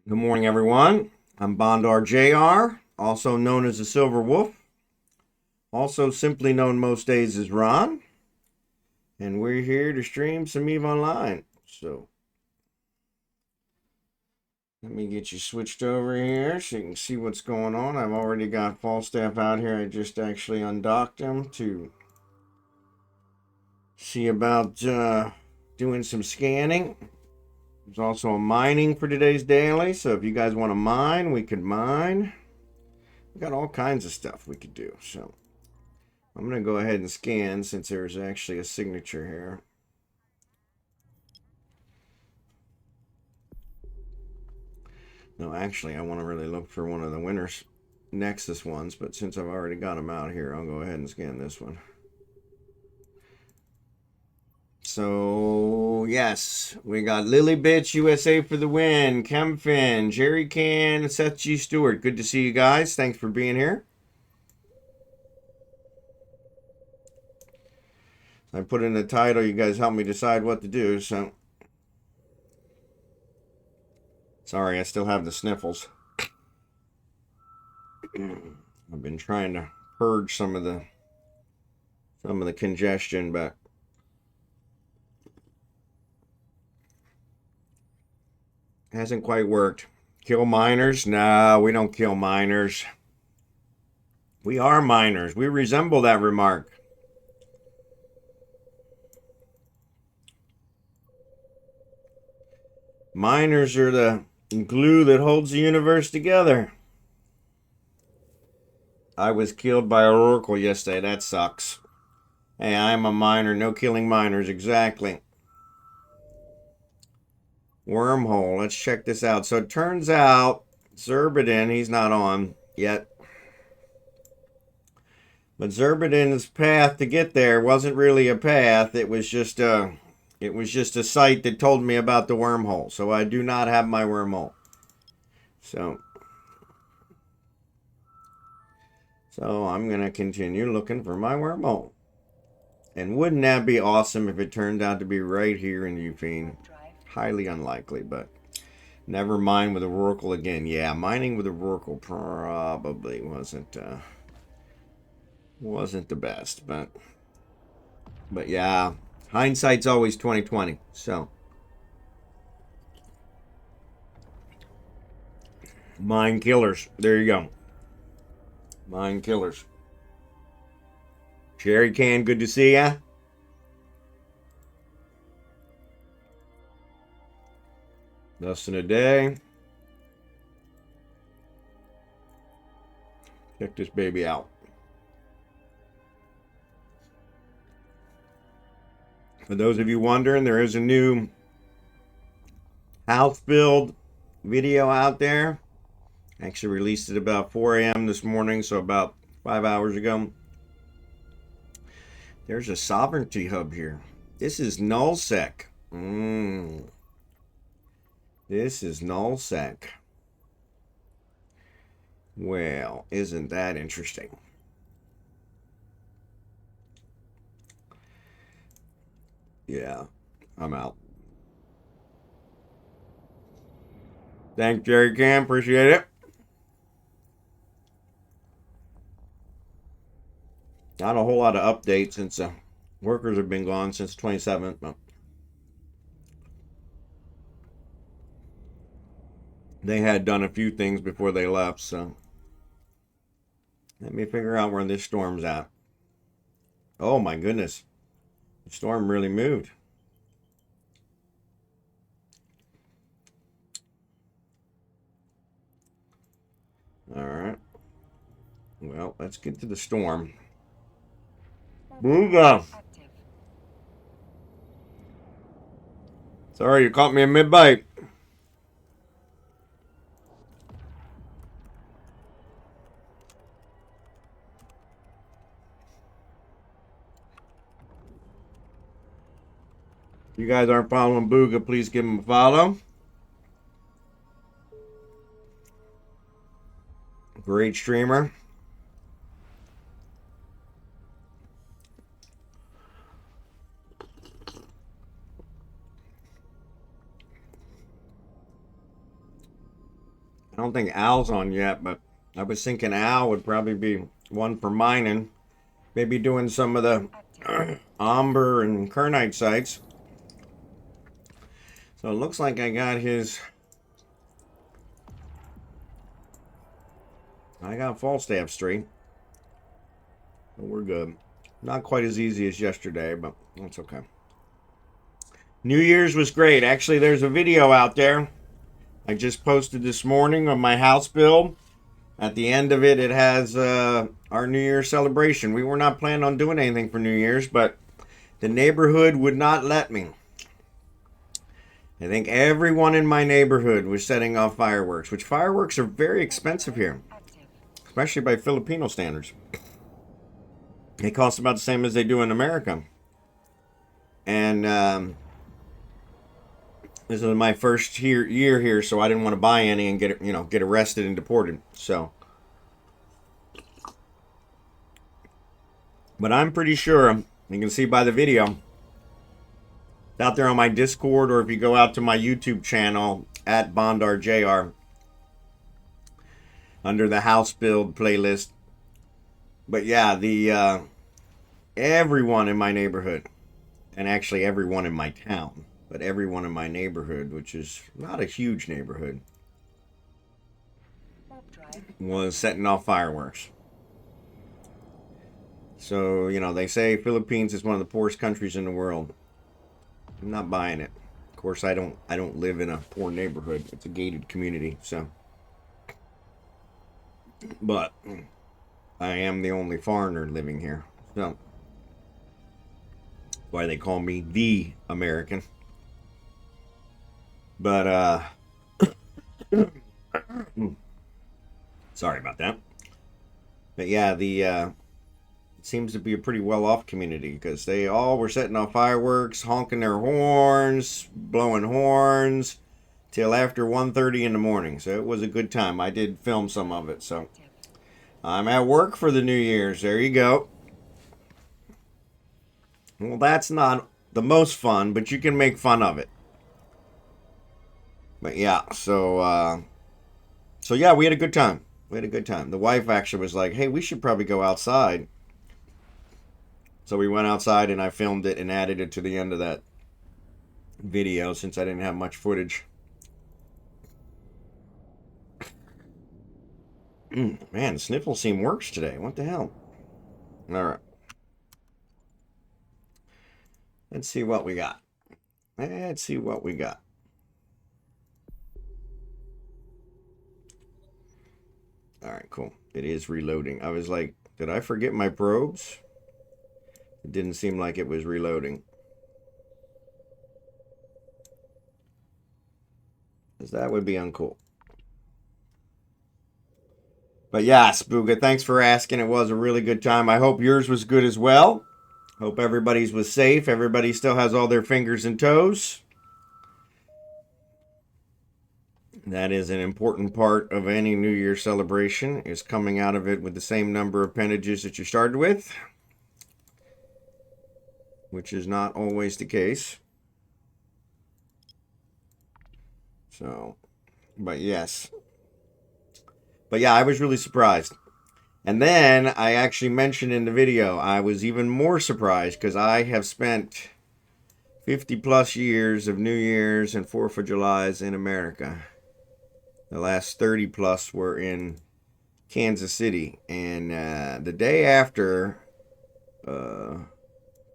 Good morning, everyone. I'm Bondar JR, also known as the Silver Wolf, also simply known most days as Ron, and we're here to stream some EVE Online. So, let me get you switched over here so you can see what's going on. I've already got Falstaff out here. I just actually undocked him to see about doing some scanning. There's also a mining for today's daily, so if you guys want to mine, we could mine. We got all kinds of stuff we could do, so I'm going to go ahead and scan since there's actually a signature here. No, actually, I want to really look for one of the winners Nexus ones, but since I've already got them out here, I'll go ahead and scan this one. So, yes, we got Lily Bitch USA for the win, Chemfin, Jerry Can, Seth G. Stewart. Good to see you guys. Thanks for being here. I put in the title. You guys help me decide what to do, so. Sorry, I still have the sniffles. I've been trying to purge some of the congestion, but hasn't quite worked. Kill miners? No, we don't kill miners. We are miners. We resemble that remark. Miners are the glue that holds the universe together. I was killed by an oracle yesterday. That sucks. Hey, I'm a miner. No killing miners. Exactly. Wormhole. Let's check this out. So it turns out Zerbidin, he's not on yet. But Zerbidin's path to get there wasn't really a path. It was just a site that told me about the wormhole. So I do not have my wormhole. So I'm going to continue looking for my wormhole. And wouldn't that be awesome if it turned out to be right here in Ufine? Highly unlikely, but never mind with a Oracle again. Yeah, mining with a Oracle probably wasn't the best, but yeah, hindsight's always 2020. So mine killers. There you go. Mine killers. Jerry Can, good to see ya. Less than a day. Check this baby out. For those of you wondering, there is a new house build video out there. I actually released it about 4 a.m. this morning, so about 5 hours ago. There's a sovereignty hub here. This is nullsec. This is nullsec. Well, isn't that interesting? Yeah, I'm out. Thanks, Jerry Cam. Appreciate it. Not a whole lot of updates since workers have been gone since 27th. But they had done a few things before they left, so let me figure out where this storm's at. Oh my goodness. The storm really moved. All right. Well, let's get to the storm. Booga. Sorry, you caught me in mid-bite. If you guys aren't following Booga, please give him a follow. Great streamer. I don't think Al's on yet, but I was thinking Al would probably be one for mining. Maybe doing some of the Amber and Kernite sites. So it looks like I got his... I got Falstaff straight. So we're good. Not quite as easy as yesterday, but that's okay. New Year's was great. Actually, there's a video out there I just posted this morning on my house build. At the end of it, it has our New Year's celebration. We were not planning on doing anything for New Year's, but the neighborhood would not let me. I think everyone in my neighborhood was setting off fireworks, which fireworks are very expensive here, especially by Filipino standards. They cost about the same as they do in America. And this is my first year here, so I didn't want to buy any and get arrested and deported. So, but I'm pretty sure you can see by the video out there on my Discord, or if you go out to my YouTube channel at BondarJR under the house build playlist. But yeah, the everyone in my neighborhood, and actually everyone in my town, but everyone in my neighborhood, which is not a huge neighborhood, was setting off fireworks. So, they say Philippines is one of the poorest countries in the world. I'm not buying it. Of course, I don't live in a poor neighborhood. It's a gated community, so. But I am the only foreigner living here. So why they call me the American. But sorry about that. But yeah, it seems to be a pretty well-off community, because they all were setting off fireworks, honking their horns, blowing horns, till after 1:30 in the morning. So it was a good time. I did film some of it. So I'm at work for the New Year's. There you go. Well, that's not the most fun, but you can make fun of it. But yeah, so yeah, we had a good time. We had a good time. The wife actually was like, hey, we should probably go outside. So we went outside and I filmed it and added it to the end of that video since I didn't have much footage. Man, sniffle seam works today. What the hell? All right. Let's see what we got. Let's see what we got. All right, cool. It is reloading. I was like, did I forget my probes? It didn't seem like it was reloading. Because that would be uncool. But yeah, Spooga, thanks for asking. It was a really good time. I hope yours was good as well. Hope everybody's was safe. Everybody still has all their fingers and toes. That is an important part of any New Year celebration, is coming out of it with the same number of appendages that you started with, which is not always the case. So, but yes. But yeah, I was really surprised. And then I actually mentioned in the video, I was even more surprised because I have spent 50 plus years of New Year's and 4th of July's in America. The last 30 plus were in Kansas City. And the day after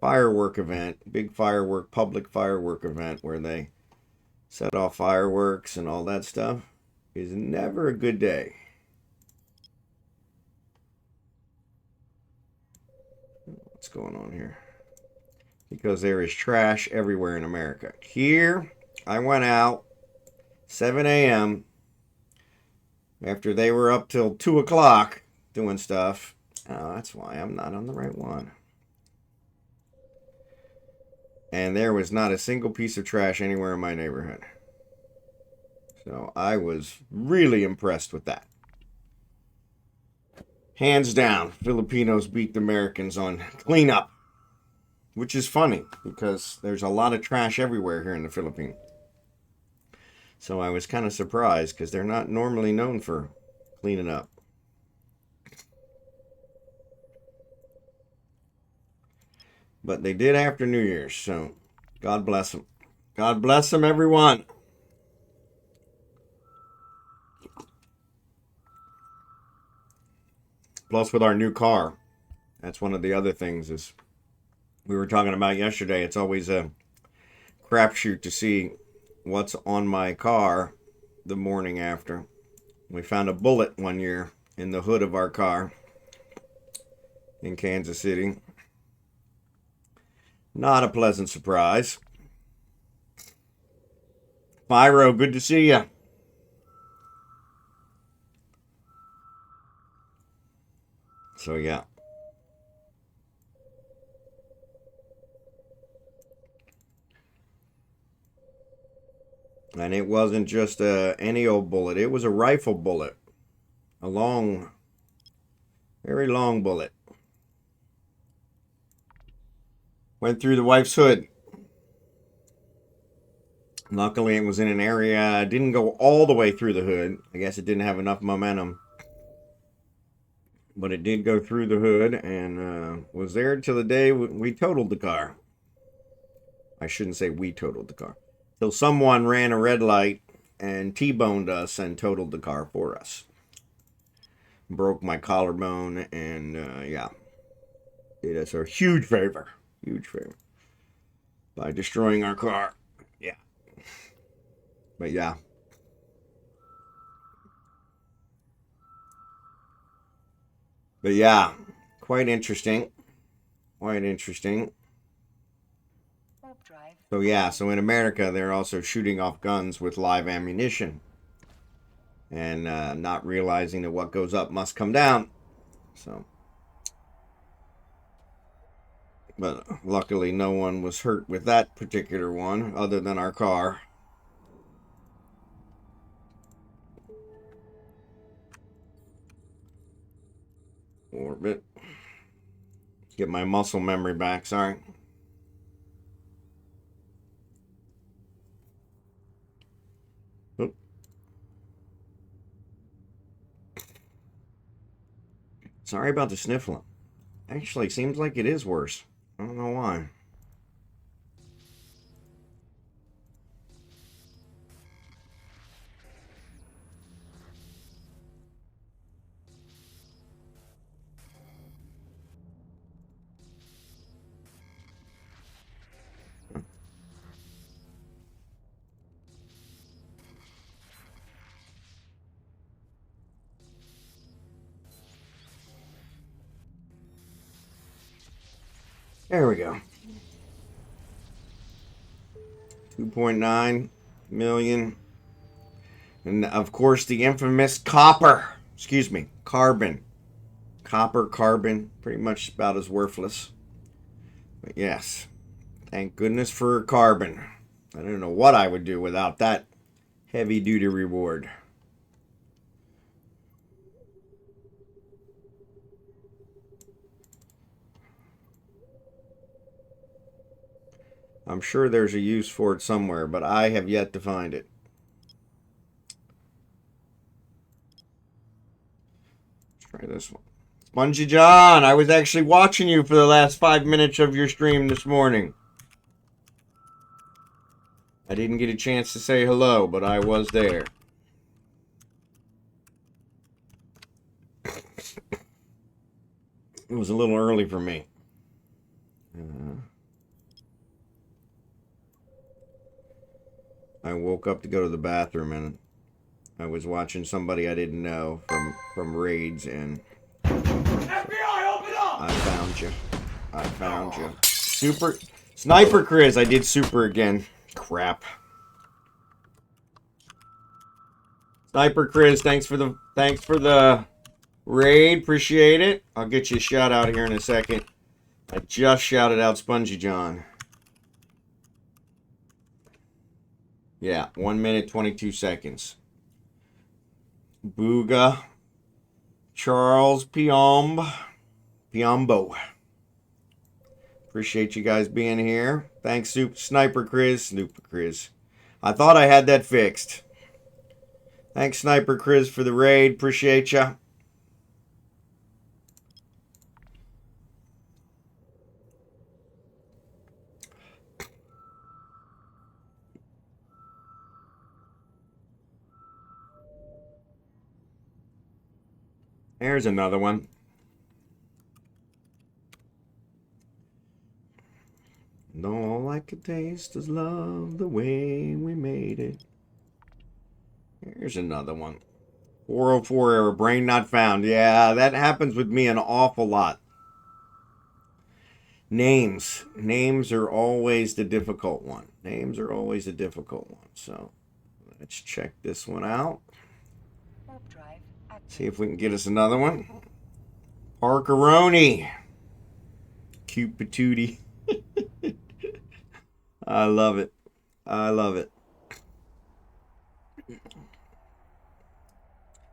firework event, big firework, public firework event where they set off fireworks and all that stuff, is never a good day. What's going on here? Because there is trash everywhere in America. Here, I went out 7 a.m. after they were up till 2 o'clock doing stuff. Oh, that's why I'm not on the right one. And there was not a single piece of trash anywhere in my neighborhood. So I was really impressed with that. Hands down, Filipinos beat the Americans on cleanup. Which is funny, because there's a lot of trash everywhere here in the Philippines. So I was kind of surprised because they're not normally known for cleaning up. But they did after New Year's, so God bless them. God bless them, everyone. Plus, with our new car, that's one of the other things is we were talking about yesterday. It's always a crapshoot to see what's on my car the morning after. We found a bullet one year in the hood of our car in Kansas City. Not a pleasant surprise. Pyro, good to see you. So, yeah. And it wasn't just any old bullet. It was a rifle bullet. A long, very long bullet. Went through the wife's hood. Luckily, it was in an area, didn't go all the way through the hood. I guess it didn't have enough momentum. But it did go through the hood and was there till the day we totaled the car. I shouldn't say we totaled the car. Till someone ran a red light and T-boned us and totaled the car for us. Broke my collarbone and, yeah. Did us a huge favor. Huge favor. By destroying our car. Yeah. But, yeah. But, yeah. Quite interesting. Quite interesting. So yeah, so in America, they're also shooting off guns with live ammunition. And not realizing that what goes up must come down. So. But luckily, no one was hurt with that particular one, other than our car. Orbit. Get my muscle memory back, sorry. Sorry about the sniffling. Actually, seems like it is worse. I don't know why. There we go. 2.9 million. And of course, the infamous copper. Excuse me, carbon. Copper, carbon, pretty much about as worthless. But yes, thank goodness for carbon. I don't know what I would do without that heavy-duty reward. I'm sure there's a use for it somewhere, but I have yet to find it. Let's try this one. Spongy John, I was actually watching you for the last 5 minutes of your stream this morning. I didn't get a chance to say hello, but I was there. It was a little early for me. I woke up to go to the bathroom and I was watching somebody I didn't know from raids and FBI, open up! I found you. I found you. Super Sniper Chris, I did super again. Crap. Sniper Chris, thanks for the raid. Appreciate it. I'll get you a shout out here in a second. I just shouted out Spongy John. Yeah, 1 minute, 22 seconds. Booga. Charles Piombo. Appreciate you guys being here. Thanks, Sniper Chris. I thought I had that fixed. Thanks, Sniper Chris, for the raid. Appreciate ya. There's another one. And all I could taste is love the way we made it. Here's another one. 404 error, brain not found. Yeah, that happens with me an awful lot. Names. Names are always the difficult one. Names are always the difficult one. So let's check this one out. See if we can get us another one. Parkeroni. Cute patootie. I love it. I love it.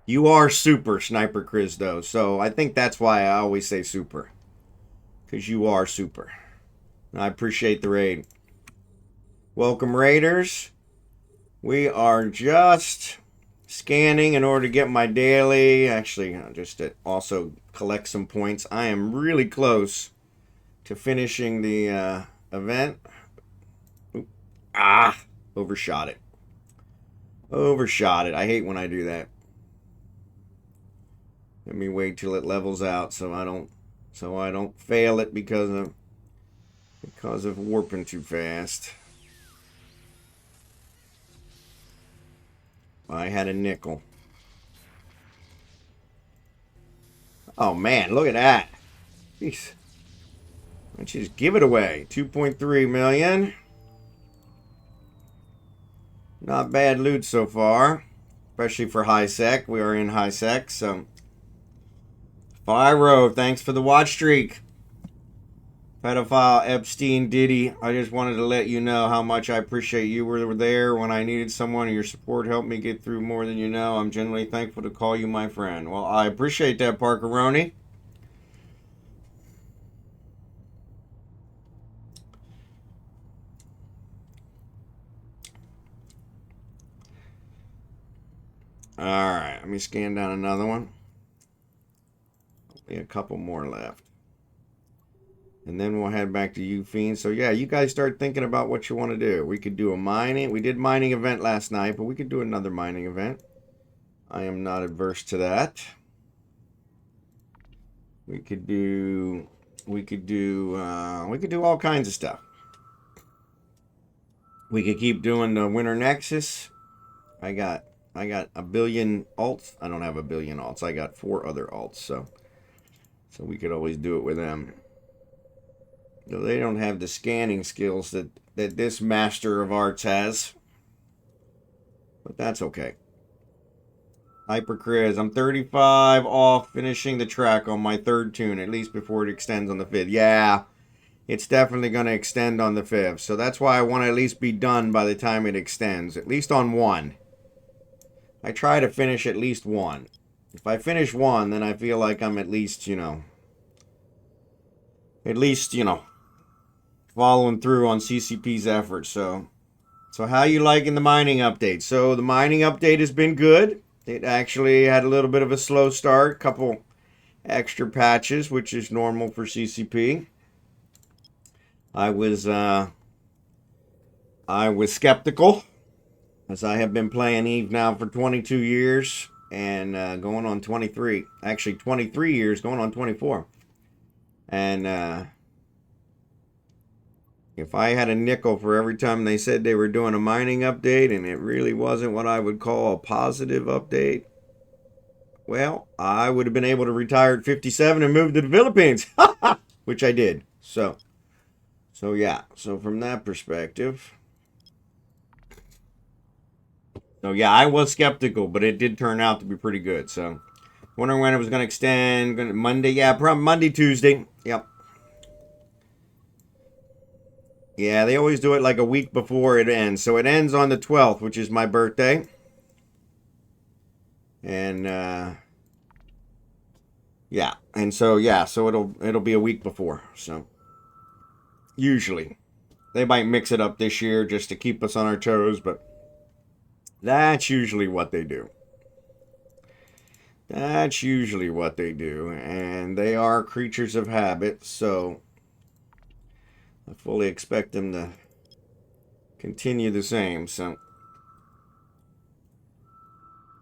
You are super, Sniper Chris, though. So I think that's why I always say super. Because you are super. I appreciate the raid. Welcome, Raiders. We are just scanning in order to get my daily. Actually, just to also collect some points. I am really close to finishing the event. Overshot it. Overshot it. I hate when I do that. Let me wait till it levels out so I don't fail it because of warping too fast. I had a nickel. Oh man, look at that. Jeez. Why don't you just give it away? 2.3 million. Not bad loot so far. Especially for high sec. We are in high sec, so. Fyro, thanks for the watch streak. Pedophile, Epstein, Diddy. I just wanted to let you know how much I appreciate you were there when I needed someone, and your support helped me get through more than you know. I'm genuinely thankful to call you my friend. Well, I appreciate that, Parkeroni. Alright, let me scan down another one. Only a couple more left. And then we'll head back to you, Fiend. So yeah, you guys start thinking about what you want to do. We could do a mining. We did mining event last night, but we could do another mining event. I am not adverse to that. We could do all kinds of stuff. We could keep doing the Winter Nexus. I got a billion alts. I don't have a billion alts. I got 4 other alts, so we could always do it with them. No, they don't have the scanning skills that this master of arts has. But that's okay. Hyper Chris, I'm 35 off finishing the track on my 3rd tune, at least before it extends on the 5th. Yeah, it's definitely going to extend on the 5th. So that's why I want to at least be done by the time it extends, at least on 1. I try to finish at least 1. If I finish 1, then I feel like I'm at least, following through on CCP's efforts. So how you liking the mining update? So the mining update has been good. It actually had a little bit of a slow start, couple extra patches, which is normal for CCP. I was skeptical, as I have been playing Eve now for 22 years and going on 23. Actually, 23 years, going on 24. And if I had a nickel for every time they said they were doing a mining update and it really wasn't what I would call a positive update, well, I would have been able to retire at 57 and move to the Philippines, which I did. So yeah. So from that perspective, I was skeptical, but it did turn out to be pretty good. So wondering when it was going to extend. Monday, yeah, probably Monday, Tuesday. Yep. Yeah, they always do it like a week before it ends. So it ends on the 12th, which is my birthday. And yeah, and so it'll be a week before. So usually they might mix it up this year just to keep us on our toes, but that's usually what they do. That's usually what they do, and they are creatures of habit, so I fully expect them to continue the same. So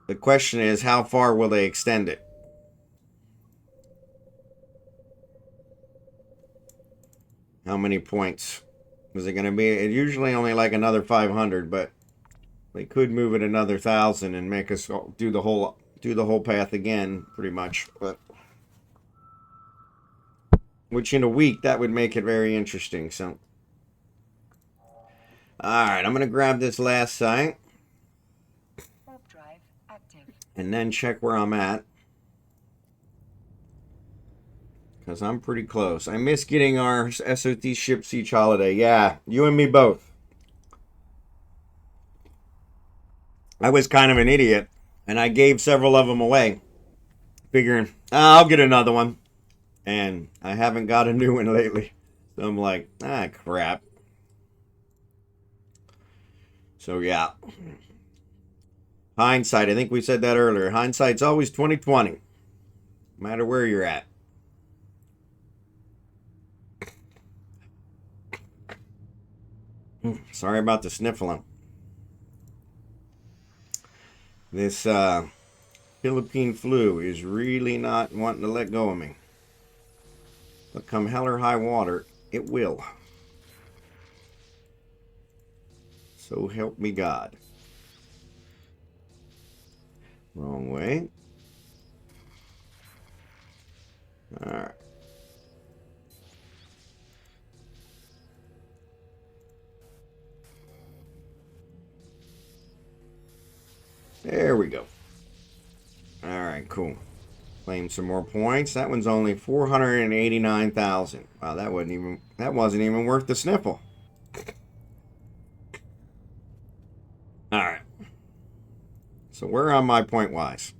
the question is, how far will they extend it? How many points is it going to be? It's usually only like another 500, but they could move it another 1,000 and make us do the whole path again, pretty much. But which in a week, that would make it very interesting. So, all right, I'm going to grab this last site and then check where I'm at, because I'm pretty close. I miss getting our SOT ships each holiday. Yeah, you and me both. I was kind of an idiot, and I gave several of them away, figuring, I'll get another one. And I haven't got a new one lately. So I'm like, crap. So yeah. Hindsight, I think we said that earlier. Hindsight's always 2020. No matter where you're at. Sorry about the sniffling. This Philippine flu is really not wanting to let go of me. But come hell or high water, it will. So help me God. Wrong way. Alright. There we go. Alright, cool. Claim some more points. That one's only 489,000. Wow, that wasn't even worth the sniffle. Alright. So where am I point wise?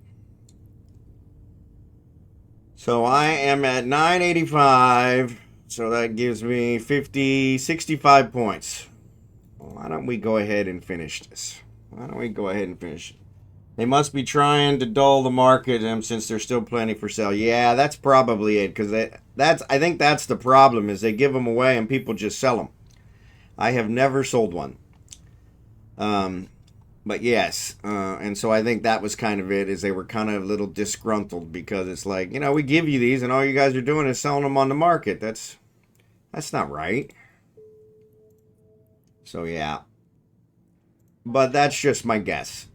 So I am at 985. So that gives me 65 points. Why don't we go ahead and finish this? They must be trying to dull the market since there's still plenty for sale. Yeah, that's probably it. Because I think that's the problem, is they give them away and people just sell them. I have never sold one. But yes, and so I think that was kind of it, is they were kind of a little disgruntled, because it's like, we give you these and all you guys are doing is selling them on the market. That's not right. So yeah. But that's just my guess.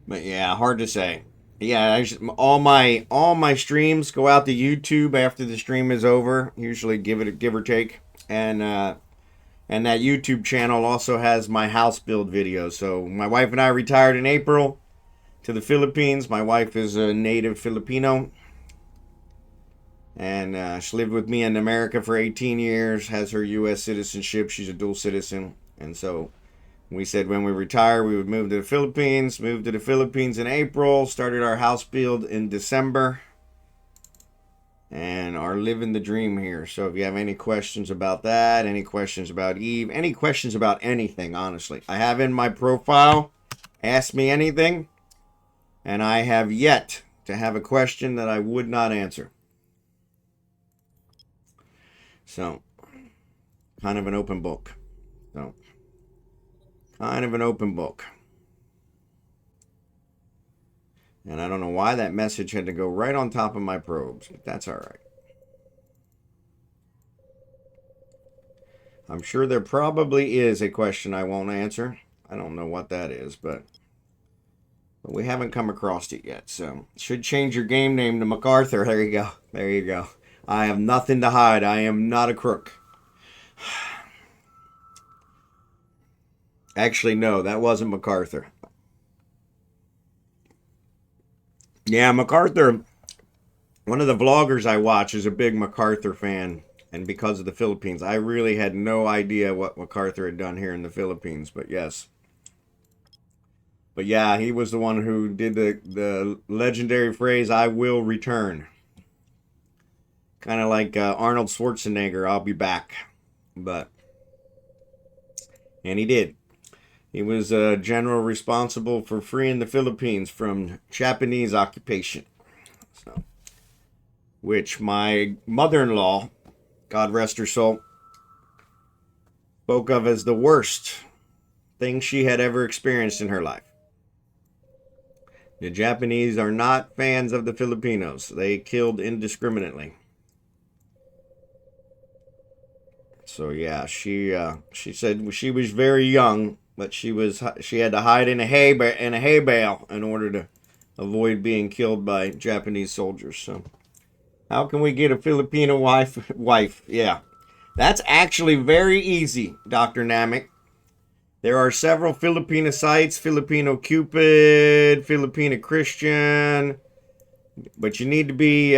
But yeah, hard to say. Yeah, all my streams go out to YouTube after the stream is over. Usually give or take. And that YouTube channel also has my house build videos. So my wife and I retired in April to the Philippines. My wife is a native Filipino. And she lived with me in America for 18 years, has her U.S. citizenship. She's a dual citizen. And so we said when we retire, we would move to the Philippines. Moved to the Philippines in April. Started our house build in December. And are living the dream here. So if you have any questions about that, any questions about Eve, any questions about anything, honestly, I have in my profile, ask me anything. And I have yet to have a question that I would not answer. So, kind of an open book. So, kind of an open book. And I don't know why that message had to go right on top of my probes, but that's all right. I'm sure there probably is a question I won't answer. I don't know what that is, but we haven't come across it yet. So, should change your game name to MacArthur. There you go. There you go. I have nothing to hide. I am not a crook. Actually, no, that wasn't MacArthur. Yeah, MacArthur, one of the vloggers I watch is a big MacArthur fan. And because of the Philippines, I really had no idea what MacArthur had done here in the Philippines. But yes. But yeah, he was the one who did the legendary phrase, "I will return." Kind of like Arnold Schwarzenegger, "I'll be back." And he did. He was a general responsible for freeing the Philippines from Japanese occupation. So, which my mother-in-law, God rest her soul, spoke of as the worst thing she had ever experienced in her life. The Japanese are not fans of the Filipinos. They killed indiscriminately. So yeah, she said she was very young, but she had to hide in a hay bale in order to avoid being killed by Japanese soldiers. So how can we get a Filipino wife? Yeah, that's actually very easy, Dr. Namek. There are several Filipino sites, Filipino Cupid, Filipino Christian, but you need to be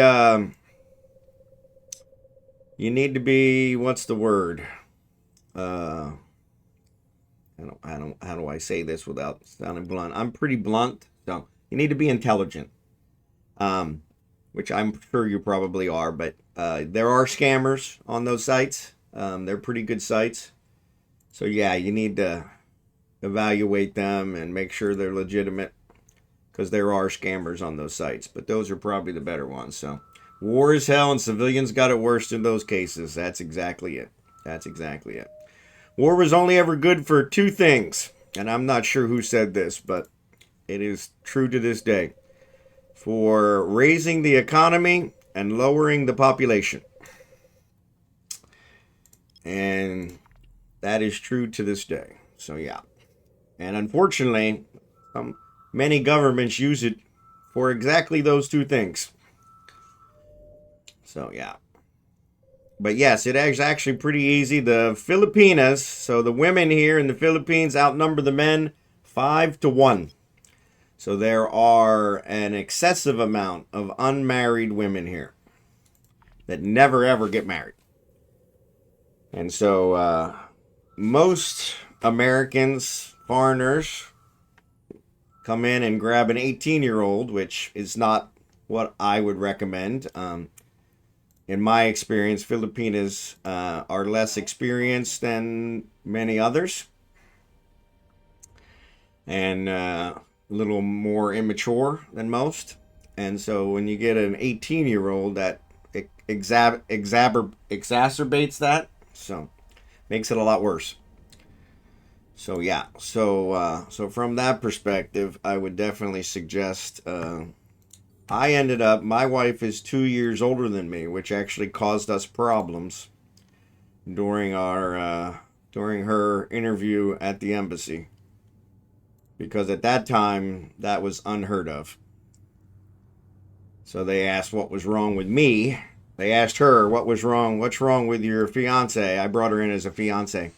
what's the word? Uh, how do I say this without sounding blunt? I'm pretty blunt, so you need to be intelligent, which I'm sure you probably are. But there are scammers on those sites. They're pretty good sites, so yeah, you need to evaluate them and make sure they're legitimate, because there are scammers on those sites, but those are probably the better ones. So war is hell and civilians got it worst in those cases. That's exactly it. That's exactly it. War was only ever good for two things, and I'm not sure who said this, but it is true to this day: for raising the economy and lowering the population. And that is true to this day. So yeah. And unfortunately, many governments use it for exactly those two things. So yeah. But yes, it is actually pretty easy. The Filipinas, so the women here in the Philippines outnumber the men 5-1. So there are an excessive amount of unmarried women here that never ever get married. And so most Americans, foreigners, come in and grab an 18-year-old, which is not what I would recommend. In my experience, Filipinas are less experienced than many others, and a little more immature than most. And so when you get an 18-year-old, that exacerbates that, so makes it a lot worse. So yeah, so from that perspective, I would definitely suggest. My wife is 2 years older than me, which actually caused us problems during her interview at the embassy, because at that time that was unheard of. So they asked what was wrong with me. They asked her what's wrong with your fiance. I brought her in as a fiance,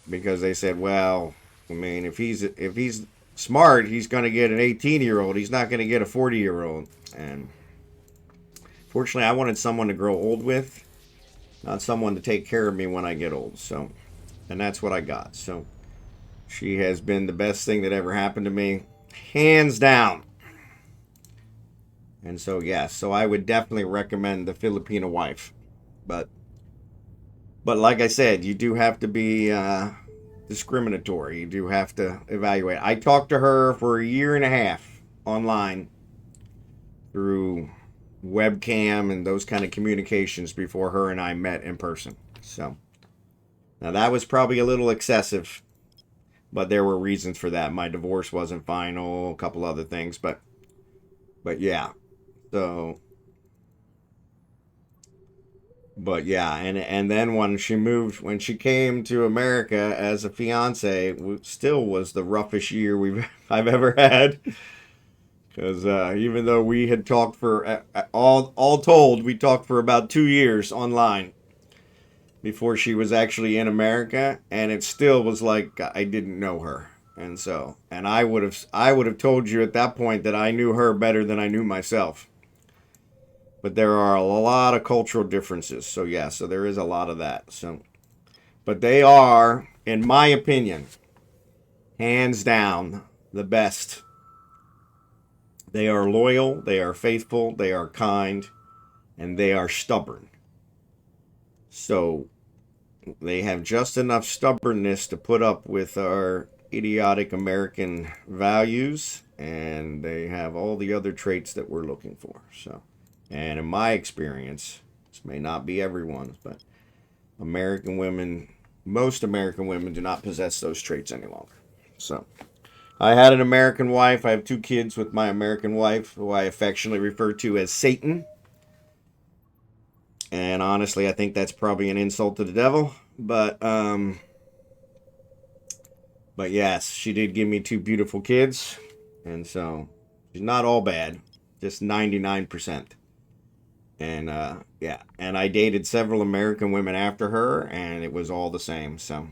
because they said, well, I mean, if he's smart, he's going to get an 18-year-old. He's not going to get a 40-year-old. And fortunately, I wanted someone to grow old with, not someone to take care of me when I get old. So, and that's what I got. So she has been the best thing that ever happened to me, hands down. And so, yeah, so I would definitely recommend the Filipino wife. But like I said, you do have to be discriminatory. You do have to evaluate. I talked to her for a year and a half online through webcam and those kind of communications before her and I met in person. So now that was probably a little excessive, but there were reasons for that. My divorce wasn't final, a couple other things, but yeah. So but yeah, and then when she came to America as a fiance, still was the roughest year I've ever had. Because even though we had talked for all told, we talked for about 2 years online before she was actually in America, and it still was like I didn't know her. And so, and I would have told you at that point that I knew her better than I knew myself. But there are a lot of cultural differences. So yeah, so there is a lot of that. So, but they are, in my opinion, hands down, the best. They are loyal, they are faithful, they are kind, and they are stubborn. So they have just enough stubbornness to put up with our idiotic American values, and they have all the other traits that we're looking for. So, and in my experience, this may not be everyone's, but American women, most American women do not possess those traits any longer. So, I had an American wife. I have 2 kids with my American wife, who I affectionately refer to as Satan. And honestly, I think that's probably an insult to the devil. But yes, she did give me 2 beautiful kids. And so, she's not all bad, just 99%. And yeah, and I dated several American women after her, and it was all the same. So,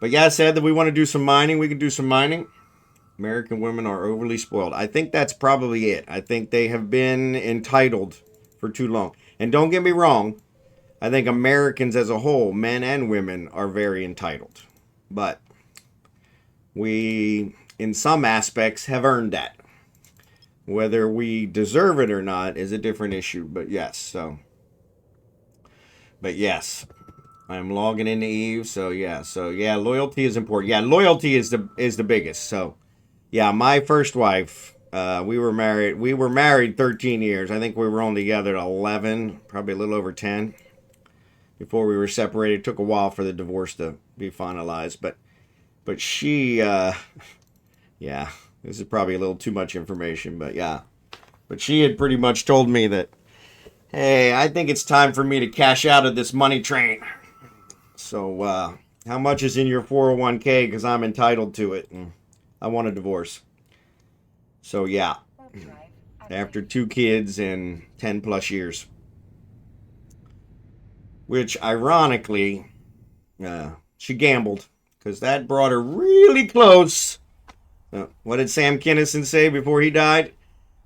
but yeah, I said that we want to do some mining. We can do some mining. American women are overly spoiled. I think that's probably it. I think they have been entitled for too long. And don't get me wrong, I think Americans as a whole, men and women, are very entitled. But we, in some aspects, have earned that. Whether we deserve it or not is a different issue. But yes, I'm logging into Eve. So yeah, loyalty is important. Yeah, loyalty is the biggest. So yeah, my first wife, we were married 13 years. I think we were only together 11, probably a little over 10 before we were separated. It took a while for the divorce to be finalized, but she, yeah, this is probably a little too much information, but yeah, but she had pretty much told me that, hey, I think it's time for me to cash out of this money train. So, how much is in your 401k? Because I'm entitled to it, and I want a divorce. So yeah, after 2 kids and 10 plus years. Which, ironically, she gambled, because that brought her really close. What did Sam Kinison say before he died?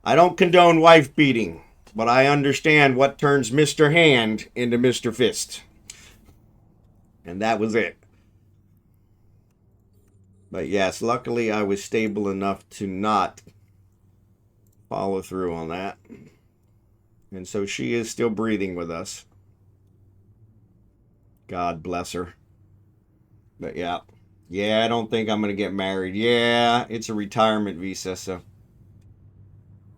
I don't condone wife beating, but I understand what turns Mr. Hand into Mr. Fist. And that was it. But yes, luckily I was stable enough to not follow through on that. And so she is still breathing with us. God bless her. But yeah. Yeah, I don't think I'm going to get married. Yeah, it's a retirement visa, so.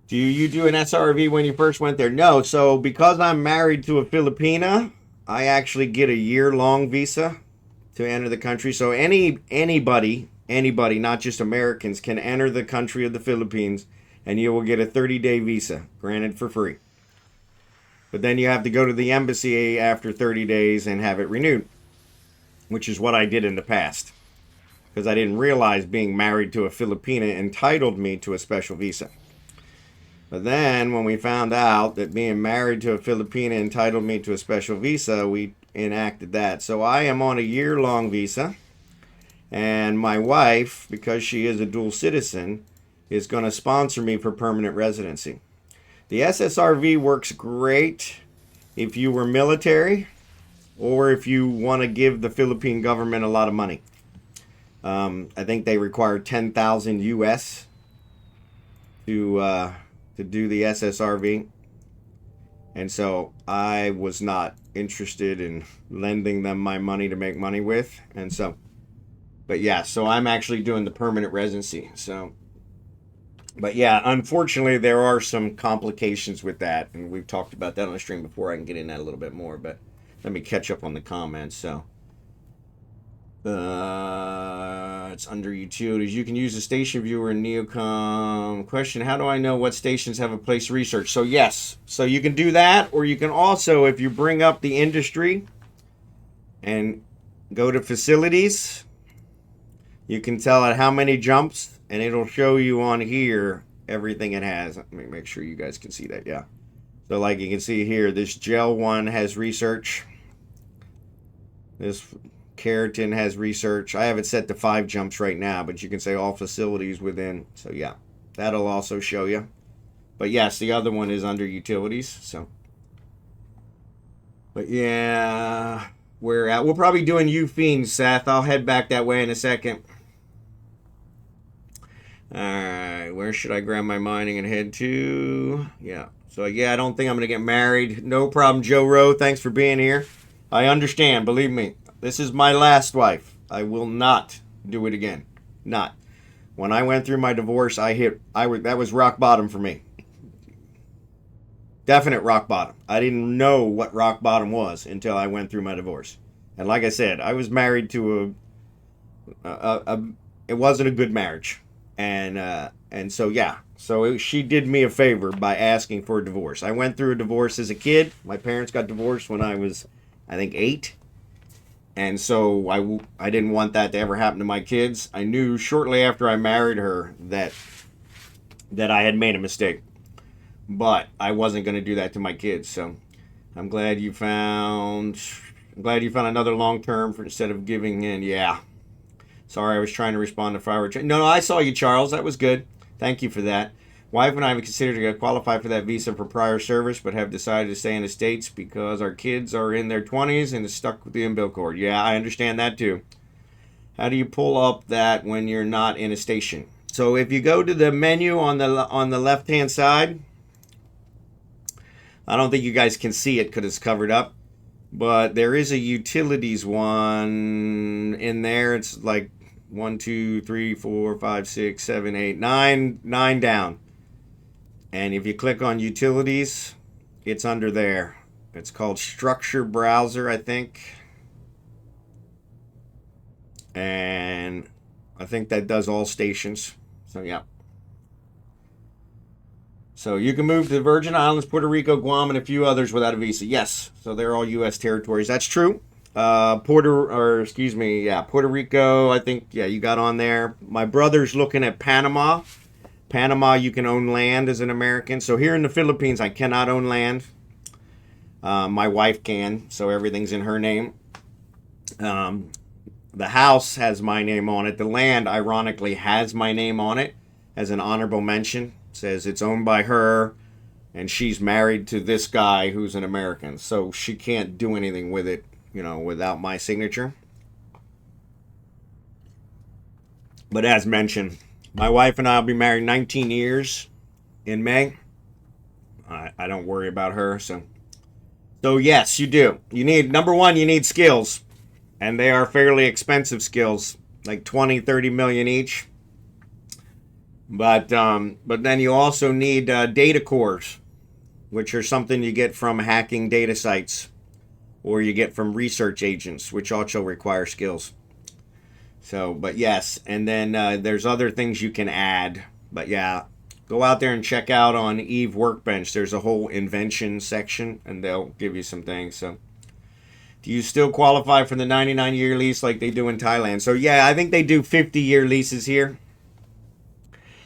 Do you do an SRV when you first went there? No, so because I'm married to a Filipina, I actually get a year-long visa to enter the country. So anybody, not just Americans, can enter the country of the Philippines, and you will get a 30-day visa, granted for free. But then you have to go to the embassy after 30 days and have it renewed, which is what I did in the past, because I didn't realize being married to a Filipina entitled me to a special visa. But then when we found out that being married to a Filipina entitled me to a special visa, we enacted that. So I am on a year-long visa, and my wife, because she is a dual citizen, is going to sponsor me for permanent residency. The SSRV works great if you were military or if you want to give the Philippine government a lot of money. I think they require 10,000 US to do the SSRV. And so I was not interested in lending them my money to make money with. And so, but yeah, so I'm actually doing the permanent residency. So, but yeah, unfortunately, there are some complications with that. And we've talked about that on the stream before. I can get in that a little bit more, but let me catch up on the comments. So, it's under utilities. You can use the station viewer in Neocom. Question, how do I know what stations have a place research? So yes, so you can do that, or you can also, if you bring up the industry and go to facilities, you can tell it how many jumps, and it'll show you on here everything it has. Let me make sure you guys can see that. Yeah. So like you can see here, this gel one has research. This keratin has research. I have it set to 5 jumps right now, but you can say all facilities within. So yeah, that'll also show you. But yes, the other one is under utilities. So, but yeah, we'll probably doing UFIN, Seth. I'll head back that way in a second. All right, where should I grab my mining and head to? Yeah. So yeah, I don't think I'm gonna get married. No problem, Joe Rowe. Thanks for being here. I understand. Believe me. This is my last wife. I will not do it again. Not. When I went through my divorce, that was rock bottom for me. Definite rock bottom. I didn't know what rock bottom was until I went through my divorce. And like I said, I was married to it wasn't a good marriage. And so yeah, she did me a favor by asking for a divorce. I went through a divorce as a kid. My parents got divorced when I was, I think, 8. And so I didn't want that to ever happen to my kids. I knew shortly after I married her that I had made a mistake. But I wasn't going to do that to my kids. So I'm glad you found another long term for instead of giving in. Yeah. Sorry, I was trying to respond to fire. No, I saw you, Charles. That was good. Thank you for that. Wife and I have considered to qualify for that visa for prior service, but have decided to stay in the States because our kids are in their 20s and is stuck with the umbilical cord. Yeah, I understand that too. How do you pull up that when you're not in a station? So if you go to the menu on the left-hand side, I don't think you guys can see it because it's covered up, but there is a utilities one in there. It's like 1, 2, 3, 4, 5, 6, 7, 8, 9 down. And if you click on utilities, it's under there. It's called Structure Browser, I think. And I think that does all stations. So yeah. So you can move to the Virgin Islands, Puerto Rico, Guam, and a few others without a visa. Yes. So they're all U.S. territories. That's true. Puerto Rico, I think, yeah, you got on there. My brother's looking at Panama. Panama, you can own land as an American. So here in the Philippines, I cannot own land. My wife can, so everything's in her name. The house has my name on it. The land, ironically, has my name on it as an honorable mention. It says it's owned by her, and she's married to this guy who's an American. So she can't do anything with it, without my signature. But as mentioned, my wife and I will be married 19 years in May. I don't worry about her. So yes, you do. Number one, you need skills. And they are fairly expensive skills, like 20, 30 million each. But then you also need data cores, which are something you get from hacking data sites, or you get from research agents, which also require skills. So, but yes, and then there's other things you can add. But yeah, go out there and check out on Eve Workbench. There's a whole invention section, and they'll give you some things. So, do you still qualify for the 99-year lease like they do in Thailand? So yeah, I think they do 50-year leases here.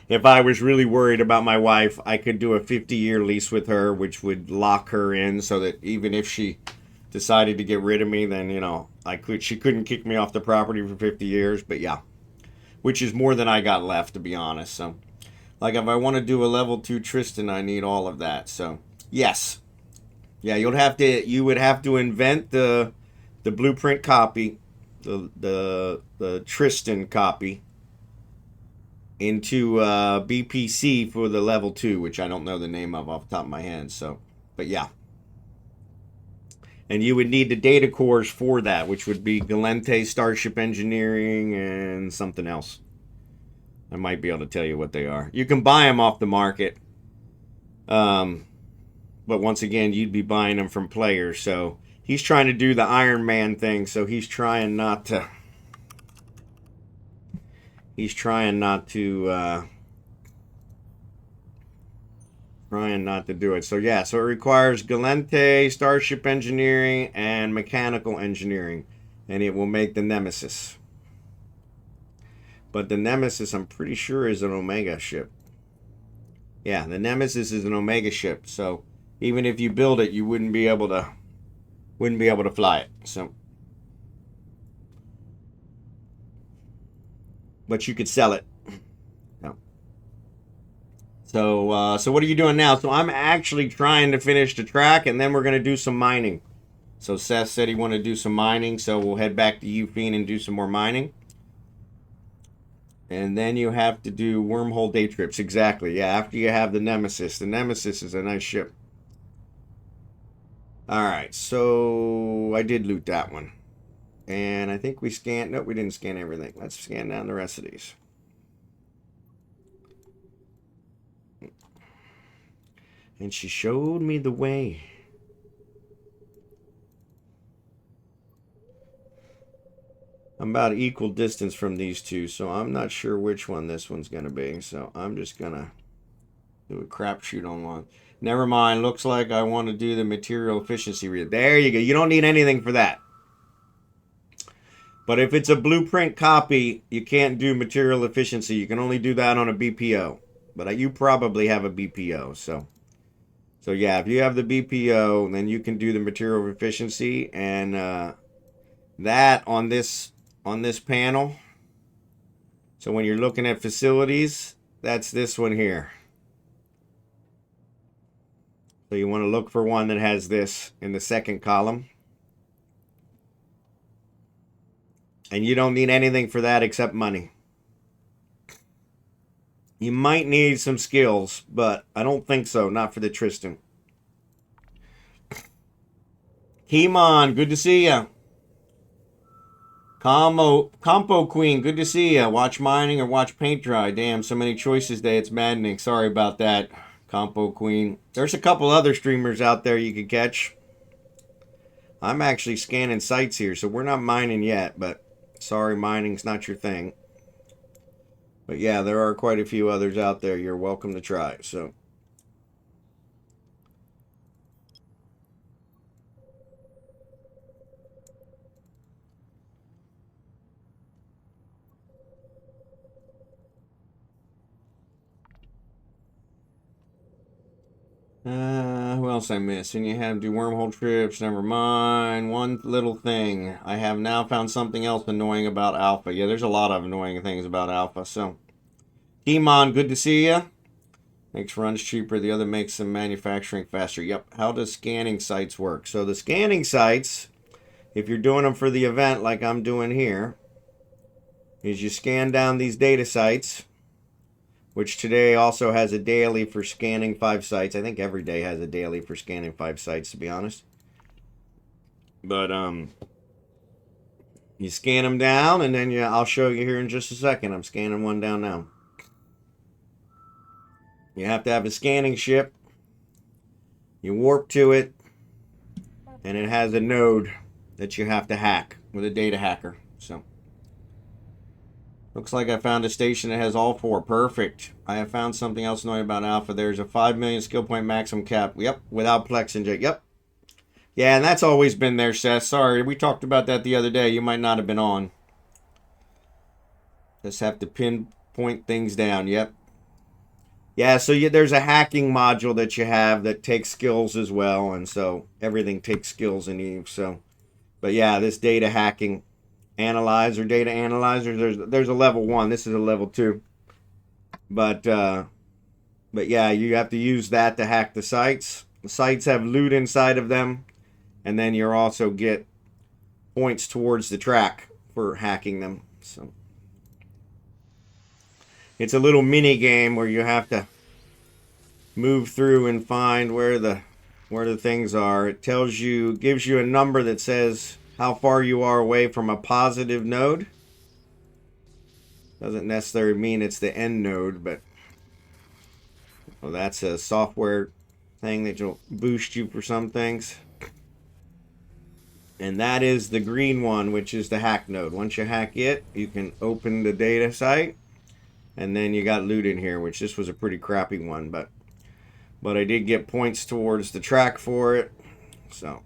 If I was really worried about my wife, I could do a 50-year lease with her, which would lock her in so that even if she decided to get rid of me, then, she couldn't kick me off the property for 50 years. But yeah, which is more than I got left, to be honest. So, like, if I want to do a level 2 Tristan, I need all of that. So, yes. Yeah, you would have to invent the blueprint copy, the Tristan copy, into BPC for the level 2, which I don't know the name of off the top of my head. So, but yeah. And you would need the data cores for that, which would be Galente, Starship Engineering, and something else. I might be able to tell you what they are. You can buy them off the market. But once again, you'd be buying them from players. So he's trying to do the Iron Man thing. So he's trying not to. Trying not to do it. So yeah, so it requires Galente, Starship Engineering, and Mechanical Engineering, and it will make the Nemesis. But the Nemesis, I'm pretty sure, is an Omega ship. Yeah, the Nemesis is an Omega ship. So even if you build it, you wouldn't be able to fly it. So, but you could sell it. So what are you doing now? So I'm actually trying to finish the track, and then we're going to do some mining. So Seth said he wanted to do some mining, so we'll head back to Ufine and do some more mining. And then you have to do wormhole day trips. Exactly, yeah, after you have the Nemesis. The Nemesis is a nice ship. Alright, so I did loot that one. And I think we scanned... Nope, we didn't scan everything. Let's scan down the rest of these. And she showed me the way. I'm about equal distance from these two, so I'm not sure which one this one's going to be. So I'm just going to do a crapshoot on one. Never mind. Looks like I want to do the material efficiency read. There you go. You don't need anything for that. But if it's a blueprint copy, you can't do material efficiency. You can only do that on a BPO. But you probably have a BPO, so yeah, if you have the BPO, then you can do the material efficiency, and that on this panel. So when you're looking at facilities, that's this one here. So you want to look for one that has this in the second column. And you don't need anything for that except money. You might need some skills, but I don't think so. Not for the Tristan. Kimon, good to see ya. Compo Queen, good to see ya. Watch mining or watch paint dry. Damn, so many choices today. It's maddening. Sorry about that, Compo Queen. There's a couple other streamers out there you could catch. I'm actually scanning sites here, so we're not mining yet, but sorry, mining's not your thing. But yeah, there are quite a few others out there you're welcome to try. So who else I miss? And you have to do wormhole trips. Never mind. One little thing. I have now found something else annoying about Alpha. Yeah, there's a lot of annoying things about Alpha. So, Kimon, good to see you. Makes runs cheaper. The other makes them manufacturing faster. Yep. How does scanning sites work? So the scanning sites, if you're doing them for the event like I'm doing here, is you scan down these data sites, which today also has a daily for scanning 5 sites. I think every day has a daily for scanning 5 sites, to be honest. But you scan them down, and then I'll show you here in just a second. I'm scanning one down now. You have to have a scanning ship. You warp to it, and it has a node that you have to hack with a data hacker. So looks like I found a station that has all 4. Perfect. I have found something else annoying about Alpha. There's a 5 million skill point maximum cap. Yep, without Plex inject. Yep. Yeah, and that's always been there, Seth. Sorry, we talked about that the other day. You might not have been on. Just have to pinpoint things down. Yep. Yeah, so there's a hacking module that you have that takes skills as well, and so everything takes skills in Eve. So, but yeah, this data hacking analyzer, data analyzer, there's a level 1. This is a level 2. But yeah, you have to use that to hack the sites. The sites have loot inside of them, and then you also get points towards the track for hacking them. So it's a little mini game where you have to move through and find where the things are. It tells you, gives you a number that says how far you are away from a positive node. Doesn't necessarily mean it's the end node, but well, that's a software thing that will boost you for some things. And that is the green one, which is the hack node. Once you hack it, you can open the data site, and then you got loot in here, which this was a pretty crappy one, but I did get points towards the track for it, so,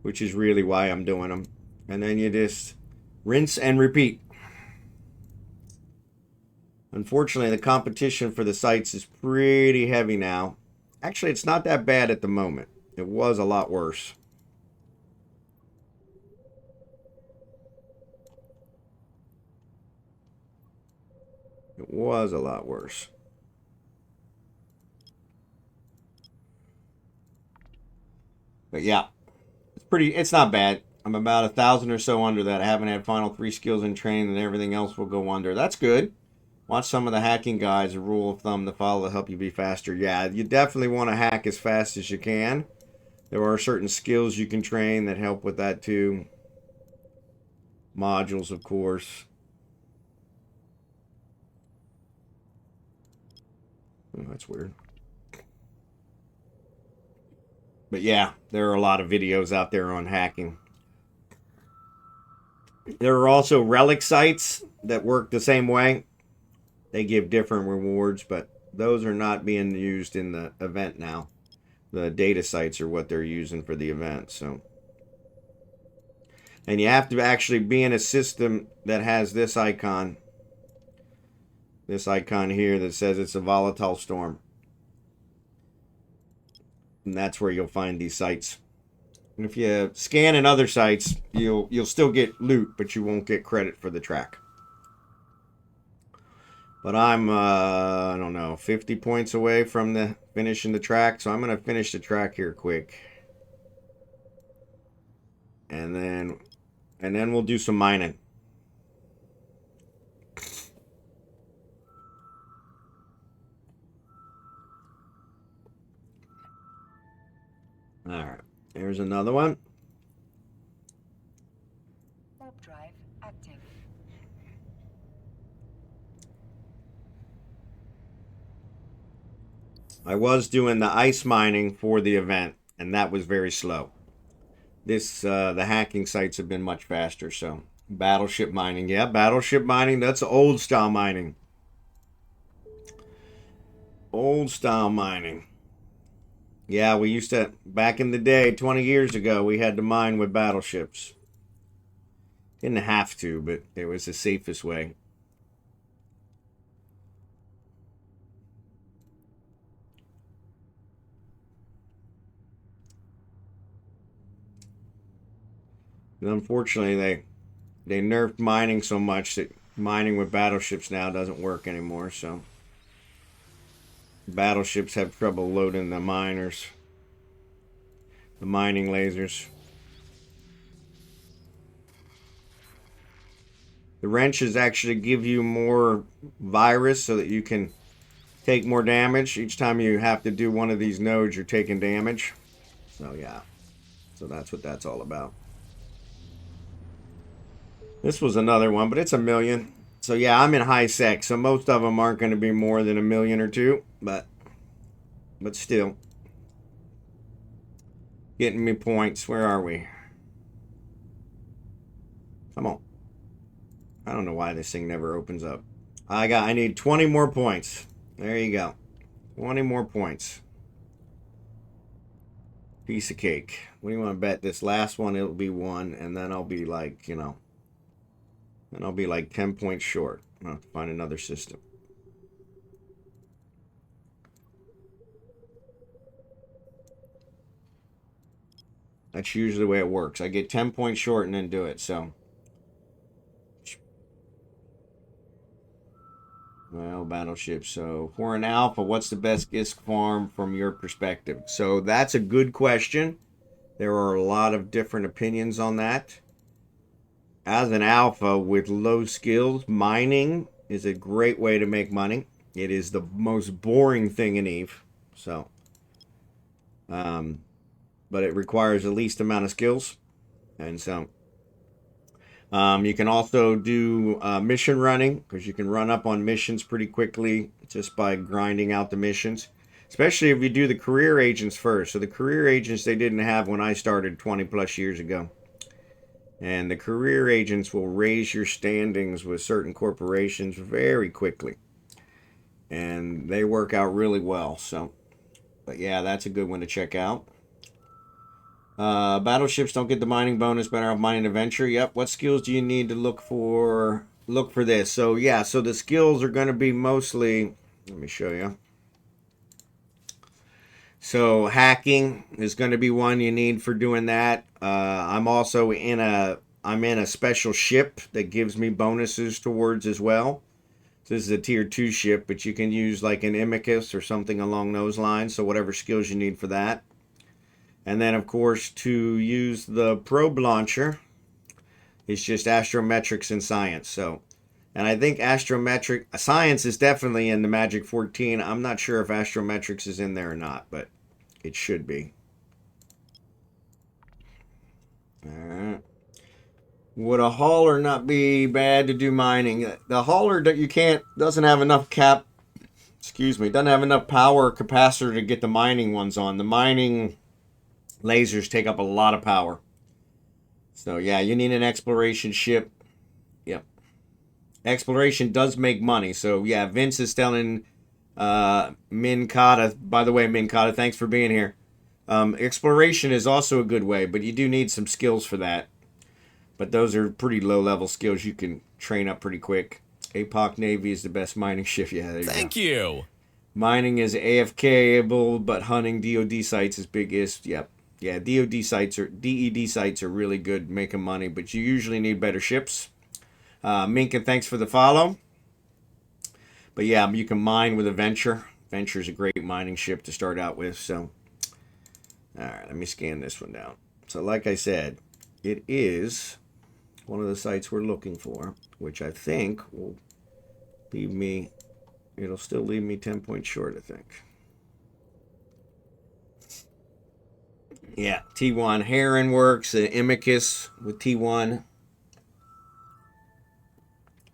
which is really why I'm doing them. And then you just rinse and repeat. Unfortunately, the competition for the sites is pretty heavy now. Actually, it's not that bad at the moment. It was a lot worse. It was a lot worse. But yeah, it's not bad. I'm about 1,000 or so under that. I haven't had final 3 skills in training, and everything else will go under. That's good. Watch some of the hacking guides, a rule of thumb to follow to help you be faster. Yeah, you definitely want to hack as fast as you can. There are certain skills you can train that help with that too. Modules, of course. Oh, that's weird. But yeah, there are a lot of videos out there on hacking. There are also relic sites that work the same way. They give different rewards, but those are not being used in the event now. The data sites are what they're using for the event. So, and you have to actually be in a system that has this icon here that says it's a volatile storm, and that's where you'll find these sites. And if you scan in other sites, you'll still get loot, but you won't get credit for the track. But I'm I don't know, 50 points away from the finishing the track, so I'm gonna finish the track here quick, and then we'll do some mining. All right, here's another one. Warp drive active. I was doing the ice mining for the event, and that was very slow. This the hacking sites have been much faster. So battleship mining, yeah, battleship mining. That's old style mining. Old style mining. Yeah, we used to, back in the day, 20 years ago, we had to mine with battleships. Didn't have to, but it was the safest way. And unfortunately, they nerfed mining so much that mining with battleships now doesn't work anymore, so battleships have trouble loading the miners, the mining lasers. The wrenches actually give you more virus so that you can take more damage. Each time you have to do one of these nodes, you're taking damage. So yeah, so that's what that's all about. This was another one, but it's 1 million. So yeah, I'm in high sec, so most of them aren't going to be more than 1 million or two, but still. Getting me points. Where are we? Come on. I don't know why this thing never opens up. I need 20 more points. There you go. 20 more points. Piece of cake. What do you want to bet? This last one, it'll be 1, and then I'll be like, you know, then I'll be like 10 points short. I'll have to find another system. That's usually the way it works. I get 10 points short and then do it, so. Well, battleship. So, for an alpha, what's the best disc farm from your perspective? So, that's a good question. There are a lot of different opinions on that. As an alpha with low skills, mining is a great way to make money. It is the most boring thing in EVE. So, but it requires the least amount of skills. And so, you can also do mission running, because you can run up on missions pretty quickly just by grinding out the missions. Especially if you do the career agents first. So the career agents they didn't have when I started 20 plus years ago. And the career agents will raise your standings with certain corporations very quickly. And they work out really well. So, but yeah, that's a good one to check out. Battleships don't get the mining bonus, better off mining adventure. Yep. What skills do you need to look for this? So yeah, so the skills are going to be mostly, let me show you. So hacking is going to be one you need for doing that. I'm also in a special ship that gives me bonuses towards as well. So this is a tier 2 ship, but you can use like an Imicus or something along those lines. So whatever skills you need for that. And then, of course, to use the probe launcher, it's just astrometrics and science. So, and I think science is definitely in the Magic 14. I'm not sure if astrometrics is in there or not, but it should be. All right. Would a hauler not be bad to do mining? The hauler that doesn't have enough doesn't have enough power or capacitor to get the mining ones on. The mining Lasers take up a lot of power. So yeah, you need an exploration ship. Yep. Exploration does make money. So yeah, Vince is telling Minkata. By the way, Minkata, thanks for being here. Exploration is also a good way, but you do need some skills for that. But those are pretty low-level skills you can train up pretty quick. APOC Navy is the best mining ship. Yeah, there you Thank go. you. Mining is AFK-able, but hunting DoD sites is biggest. Yep. Yeah, DoD sites are DED sites are really good making money, but you usually need better ships. Minka, thanks for the follow. But yeah, you can mine with a Venture. Venture is a great mining ship to start out with. So, all right, let me scan this one down. So, like I said, it is one of the sites we're looking for, which I think will leave me, it'll still leave me 10 points short, I think. Yeah, T1. Heron works, Imicus with T1.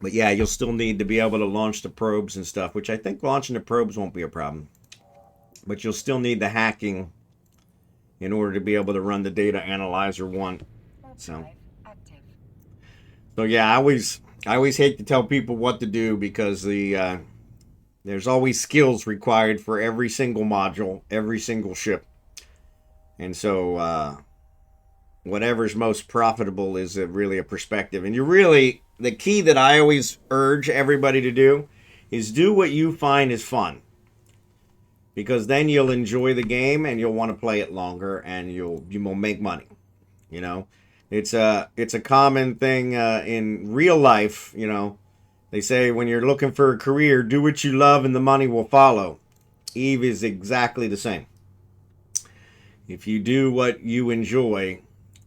But yeah, you'll still need to be able to launch the probes and stuff, which I think launching the probes won't be a problem. But you'll still need the hacking in order to be able to run the data analyzer one. So yeah, I always hate to tell people what to do because there's always skills required for every single module, every single ship. And so whatever's most profitable is really a perspective. And the key that I always urge everybody to do is do what you find is fun. Because then you'll enjoy the game and you'll want to play it longer and you will make money. You know, it's a common thing in real life. You know, they say when you're looking for a career, do what you love and the money will follow. Eve is exactly the same. If you do what you enjoy,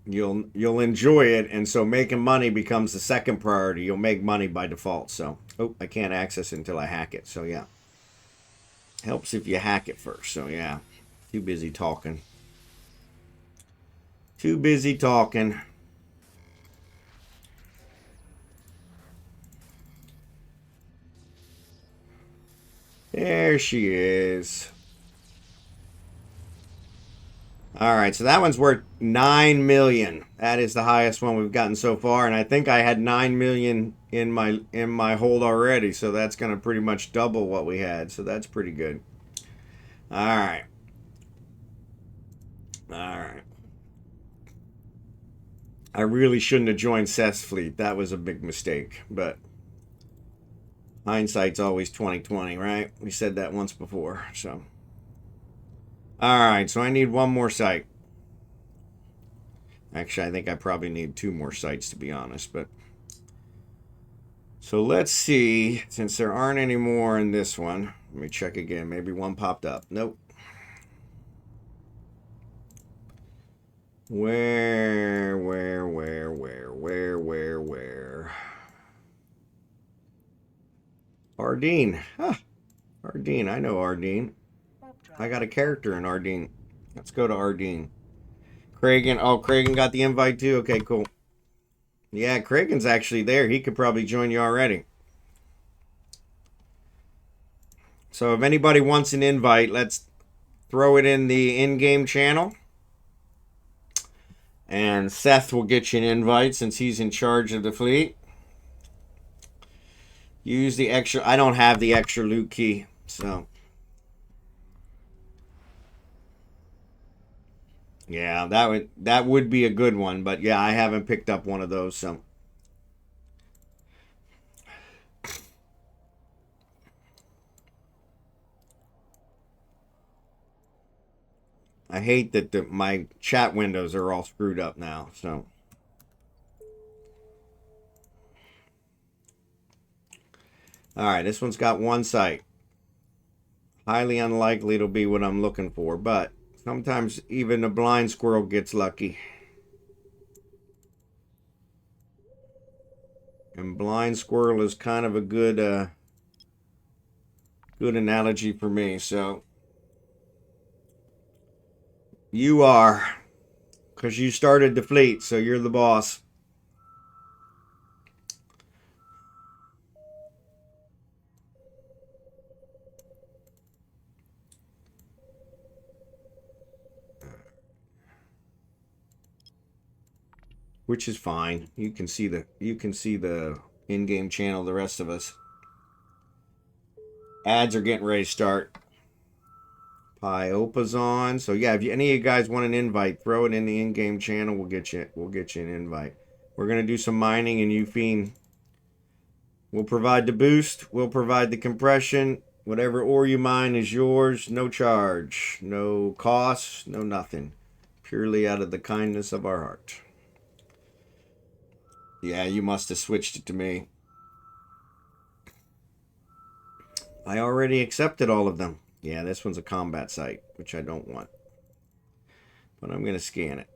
you'll enjoy it, and so making money becomes the second priority. You'll make money by default. So, I can't access it until I hack it. So yeah, helps if you hack it first. So yeah, too busy talking. Too busy talking. There she is. All right, so that one's worth 9 million. That is the highest one we've gotten so far, and I think I had 9 million in my hold already, so that's going to pretty much double what we had. So that's pretty good. All right. All right. I really shouldn't have joined Seth's fleet. That was a big mistake, but hindsight's always 20/20, right? We said that once before, so. All right, so I need one more site. Actually, I think I probably need 2 more sites, to be honest, but. So let's see, since there aren't any more in this one, let me check again. Maybe one popped up. Nope. Where? Ardeen. Huh. Ardeen, I know Ardeen. I got a character in Ardeen. Let's go to Ardeen. Kragan. Oh, Kragan got the invite too? Okay, cool. Yeah, Kragan's actually there. He could probably join you already. So if anybody wants an invite, let's throw it in the in-game channel. And Seth will get you an invite since he's in charge of the fleet. Use the extra. I don't have the extra loot key, so. Yeah, that would be a good one, but yeah, I haven't picked up one of those, so. I hate that my chat windows are all screwed up now, so. All right, this one's got one site. Highly unlikely it'll be what I'm looking for, but sometimes even a blind squirrel gets lucky. And blind squirrel is kind of a good good analogy for me, so. You are, because you started the fleet, so you're the boss. which is fine. You can see the in-game channel, the rest of us. Ads are getting ready to start. Opa's on. So yeah, if any of you guys want an invite, throw it in the in-game channel. We'll get you an invite. We're gonna do some mining, and Eufine will provide the boost. We'll provide the compression. Whatever ore you mine is yours. No charge, no cost, no nothing. Purely out of the kindness of our heart. Yeah, you must have switched it to me. I already accepted all of them. Yeah, this one's a combat site, which I don't want. But I'm going to scan it.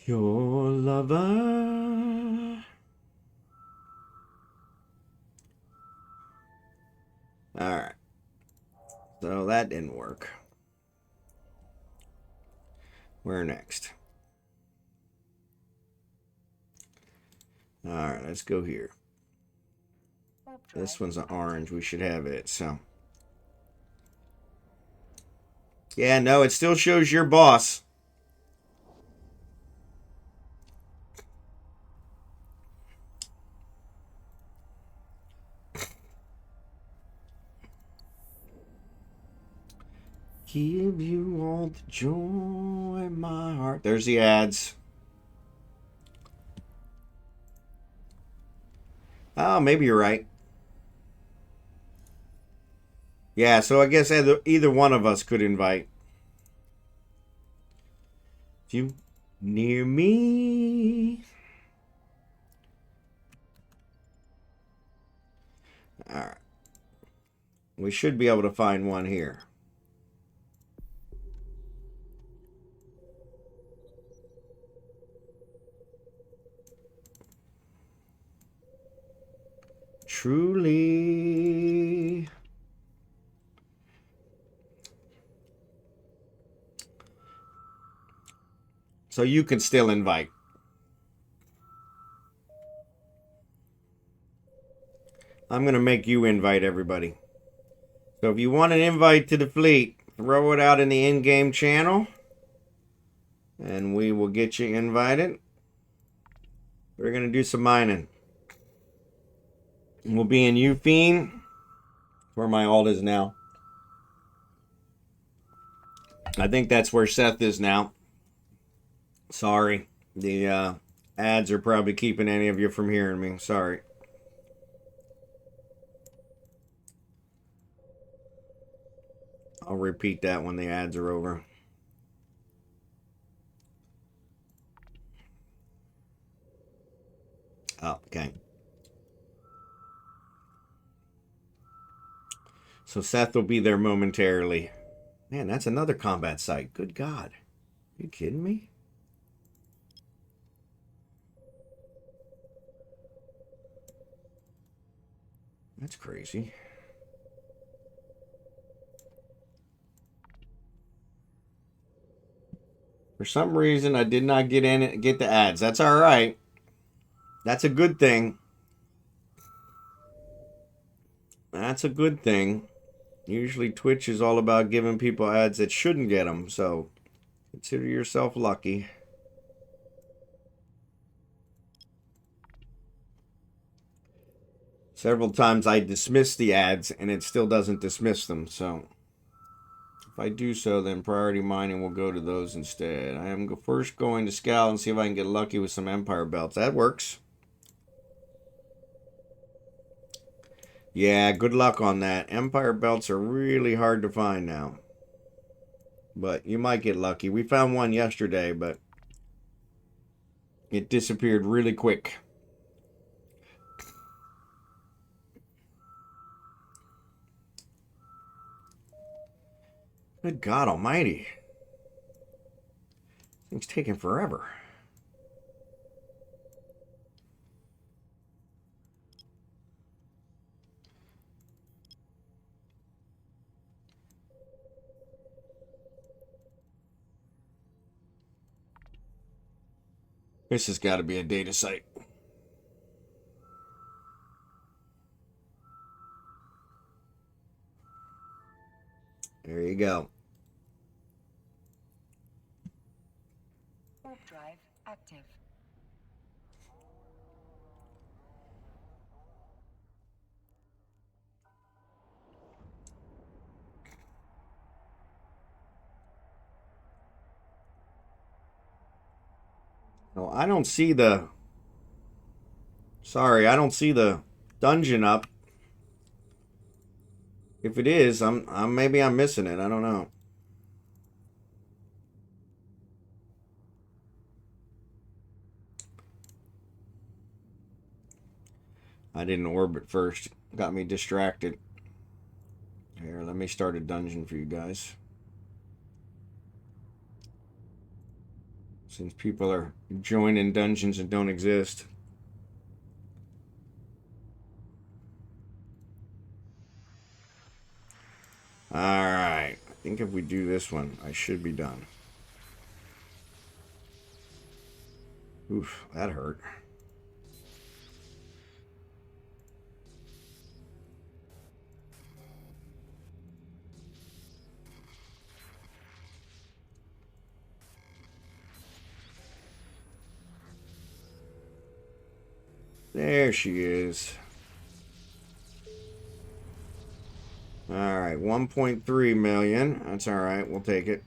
Your lover. Alright. So that didn't work. Where next? Alright, let's go here. This one's an orange. We should have it, so. Yeah, no, it still shows your boss. Give you all the joy in my heart. There's the ads. Oh, maybe you're right. Yeah, so I guess either one of us could invite. If you near me. Alright. We should be able to find one here. Truly. So you can still invite. I'm going to make you invite everybody. So if you want an invite to the fleet, throw it out in the in-game channel. And we will get you invited. We're going to do some mining. We'll be in Eufine, where my alt is now. I think that's where Seth is now. Sorry. The ads are probably keeping any of you from hearing me. Sorry. I'll repeat that when the ads are over. Oh, okay. So Seth will be there momentarily. Man, that's another combat site. Good God. Are you kidding me? That's crazy. For some reason, I did not get in and get the ads. That's all right. That's a good thing. That's a good thing. Usually Twitch is all about giving people ads that shouldn't get them, so consider yourself lucky. Several times I dismiss the ads and it still doesn't dismiss them, so if I do so, then priority mining will go to those instead. I am first going to scout and see if I can get lucky with some Empire belts. That works. Yeah, good luck on that. Empire belts are really hard to find now. But you might get lucky. We found one yesterday, but it disappeared really quick. Good God almighty. Thing's taking forever. This has got to be a data site. There you go. Warp drive active. No, I don't see the... Sorry, I don't see the dungeon up. If it is, maybe I'm missing it. I don't know. I didn't orbit first. Got me distracted. Here, let me start a dungeon for you guys. Since people are joining dungeons that don't exist. Alright. I think if we do this one, I should be done. Oof, that hurt. There she is. Alright, 1.3 million. That's alright, we'll take it.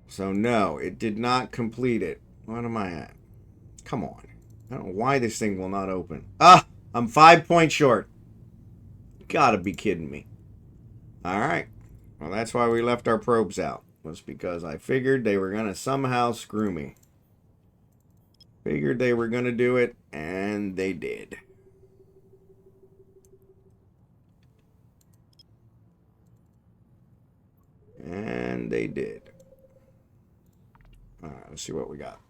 So no, it did not complete it. What am I at? Come on. I don't know why this thing will not open. Ah! I'm 5 points short. Gotta be kidding me. Alright. Well, that's why we left our probes out. Was because I figured they were gonna somehow screw me. Figured they were gonna do it, and they did. And they did. Alright, let's see what we got.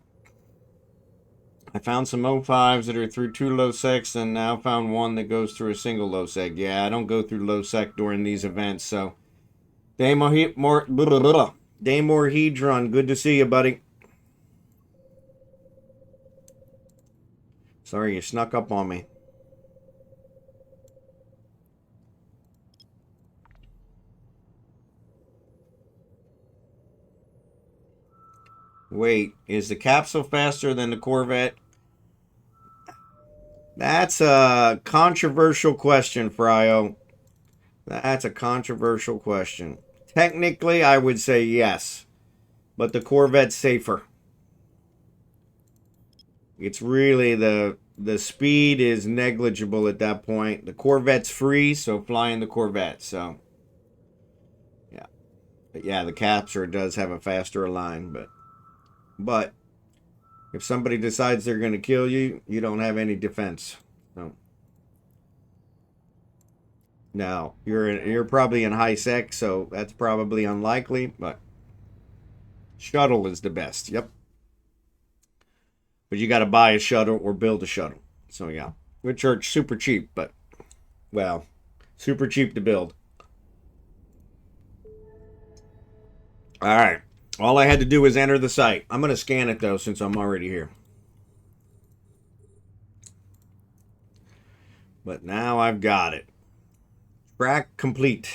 I found some O5s that are through 2 low secs, and now found one that goes through a single low sec. Yeah, I don't go through low sec during these events, so... Damorhedron, good to see you, buddy. Sorry, you snuck up on me. Wait, is the capsule faster than the Corvette? That's a controversial question, Fryo. That's a controversial question. Technically, I would say yes. But the Corvette's safer. It's really the speed is negligible at that point. The Corvette's free, so fly in the Corvette. So, yeah. But yeah, the capture does have a faster line, but if somebody decides they're going to kill you, you don't have any defense. No. Now, you're probably in high sec, so that's probably unlikely, but shuttle is the best. Yep. But you got to buy a shuttle or build a shuttle. So yeah, which are super cheap, but well, super cheap to build. All right. All I had to do was enter the site. I'm going to scan it, though, since I'm already here. But now I've got it. Track complete.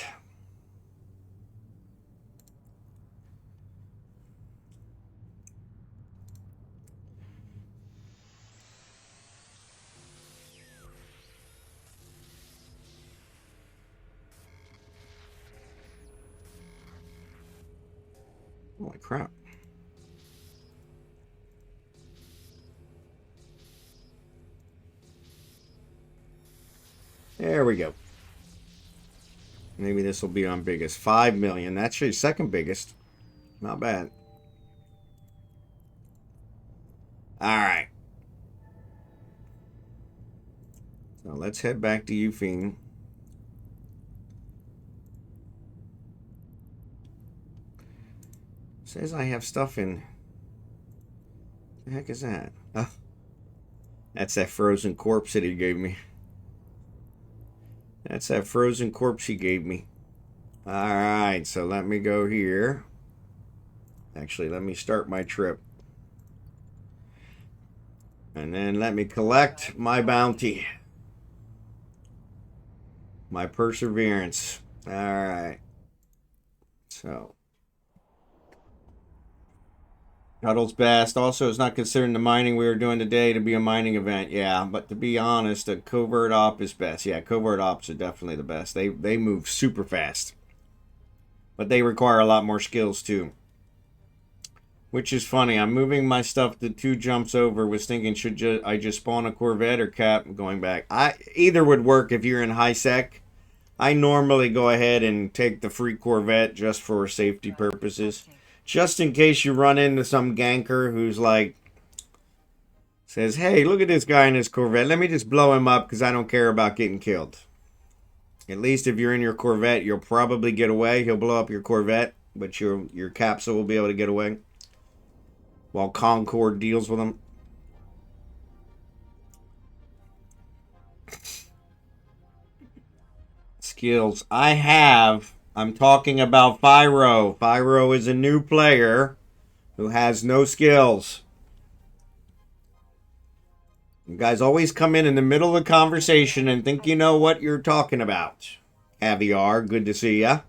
Holy crap. There we go. Maybe this will be on biggest. 5 million. That's your second biggest. Not bad. Alright. So let's head back to Euphene. Says I have stuff in... What the heck is that? Oh, that's that frozen corpse that he gave me. That's that frozen corpse he gave me. Alright, so let me go here. Actually, let me start my trip. And then let me collect my bounty. My perseverance. All right. So. Huddle's best. Also, it's not considered the mining we were doing today to be a mining event. Yeah, but to be honest, a covert op is best. Yeah, covert ops are definitely the best. They move super fast. But they require a lot more skills too. Which is funny. I'm moving my stuff to 2 jumps over. Was thinking, should I just spawn a Corvette or Cap going back? Either would work if you're in high sec. I normally go ahead and take the free Corvette just for safety purposes. Just in case you run into some ganker who's like, says, hey, look at this guy in his Corvette. Let me just blow him up because I don't care about getting killed. At least if you're in your Corvette, you'll probably get away. He'll blow up your Corvette, but your capsule will be able to get away. While Concord deals with him. Skills. I'm talking about Fyro. Fyro is a new player who has no skills. You guys always come in the middle of the conversation and think you know what you're talking about. Caviar, good to see ya.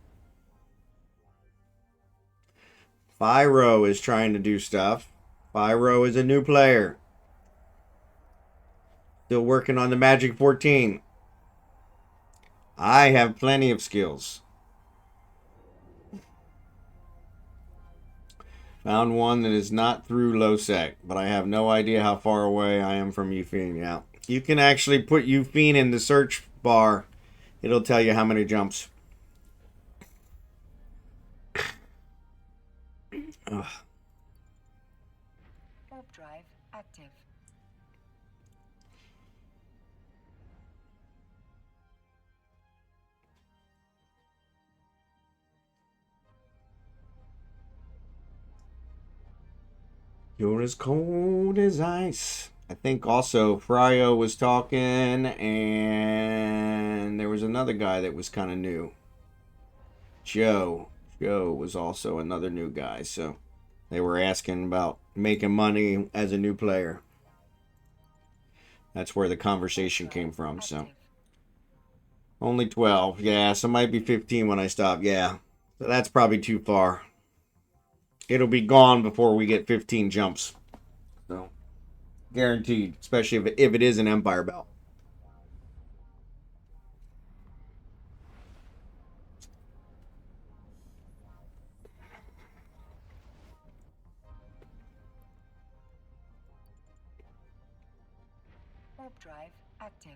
Fyro is trying to do stuff. Fyro is a new player. Still working on the Magic 14. I have plenty of skills. Found one that is not through low sec, but I have no idea how far away I am from Euphene. Yeah, you can actually put Euphene in the search bar. It'll tell you how many jumps. Ugh. Warp drive active. You're as cold as ice. I think also Fryo was talking, and there was another guy that was kind of new. Joe was also another new guy, so they were asking about making money as a new player. That's where the conversation came from, so. Only 12, yeah, so might be 15 when I stop, yeah. So that's probably too far. It'll be gone before we get 15 jumps. So, guaranteed, especially if it is an Empire belt. Warp drive active.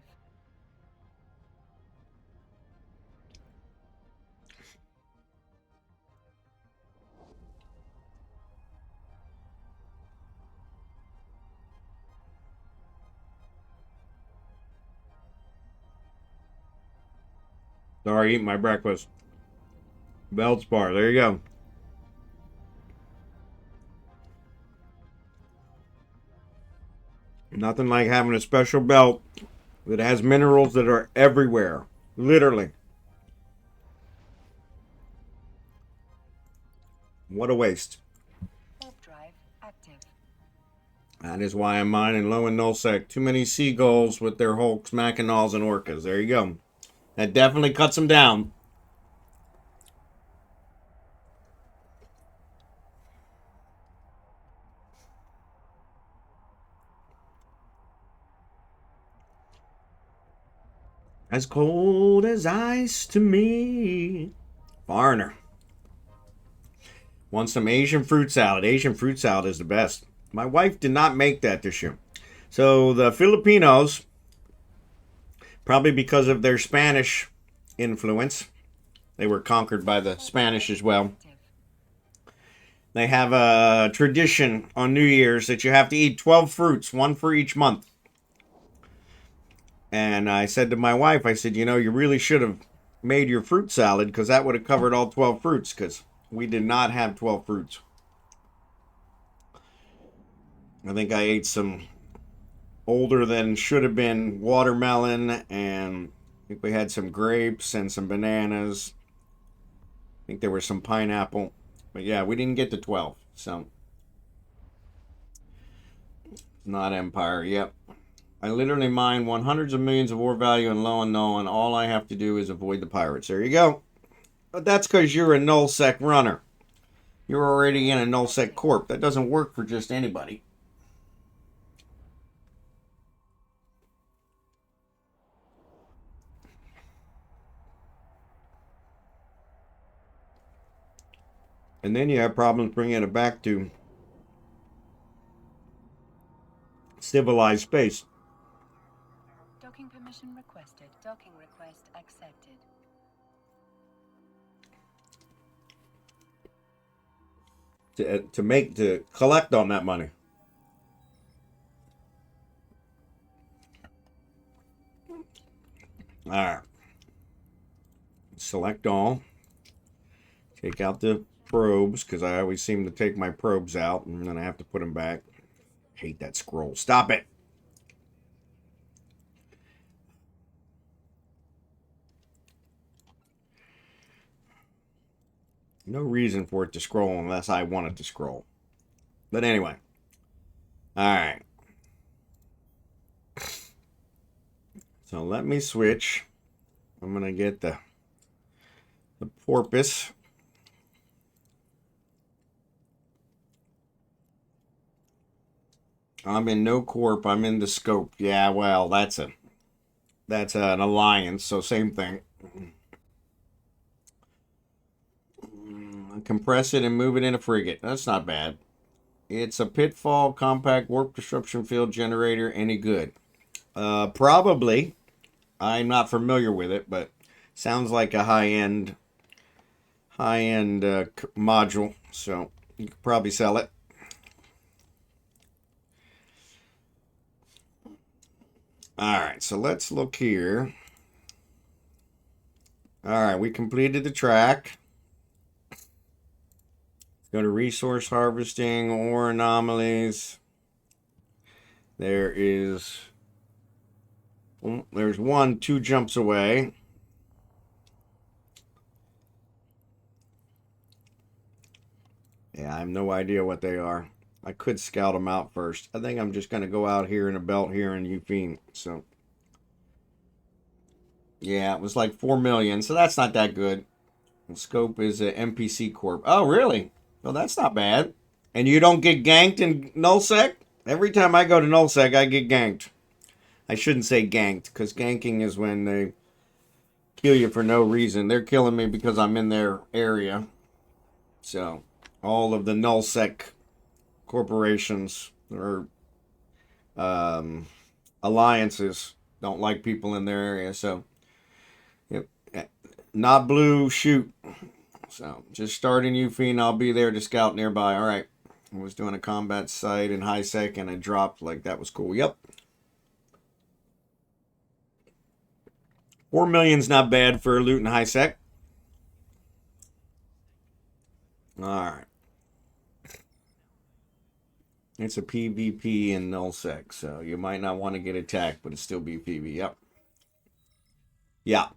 Sorry, eating my breakfast. Belts bar, there you go. Nothing like having a special belt that has minerals that are everywhere. Literally. What a waste. Warp drive active. That is why I'm mining low in nullsec. Too many seagulls with their hulks, machinals, and orcas. There you go. That definitely cuts them down. As cold as ice to me. Foreigner. Want some Asian fruit salad. Asian fruit salad is the best. My wife did not make that this year. So the Filipinos, probably because of their Spanish influence, they were conquered by the Spanish as well. They have a tradition on New Year's that you have to eat 12 fruits, one for each month. And I said to my wife, I said, you know, you really should have made your fruit salad because that would have covered all 12 fruits because we did not have 12 fruits. I think I ate some older than should have been watermelon, and I think we had some grapes and some bananas. I think there was some pineapple. But yeah, we didn't get to 12. So, not Empire. Yep. I literally mine hundreds of millions of ore value and low unknown. All I have to do is avoid the pirates. There you go. But that's because you're a nullsec runner. You're already in a nullsec corp. That doesn't work for just anybody. And then you have problems bringing it back to civilized space. Docking permission requested. Docking request accepted. To collect on that money. All right. Select all. Take out the probes, because I always seem to take my probes out and then I have to put them back. Hate that scroll. Stop it. No reason for it to scroll unless I want it to scroll. But anyway. Alright. So let me switch. I'm going to get the porpoise. I'm in no corp. I'm in the scope. Yeah, well, that's an alliance, so same thing. Compress it and move it in a frigate. That's not bad. It's a pitfall, compact, warp disruption field generator. Any good? Probably. I'm not familiar with it, but sounds like a high-end module. So you could probably sell it. All right, so let's look here. All right, we completed the track. Go to resource harvesting, ore anomalies. There's 2 jumps away. Yeah, I have no idea what they are. I could scout them out first. I think I'm just going to go out here in a belt here in Ufine. So, yeah, it was like 4 million. So that's not that good. The scope is a MPC Corp. Oh, really? Well, that's not bad. And you don't get ganked in nullsec? Every time I go to nullsec, I get ganked. I shouldn't say ganked, because ganking is when they kill you for no reason. They're killing me because I'm in their area. So, all of the nullsec corporations or alliances don't like people in their area. So, yep, not blue, shoot. So, just starting Ufine, I'll be there to scout nearby. All right. I was doing a combat site in high sec and I dropped. Like, that was cool. Yep. 4 million's not bad for loot in high sec. All right. It's a PvP in nullsec, so you might not want to get attacked, but it's still be PvP. Yep. Yeah.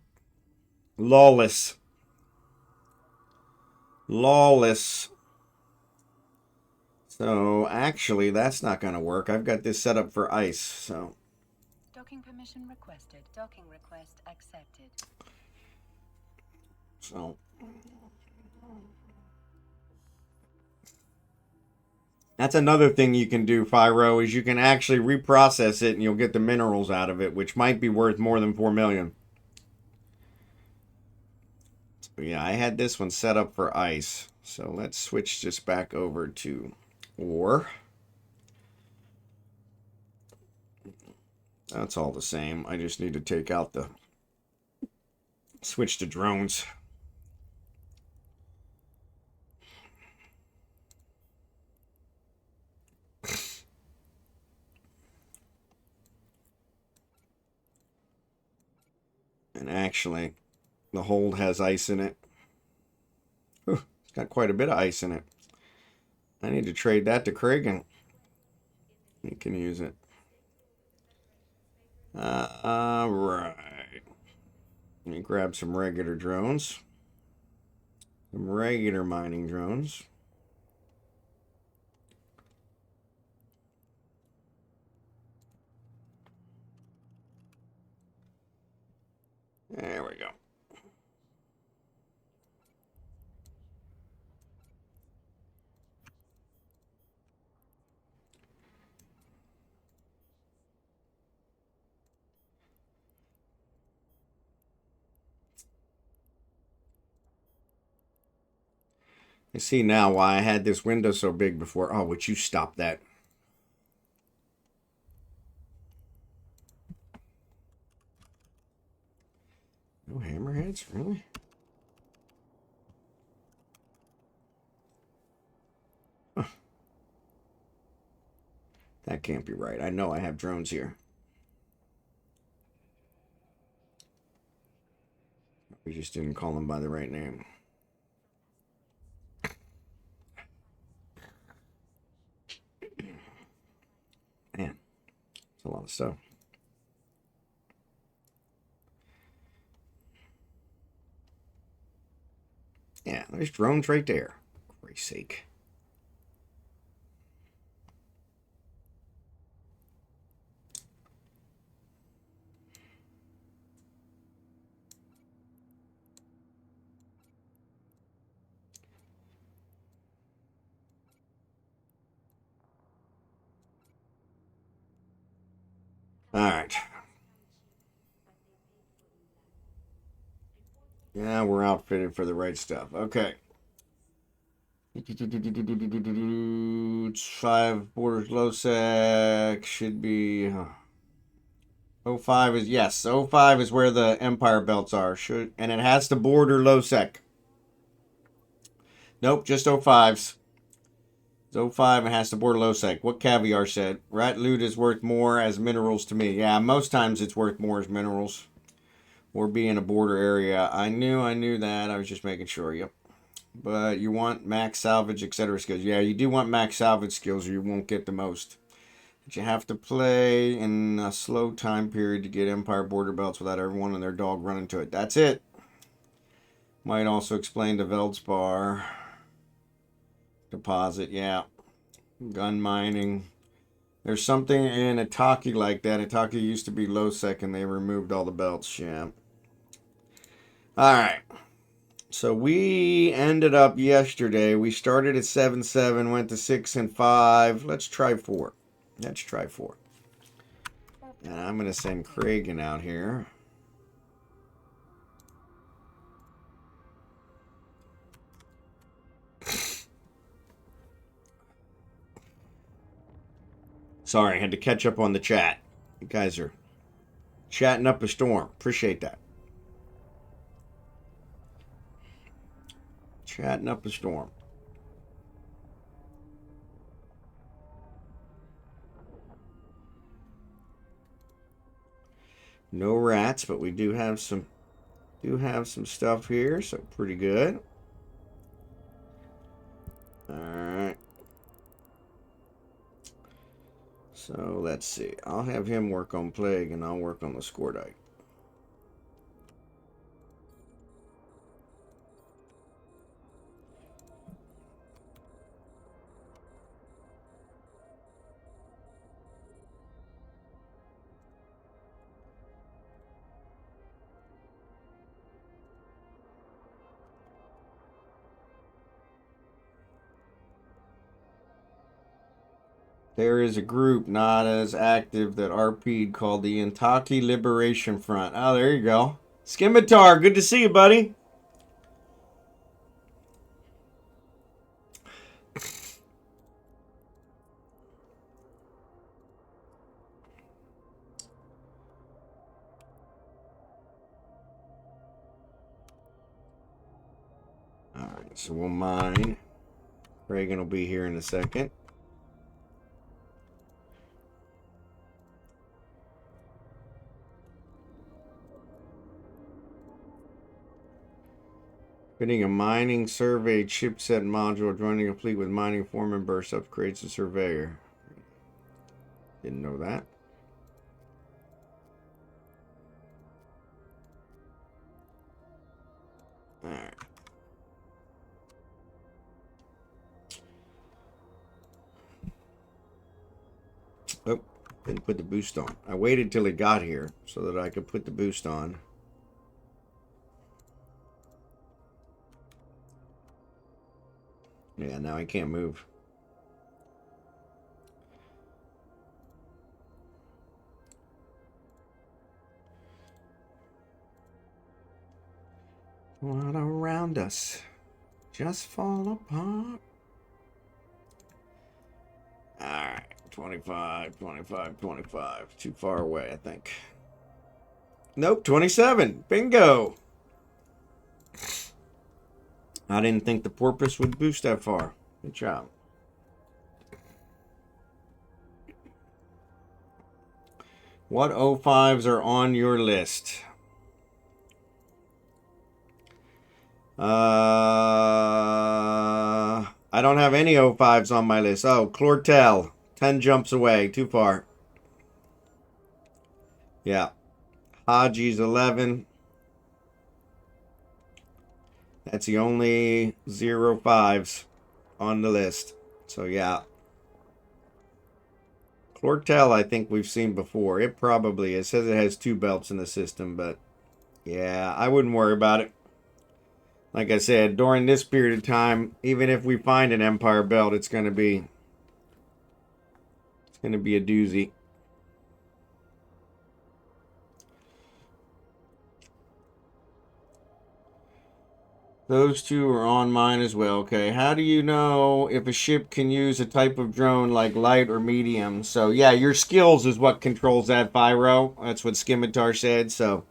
Lawless. Lawless. So, actually, that's not going to work. I've got this set up for ice, so. Docking permission requested. Docking request accepted. So. That's another thing you can do, Pyro, is you can actually reprocess it and you'll get the minerals out of it, which might be worth more than 4 million. So yeah, I had this one set up for ice. So let's switch this back over to ore. That's all the same. I just need to take out the switch to drones. And actually, the hold has ice in it. It's got quite a bit of ice in it. I need to trade that to Kragan. He can use it. Right. Let me grab some regular drones. Some regular mining drones. I see now why I had this window so big before. Oh, would you stop that? No hammerheads? Really? Huh. That can't be right. I know I have drones here. We just didn't call them by the right name. Man, it's a lot of stuff. Yeah, there's drones right there. For Christ's sake. All right. Yeah, we're outfitted for the right stuff. Okay. It's 5 borders low sec. Should be. 05 is. Yes, 05 is where the Empire belts are. And it has to border low sec. Nope, just 05s. It's 05 and has to border low sec. What Caviar said. Rat loot is worth more as minerals to me. Yeah, most times it's worth more as minerals. Or be in a border area. I knew that. I was just making sure. Yep. But you want max salvage, etc. skills. Yeah, you do want max salvage skills or you won't get the most. But you have to play in a slow time period to get Empire border belts without everyone and their dog running to it. That's it. Might also explain the Veldspar deposit. Yeah. Gun mining. There's something in Ataki like that. Ataki used to be low sec and they removed all the belts. Yeah. Alright. So we ended up yesterday. We started at 7-7, went to 6 and 5. Let's try 4. Let's try 4. And I'm going to send Kragan out here. Sorry, I had to catch up on the chat. You guys are chatting up a storm. Appreciate that. Chatting up a storm. No rats, but we do have some stuff here, so pretty good. Alright. So let's see. I'll have him work on Plague and I'll work on the Scordite. There is a group not as active that RP'd called the Intaki Liberation Front. Oh, there you go. Scimitar, good to see you, buddy. Alright, so we'll mine. Reagan will be here in a second. Getting a mining survey chipset module joining complete with mining foreman burst upgrades to surveyor. Didn't know that. Alright. Oh, didn't put the boost on. I waited till he got here so that I could put the boost on. Yeah, now I can't move. What around us? just fall apart. Alright, 25, 25, 25. Too far away, I think. Nope, 27. Bingo. I didn't think the porpoise would boost that far. Good job. What O5s are on your list? I don't have any O5s on my list. Oh, Clortel. 10 jumps away. Too far. Yeah. Haji's 11. That's the only 05s on the list. So, yeah. Clortel, I think we've seen before. It probably, it says it has 2 belts in the system, but yeah, I wouldn't worry about it. Like I said, during this period of time, even if we find an Empire belt, it's going to be a doozy. Those two are on mine as well. Okay, how do you know if a ship can use a type of drone like light or medium? So yeah, your skills is what controls that, Pyro. That's what Scimitar said. So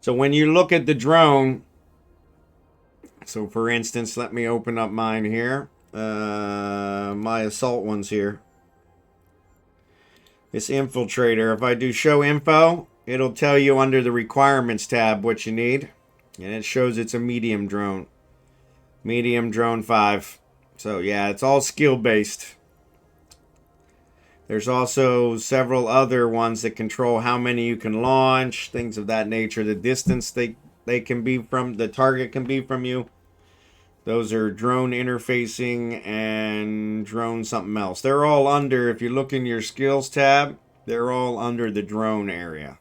when you look at the drone, so for instance, let me open up mine here. My assault one's here. This infiltrator, if I do show info, it'll tell you under the requirements tab what you need. And it shows it's a medium drone. Medium drone 5. So yeah, it's all skill based. There's also several other ones that control how many you can launch, things of that nature. The distance they can be from, the target can be from you. Those are drone interfacing and drone something else. They're all under, if you look in your skills tab, they're all under the drone area.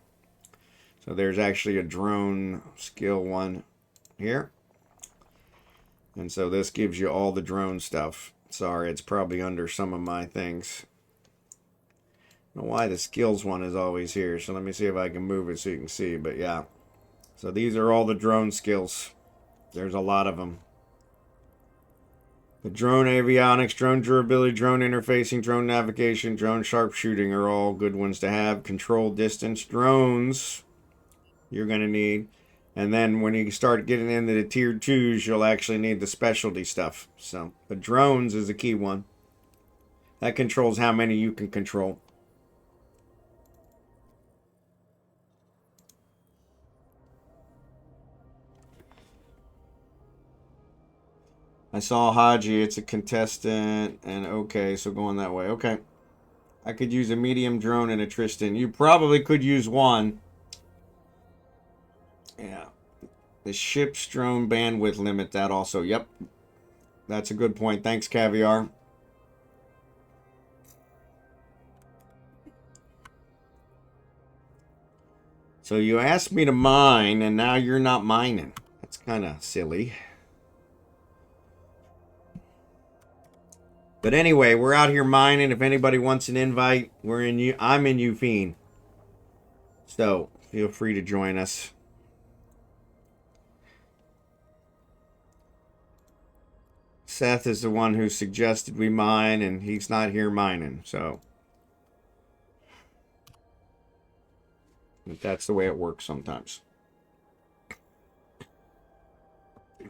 So there's actually a drone skill one here. And so this gives you all the drone stuff. Sorry, it's probably under some of my things. I don't know why the skills one is always here. So let me see if I can move it so you can see. But yeah. So these are all the drone skills. There's a lot of them. The drone avionics, drone durability, drone interfacing, drone navigation, drone sharpshooting are all good ones to have. Control distance, drones you're going to need. And then when you start getting into the tier 2s, you'll actually need the specialty stuff. So the drones is a key one. That controls how many you can control. I saw Haji, it's a contestant, and okay, so going that way. Okay. I could use a medium drone and a Tristan. You probably could use one. Yeah. The ship's drone bandwidth limit, that also. Yep. That's a good point. Thanks, Caviar. So you asked me to mine, and now you're not mining. That's kind of silly. But anyway, we're out here mining. If anybody wants an invite, I'm in Ufine. So feel free to join us. Seth is the one who suggested we mine, and he's not here mining. So that's the way it works sometimes.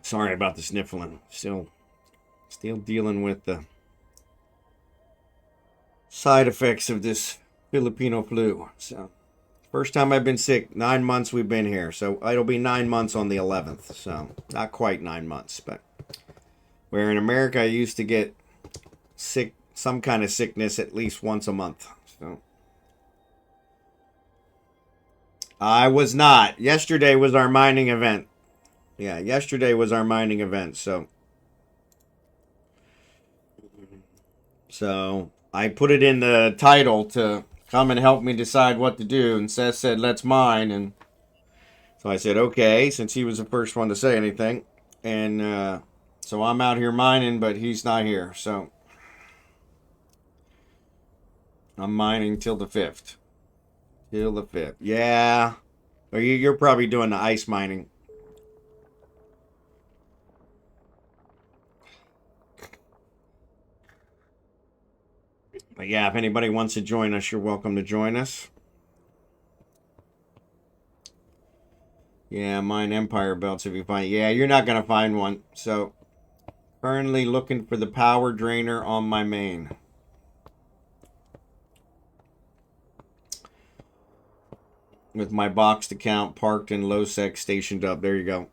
Sorry about the sniffling. Still dealing with the side effects of this Filipino flu. So first time I've been sick. 9 months we've been here. So it'll be 9 months on the 11th. So not quite 9 months, but where in America I used to get sick, some kind of sickness at least once a month. So I was not. Yesterday was our mining event. Yeah, yesterday was our mining event. So I put it in the title to come and help me decide what to do. And Seth said, let's mine. And so I said, okay, since he was the first one to say anything. And so I'm out here mining, but he's not here. So I'm mining till the 5th. Till the 5th. Yeah. Or you're probably doing the ice mining. But yeah, if anybody wants to join us, you're welcome to join us. Yeah, mine Empire belts if you find. Yeah, you're not going to find one. So, currently looking for the power drainer on my main. With my boxed account parked in low sec stationed up. There you go.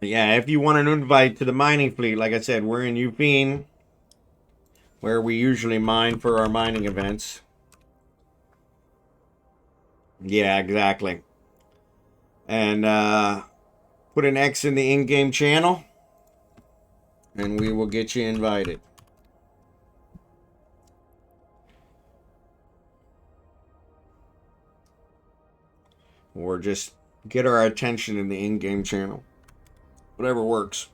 Yeah, if you want an invite to the mining fleet, like I said, we're in Upine, where we usually mine for our mining events. Yeah, exactly. And put an X in the in-game channel, and we will get you invited. Or just get our attention in the in-game channel. Whatever works.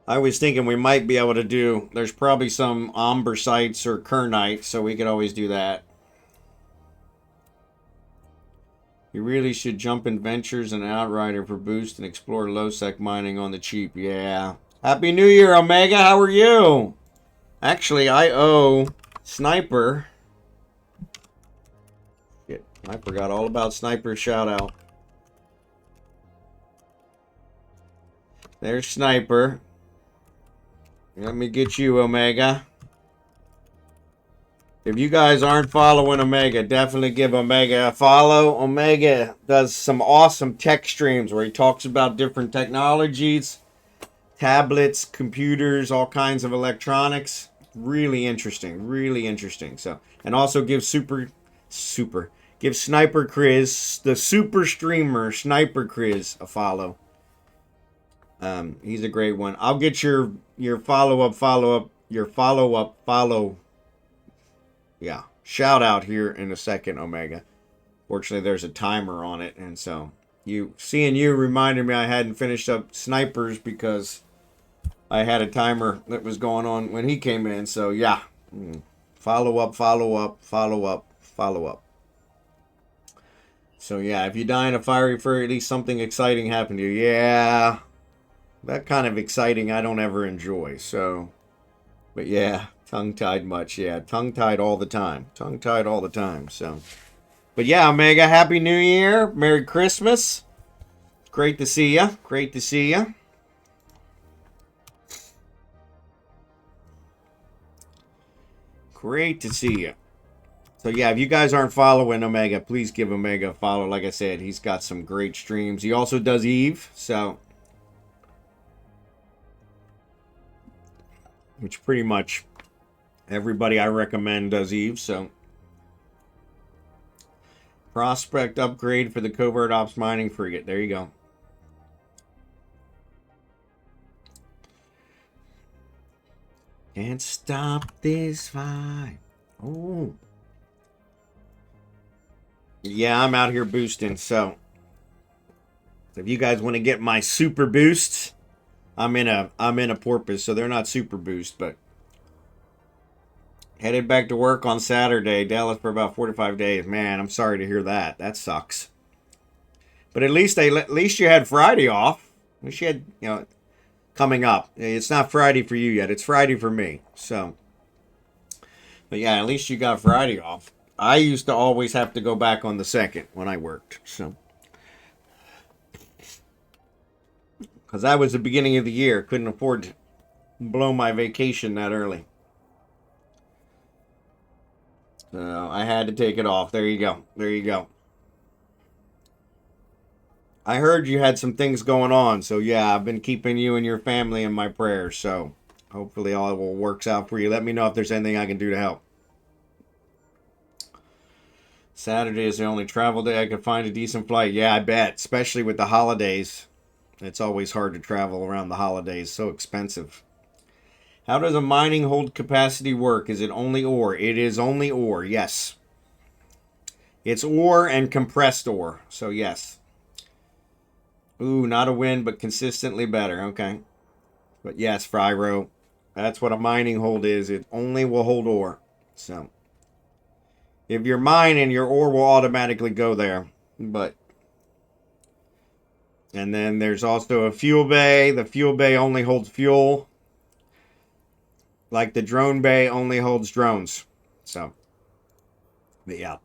I was thinking we might be able to do, there's probably some Omber sites or Kernite, so we could always do that. You really should jump in Ventures and Outrider for boost and explore low-sec mining on the cheap. Yeah. Happy New Year, Omega. How are you? Actually, I owe Sniper. Shit, I forgot all about Sniper's shout-out. There's Sniper. Let me get you, Omega. If you guys aren't following Omega, definitely give Omega a follow. Omega does some awesome tech streams where he talks about different technologies, tablets, computers, all kinds of electronics. Really interesting, really interesting. So, and also give give Sniper Chris, the super streamer Sniper Chris, a follow. He's a great one. I'll get your follow. Yeah, shout out here in a second, Omega. Fortunately, there's a timer on it, and so seeing you reminded me I hadn't finished up Snipers because I had a timer that was going on when he came in. So yeah, follow up. So yeah, if you die in a fiery furry, at least something exciting happened to you. Yeah, that kind of exciting I don't ever enjoy. So, but yeah, tongue-tied much. Yeah, tongue-tied all the time. Tongue-tied all the time. So, but yeah, Omega, Happy New Year. Merry Christmas. Great to see ya. Great to see ya. Great to see you. So yeah, if you guys aren't following Omega, please give Omega a follow. Like I said, he's got some great streams. He also does Eve, so which pretty much everybody I recommend does Eve. So prospect upgrade for the covert ops mining frigate. There you go. Can't stop this fight. Oh. Yeah, I'm out here boosting, so if you guys want to get my super boosts, I'm in a porpoise, so they're not super boost, but headed back to work on Saturday, Dallas for about 45 days. Man, I'm sorry to hear that. That sucks. But at least you had Friday off. At least you had, coming up. It's not Friday for you yet. It's Friday for me. So, but yeah, at least you got Friday off. I used to always have to go back on the 2nd when I worked. So, because that was the beginning of the year. Couldn't afford to blow my vacation that early. So I had to take it off. There you go. There you go. I heard you had some things going on. So yeah, I've been keeping you and your family in my prayers. So hopefully all will works out for you. Let me know if there's anything I can do to help. Saturday is the only travel day I could find a decent flight. Yeah, I bet. Especially with the holidays. It's always hard to travel around the holidays. So expensive. How does a mining hold capacity work? Is it only ore? It is only ore, yes. It's ore and compressed ore. So yes. Ooh, not a win, but consistently better. Okay. But yes, Fryro. That's what a mining hold is. It only will hold ore. So if you're mining, your ore will automatically go there. But and then there's also a fuel bay. The fuel bay only holds fuel. Like the drone bay only holds drones. So, but yeah.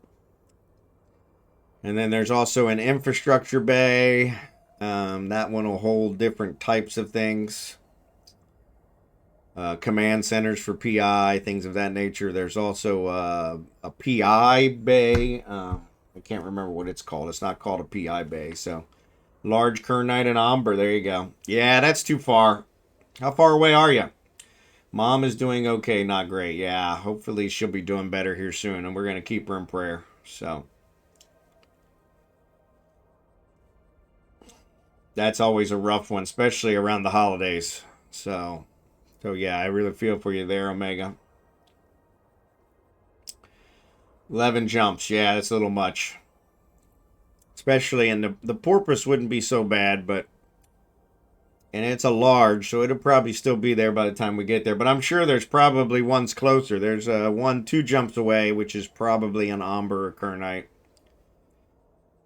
And then there's also an infrastructure bay. That one will hold different types of things. Command centers for PI, things of that nature. There's also a PI bay. I can't remember what it's called. It's not called a PI bay. So, large kernite and amber. There you go. Yeah, that's too far. How far away are you? Mom is doing okay, not great. Yeah, hopefully she'll be doing better here soon, and we're going to keep her in prayer. So, that's always a rough one, especially around the holidays. So yeah, I really feel for you there, Omega. 11 jumps. Yeah, that's a little much. Especially, and the porpoise wouldn't be so bad, but... And it's a large, so it'll probably still be there by the time we get there. But I'm sure there's probably ones closer. There's one 2 jumps away, which is probably an amber or kernite.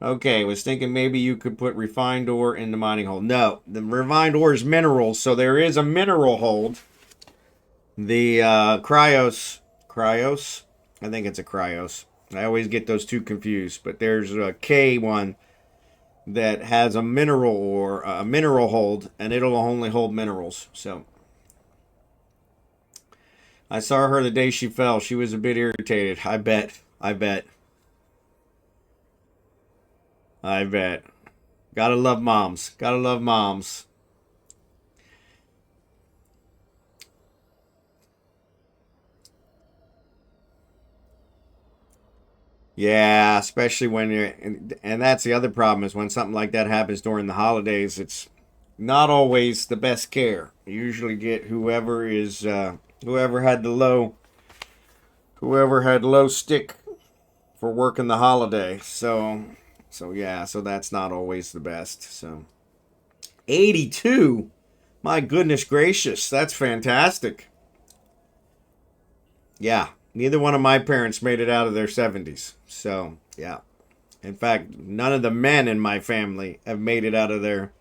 Okay, was thinking maybe you could put refined ore in the mining hold. No, the refined ore is minerals, so there is a mineral hold. The cryos, I think it's a cryos. I always get those two confused, but there's a K one that has a mineral ore, a mineral hold, and it'll only hold minerals. So I saw her the day she fell. She was a bit irritated. I bet. Gotta love moms. Yeah, especially when you're, and that's the other problem is when something like that happens during the holidays, it's not always the best care. You usually get whoever had low stick for working the holiday. So yeah, so that's not always the best. So 82, my goodness gracious, that's fantastic. Yeah, neither one of my parents made it out of their 70s. So, yeah. In fact, none of the men in my family have made it out of their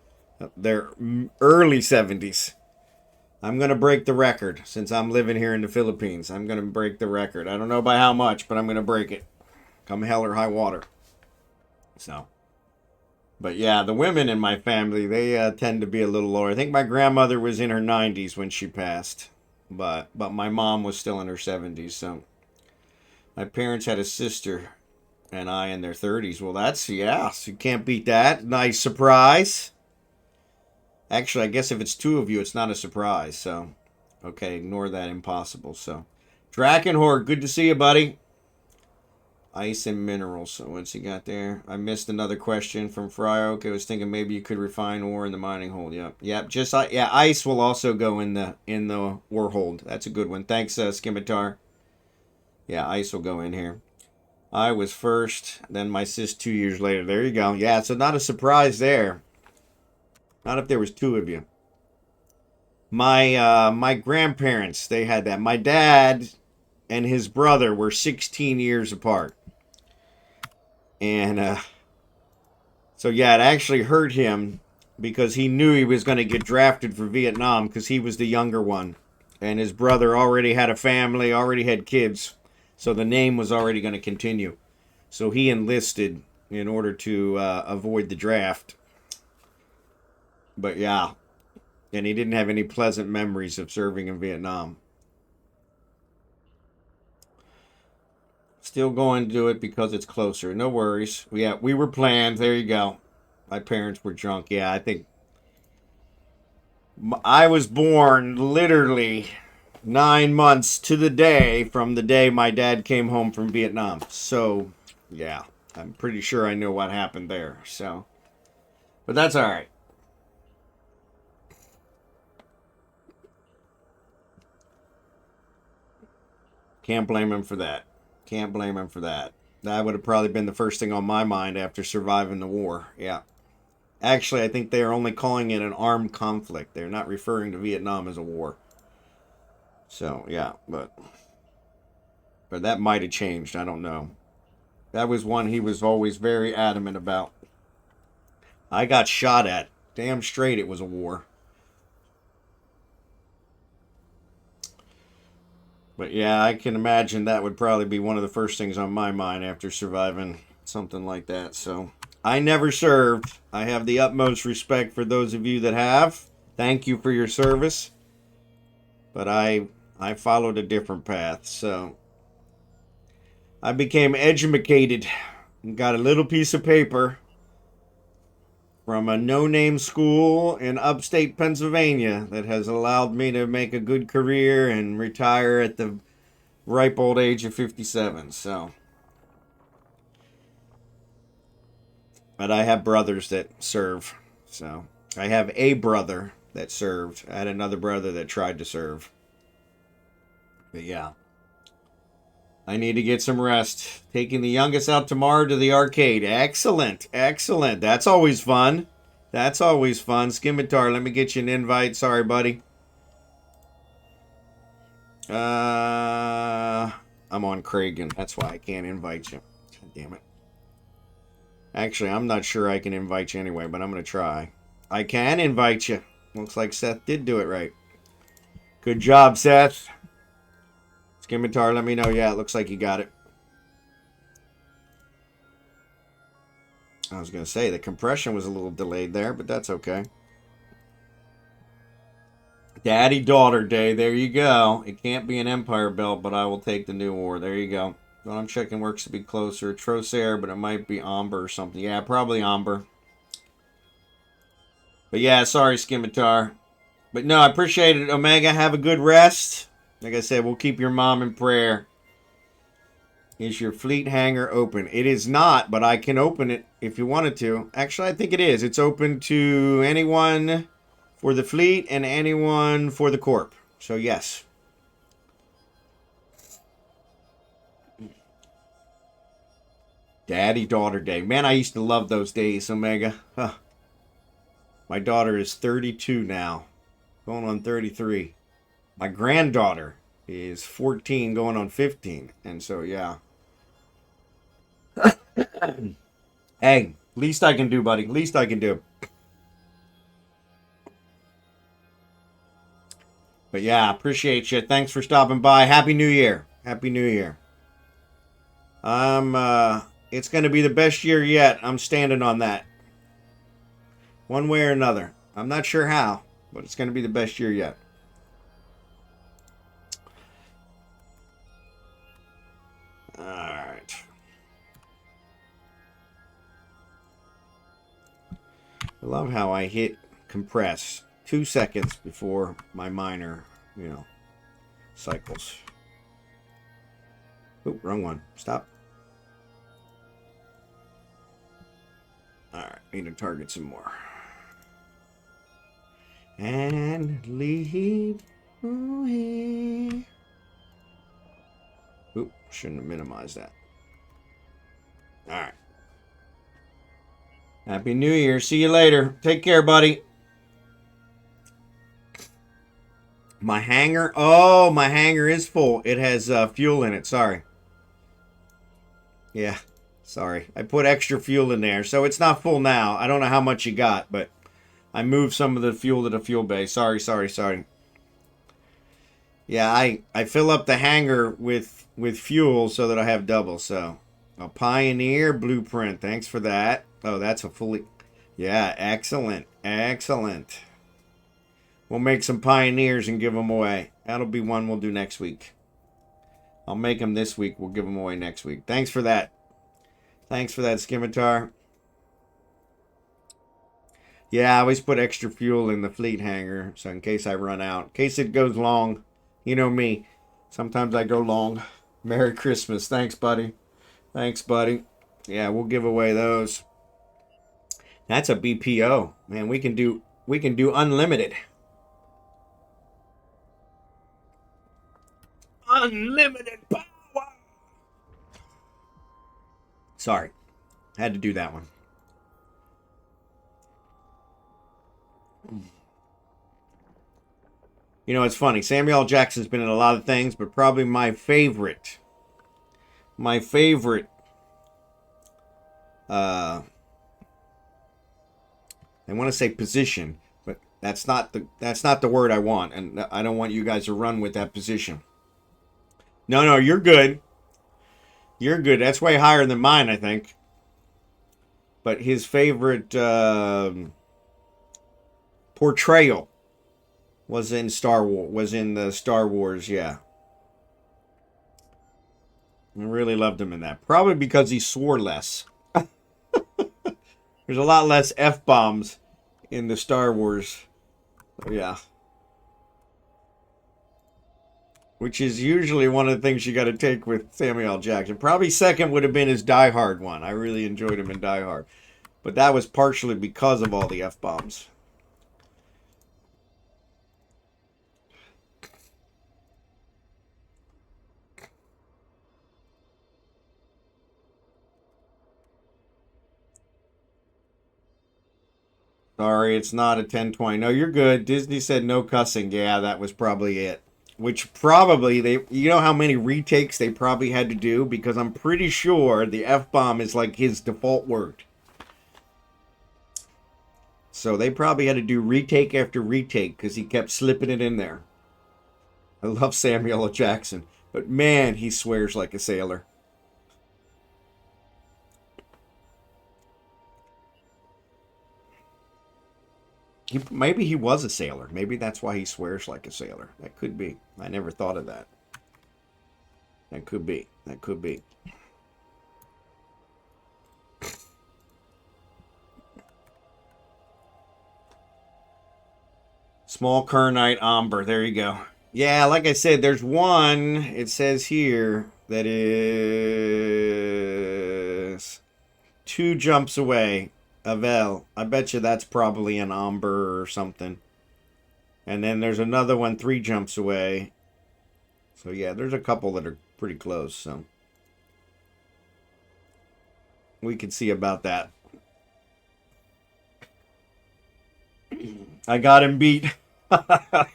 early 70s. I'm going to break the record since I'm living here in the Philippines. I'm going to break the record. I don't know by how much, but I'm going to break it. Come hell or high water. So, but yeah, the women in my family, they tend to be a little lower. I think my grandmother was in her 90s when she passed. But my mom was still in her 70s, so my parents had a sister and I in their 30s. Well, that's, yeah, so you can't beat that. Nice surprise. Actually, I guess if it's 2 of you, it's not a surprise, so okay, ignore that, impossible. So Drakenhorde, good to see you, buddy. Ice and minerals. So what's he got there? I missed another question from Fryer. Okay, I was thinking maybe you could refine ore in the mining hold. Yep. Just yeah, ice will also go in the ore hold. That's a good one. Thanks, Scimitar. Yeah, ice will go in here. I was first, then my sis 2 years later. There you go. Yeah, so not a surprise there. Not if there was 2 of you. My grandparents, they had that. My dad and his brother were 16 years apart. And so, yeah, it actually hurt him because he knew he was going to get drafted for Vietnam because he was the younger one. And his brother already had a family, already had kids. So the name was already going to continue. So he enlisted in order to avoid the draft. But yeah, and he didn't have any pleasant memories of serving in Vietnam. Still going to do it because it's closer. No worries. Yeah, we were planned. There you go. My parents were drunk. Yeah, I think I was born literally 9 months to the day from the day my dad came home from Vietnam. So, yeah, I'm pretty sure I know what happened there. So, but that's all right. Can't blame him for that. That would have probably been the first thing on my mind after surviving the war. Yeah. Actually, I think they are only calling it an armed conflict. They're not referring to Vietnam as a war. So, yeah, but that might have changed. I don't know. That was one he was always very adamant about. I got shot at. Damn straight it was a war. But yeah, I can imagine that would probably be one of the first things on my mind after surviving something like that. So, I never served. I have the utmost respect for those of you that have. Thank you for your service. But I followed a different path. So, I became educated and got a little piece of paper from a no-name school in upstate Pennsylvania that has allowed me to make a good career and retire at the ripe old age of 57. So, but I have brothers that serve. So, I have a brother that served. I had another brother that tried to serve. But yeah, I need to get some rest. Taking the youngest out tomorrow to the arcade. Excellent. Excellent. That's always fun. That's always fun. Scimitar, let me get you an invite. Sorry, buddy. I'm on Kragan. That's why I can't invite you. God damn it. Actually, I'm not sure I can invite you anyway, but I'm going to try. I can invite you. Looks like Seth did do it right. Good job, Seth. Scimitar, let me know. Yeah, it looks like you got it. I was going to say, the compression was a little delayed there, but that's okay. Daddy-daughter day. There you go. It can't be an Empire belt, but I will take the new war. There you go. What I'm checking works to be closer. Trosair, but it might be Amber or something. Yeah, probably Amber. But yeah, sorry, Scimitar. But no, I appreciate it, Omega. Have a good rest. Like I said, we'll keep your mom in prayer. Is your fleet hangar open? It is not, but I can open it if you wanted to. Actually, I think it is. It's open to anyone for the fleet and anyone for the corp. So, yes. Daddy-daughter day. Man, I used to love those days, Omega. Huh. My daughter is 32 now. Going on 33. My granddaughter is 14 going on 15. And so, yeah. Hey, least I can do, buddy. Least I can do. But yeah, appreciate you. Thanks for stopping by. Happy New Year. Happy New Year. It's going to be the best year yet. I'm standing on that. One way or another. I'm not sure how, but it's going to be the best year yet. All right. I love how I hit compress 2 seconds before my minor, cycles. Oop, wrong one. Stop. Alright, need to target some more. And lead away. Oop, shouldn't have minimized that. Alright. Happy New Year. See you later. Take care, buddy. My hangar. Oh, my hangar is full. It has fuel in it. Sorry. Yeah. Sorry. I put extra fuel in there. So it's not full now. I don't know how much you got, but I moved some of the fuel to the fuel bay. Sorry. Yeah, I fill up the hangar with fuel so that I have double. So a Pioneer blueprint. Thanks for that. Oh, that's a fully... Yeah, excellent. Excellent. We'll make some Pioneers and give them away. That'll be one we'll do next week. I'll make them this week. We'll give them away next week. Thanks for that. Thanks for that, Scimitar. Yeah, I always put extra fuel in the fleet hangar, so in case I run out. In case it goes long. You know me. Sometimes I go long. Merry Christmas. Thanks, buddy. Thanks, buddy. Yeah, we'll give away those. That's a BPO. Man, we can do unlimited. Unlimited power. Sorry. Had to do that one. You know, it's funny. Samuel L. Jackson's been in a lot of things, but probably my favorite, I want to say position, but that's not the word I want, and I don't want you guys to run with that position. No, you're good. You're good. That's way higher than mine, I think. But his favorite portrayal was in Star Wars. Was in the Star Wars, yeah. I really loved him in that. Probably because he swore less. There's a lot less F-bombs in the Star Wars. So, yeah. Which is usually one of the things you got to take with Samuel L. Jackson. Probably second would have been his Die Hard one. I really enjoyed him in Die Hard. But that was partially because of all the F-bombs. Sorry, it's not a 1020. No, you're good. Disney said no cussing. Yeah, that was probably it. Which probably you know how many retakes they probably had to do? Because I'm pretty sure the F-bomb is like his default word. So they probably had to do retake after retake because he kept slipping it in there. I love Samuel L. Jackson, but man, he swears like a sailor. Maybe he was a sailor. Maybe that's why he swears like a sailor. That could be. I never thought of that. That could be. That could be. Small kernite amber. There you go. Yeah, like I said, there's one. It says here that is 2 jumps away. Avel. I bet you that's probably an amber or something. And then there's another one 3 jumps away. So yeah, there's a couple that are pretty close. So we can see about that. I got him beat. I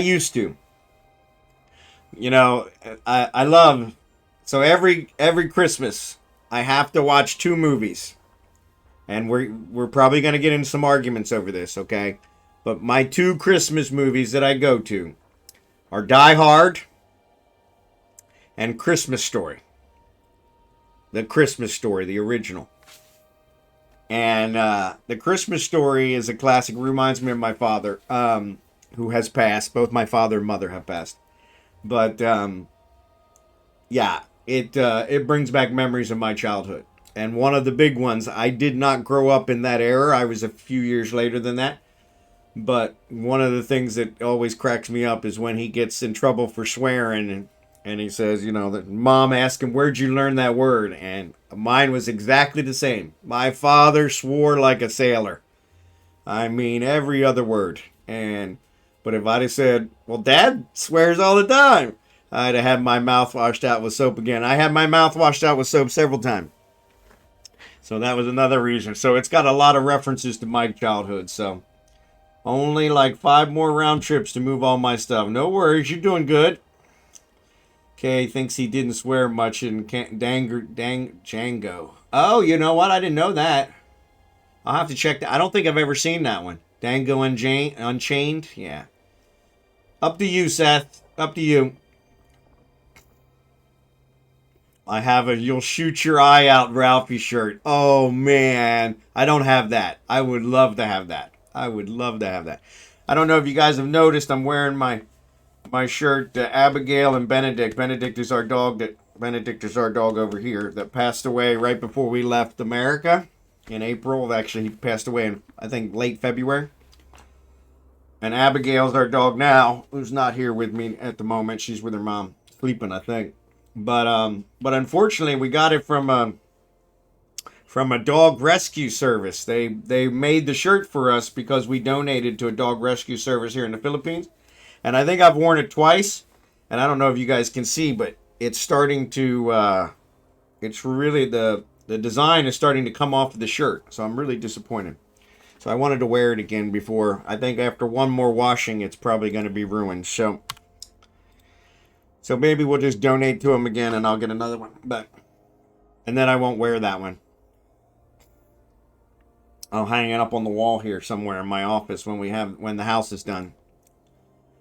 used to. You know, I love. So every Christmas, I have to watch 2 movies. And we're probably going to get into some arguments over this, okay? But my 2 Christmas movies that I go to are Die Hard and Christmas Story. The Christmas Story, the original. And The Christmas Story is a classic. Reminds me of my father, who has passed. Both my father and mother have passed. But, yeah, it brings back memories of my childhood. And one of the big ones, I did not grow up in that era. I was a few years later than that. But one of the things that always cracks me up is when he gets in trouble for swearing and he says, you know, that mom asked him, where'd you learn that word? And mine was exactly the same. My father swore like a sailor. I mean, every other word. But if I'd have said, well, Dad swears all the time, I'd have had my mouth washed out with soap again. I had my mouth washed out with soap several times. So that was another reason. So it's got a lot of references to my childhood. So only like 5 more round trips to move all my stuff. No worries, you're doing good. Okay, thinks he didn't swear much in Django. Oh, you know what? I didn't know that. I'll have to check that. I don't think I've ever seen that one. Django Unchained? Yeah. Up to you, Seth. Up to you. I have a you'll shoot your eye out Ralphie shirt. Oh, man. I don't have that. I would love to have that. I would love to have that. I don't know if you guys have noticed, I'm wearing my shirt, Abigail and Benedict. Benedict is our dog over here that passed away right before we left America in April. Actually, he passed away in, I think, late February. And Abigail's our dog now, who's not here with me at the moment. She's with her mom, sleeping, I think. But unfortunately, we got it from a dog rescue service. They made the shirt for us because we donated to a dog rescue service here in the Philippines. And I think I've worn it twice. And I don't know if you guys can see, but it's starting to, it's really, the design is starting to come off of the shirt. So I'm really disappointed. So I wanted to wear it again before. I think after one more washing, it's probably going to be ruined. So maybe we'll just donate to him again and I'll get another one. And then I won't wear that one. I'll hang it up on the wall here somewhere in my office when the house is done.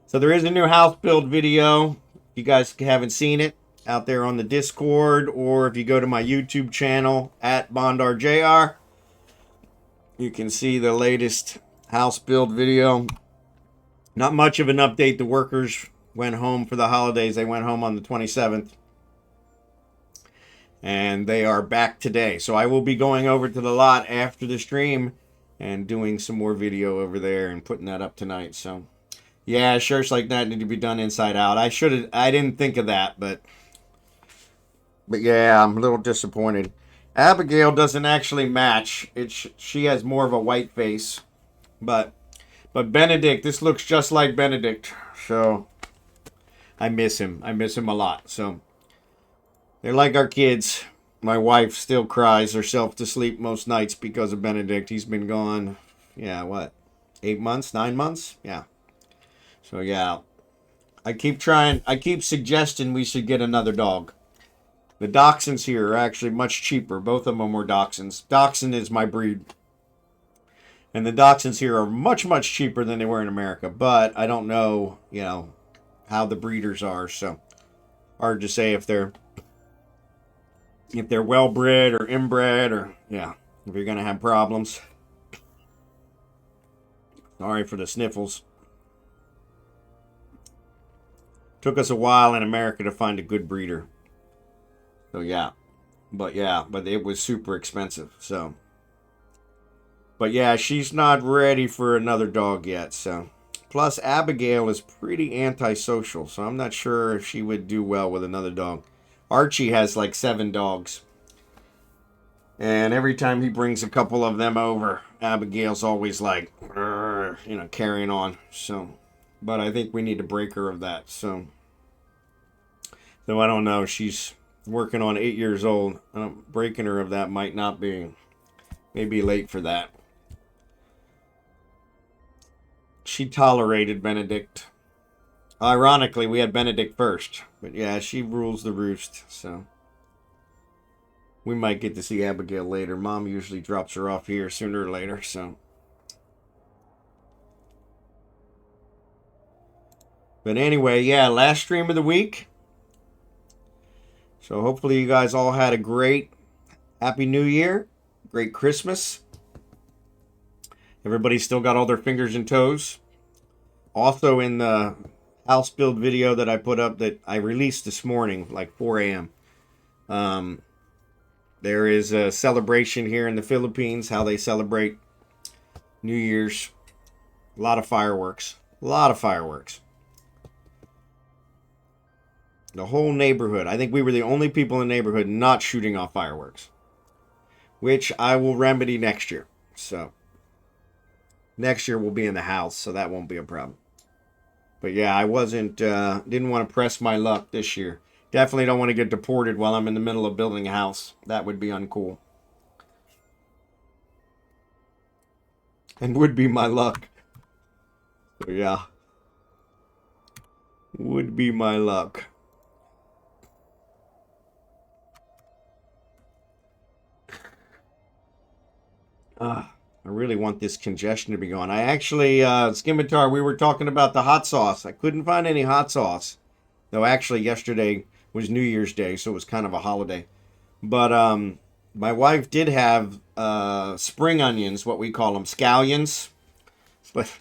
So there is a new house build video. If you guys haven't seen it, out there on the Discord, or if you go to my YouTube channel at BondarJR, you can see the latest house build video. Not much of an update. The workers went home for the holidays. They went home on the 27th. And they are back today. So I will be going over to the lot after the stream and doing some more video over there and putting that up tonight. So yeah, shirts like that need to be done inside out. I didn't think of that, but yeah, I'm a little disappointed. Abigail doesn't actually match. She has more of a white face, but Benedict, this looks just like Benedict. So I miss him. I miss him a lot. So they're like our kids. My wife still cries herself to sleep most nights because of Benedict. He's been gone, 8 months, 9 months? Yeah. So yeah, I keep suggesting we should get another dog. The Dachshunds here are actually much cheaper. Both of them were Dachshunds. Dachshund is my breed. And the Dachshunds here are much, much cheaper than they were in America. But I don't know, how the breeders are. So hard to say if they're well-bred or inbred or, if you're going to have problems. Sorry for the sniffles. Took us a while in America to find a good breeder. So but it was super expensive. So, but yeah, she's not ready for another dog yet. So, plus Abigail is pretty antisocial. So I'm not sure if she would do well with another dog. Archie has like 7 dogs. And every time he brings a couple of them over, Abigail's always like, carrying on. So, but I think we need to break her of that. So I don't know. She's working on 8 years old. Breaking her of that might not be, maybe late for that. She tolerated Benedict. Ironically, we had Benedict first. But yeah, she rules the roost. So we might get to see Abigail later. Mom usually drops her off here sooner or later. So, but anyway, yeah, last stream of the week. So hopefully you guys all had a great Happy New Year. Great Christmas. Everybody still got all their fingers and toes. Also in the house build video that I put up that I released this morning, like 4 a.m. There is a celebration here in the Philippines, how they celebrate New Year's. A lot of fireworks. A lot of fireworks. The whole neighborhood. I think we were the only people in the neighborhood not shooting off fireworks. Which I will remedy next year. So, next year we'll be in the house, so that won't be a problem. But yeah, I didn't want to press my luck this year. Definitely don't want to get deported while I'm in the middle of building a house. That would be uncool. And would be my luck. So yeah. Would be my luck. I really want this congestion to be gone. I actually, Skimitar, we were talking about the hot sauce. I couldn't find any hot sauce. Though actually yesterday was New Year's Day, so it was kind of a holiday. But my wife did have spring onions, what we call them, scallions. But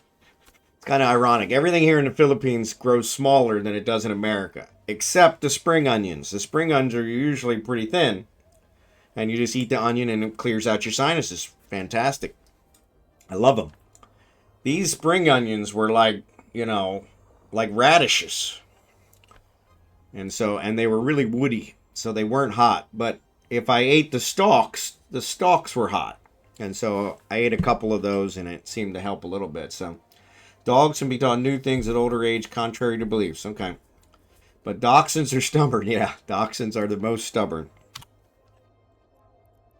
it's kind of ironic. Everything here in the Philippines grows smaller than it does in America, except the spring onions. The spring onions are usually pretty thin, and you just eat the onion and it clears out your sinuses. Fantastic. I love them. These spring onions were like, like radishes. And they were really woody, so they weren't hot. But if I ate the stalks were hot. And so I ate a couple of those, and it seemed to help a little bit. So dogs can be taught new things at older age, contrary to beliefs. Okay. But dachshunds are stubborn. Yeah, dachshunds are the most stubborn.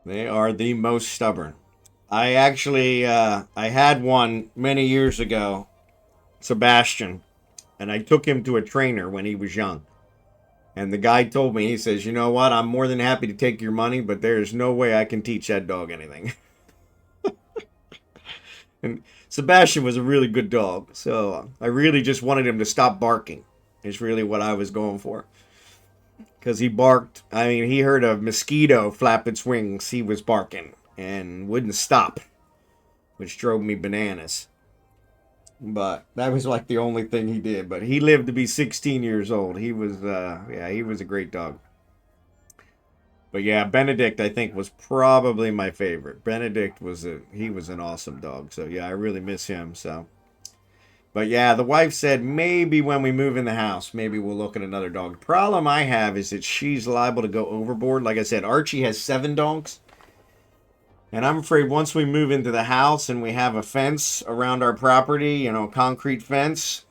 They are the most stubborn. I actually, I had one many years ago, Sebastian, and I took him to a trainer when he was young. And the guy told me, he says, you know what? I'm more than happy to take your money, but there's no way I can teach that dog anything. And Sebastian was a really good dog. So I really just wanted him to stop barking. Is really what I was going for. Because he barked. I mean, he heard a mosquito flap its wings. He was barking and wouldn't stop, which drove me bananas. But that was like the only thing he did. But he lived to be 16 years old. He was, yeah, he was a great dog. But yeah, Benedict I think was probably my favorite. Benedict was he was an awesome dog. So yeah, I really miss him. So, but yeah, the wife said maybe when we move in the house, maybe we'll look at another dog. The problem I have is that she's liable to go overboard. Like I said, Archie has 7 dogs. And I'm afraid once we move into the house and we have a fence around our property, you know, concrete fence,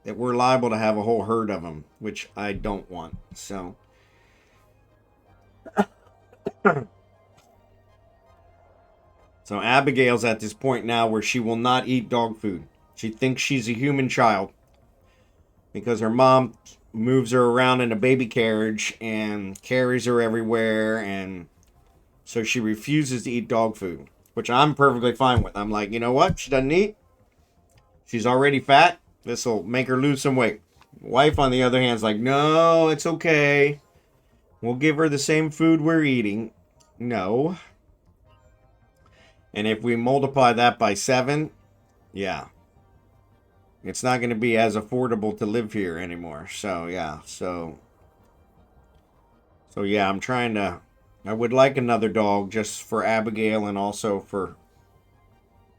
that we're liable to have a whole herd of them, which I don't want. So, so Abigail's at this point now where she will not eat dog food. She thinks she's a human child because her mom moves her around in a baby carriage and carries her everywhere, and so she refuses to eat dog food, which I'm perfectly fine with. I'm like, you know what? She doesn't eat. She's already fat. This will make her lose some weight. Wife, on the other hand, is like, no, it's okay. We'll give her the same food we're eating. No. And if we multiply that by 7, yeah, it's not going to be as affordable to live here anymore. So, yeah. So yeah, I'm trying to. I would like another dog just for Abigail and also for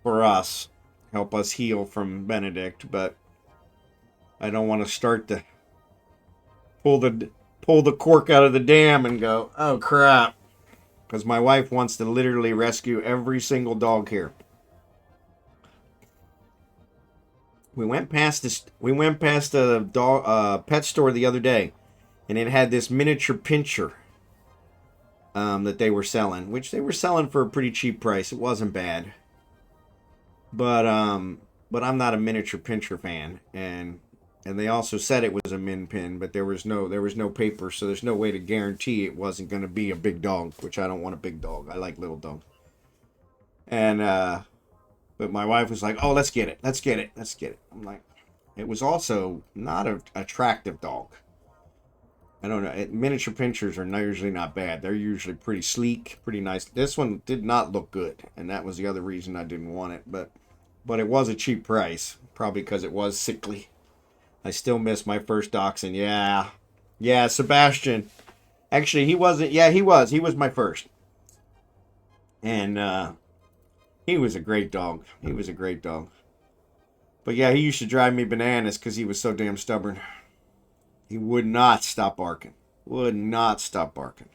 us. Help us heal from Benedict. But I don't want to start to pull the cork out of the dam and go, oh crap. Because my wife wants to literally rescue every single dog here. We went past a dog pet store the other day, and it had this miniature pincher that they were selling, which they were selling for a pretty cheap price. It wasn't bad, but I'm not a miniature pincher fan, and they also said it was a min pin, but there was no paper, so there's no way to guarantee it wasn't going to be a big dog, which I don't want a big dog. I like little dogs, and but my wife was like, "Oh, let's get it. Let's get it. Let's get it." I'm like, it was also not an attractive dog. I don't know. Miniature pinchers are usually not bad. They're usually pretty sleek, pretty nice. This one did not look good, and that was the other reason I didn't want it. But it was a cheap price, probably because it was sickly. I still miss my first dachshund. Yeah, yeah, Sebastian. Actually, he wasn't. Yeah, he was. He was my first, and he was a great dog. He was a great dog. But yeah, he used to drive me bananas because he was so damn stubborn. He would not stop barking. Would not stop barking.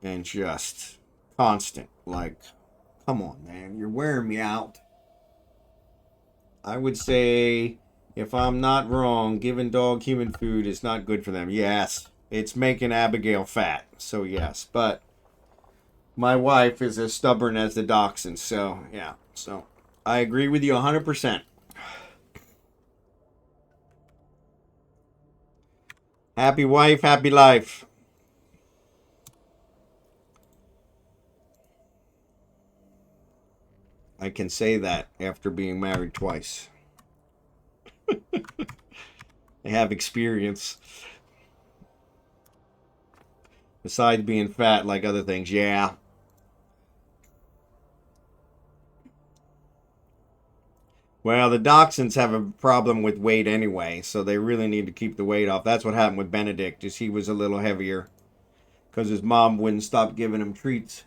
And just constant. Like, come on, man. You're wearing me out. I would say, if I'm not wrong, giving dog human food is not good for them. Yes, it's making Abigail fat. So yes, but my wife is as stubborn as the dachshund. So yeah, so I agree with you 100%. Happy wife, happy life. I can say that after being married twice. I have experience. Besides being fat, like other things, yeah. Well, the dachshunds have a problem with weight anyway, so they really need to keep the weight off. That's what happened with Benedict, is he was a little heavier because his mom wouldn't stop giving him treats,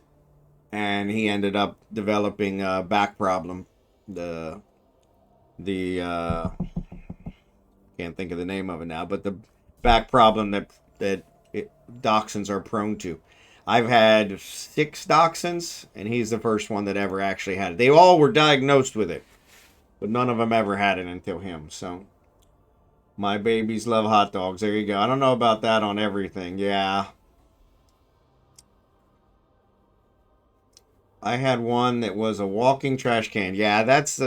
and he ended up developing a back problem. The can't think of the name of it now, but the back problem that dachshunds are prone to. I've had 6 dachshunds, and he's the first one that ever actually had it. They all were diagnosed with it, but none of them ever had it until him. So my babies love hot dogs. There you go. I don't know about that on everything. Yeah. I had one that was a walking trash can. Yeah, that's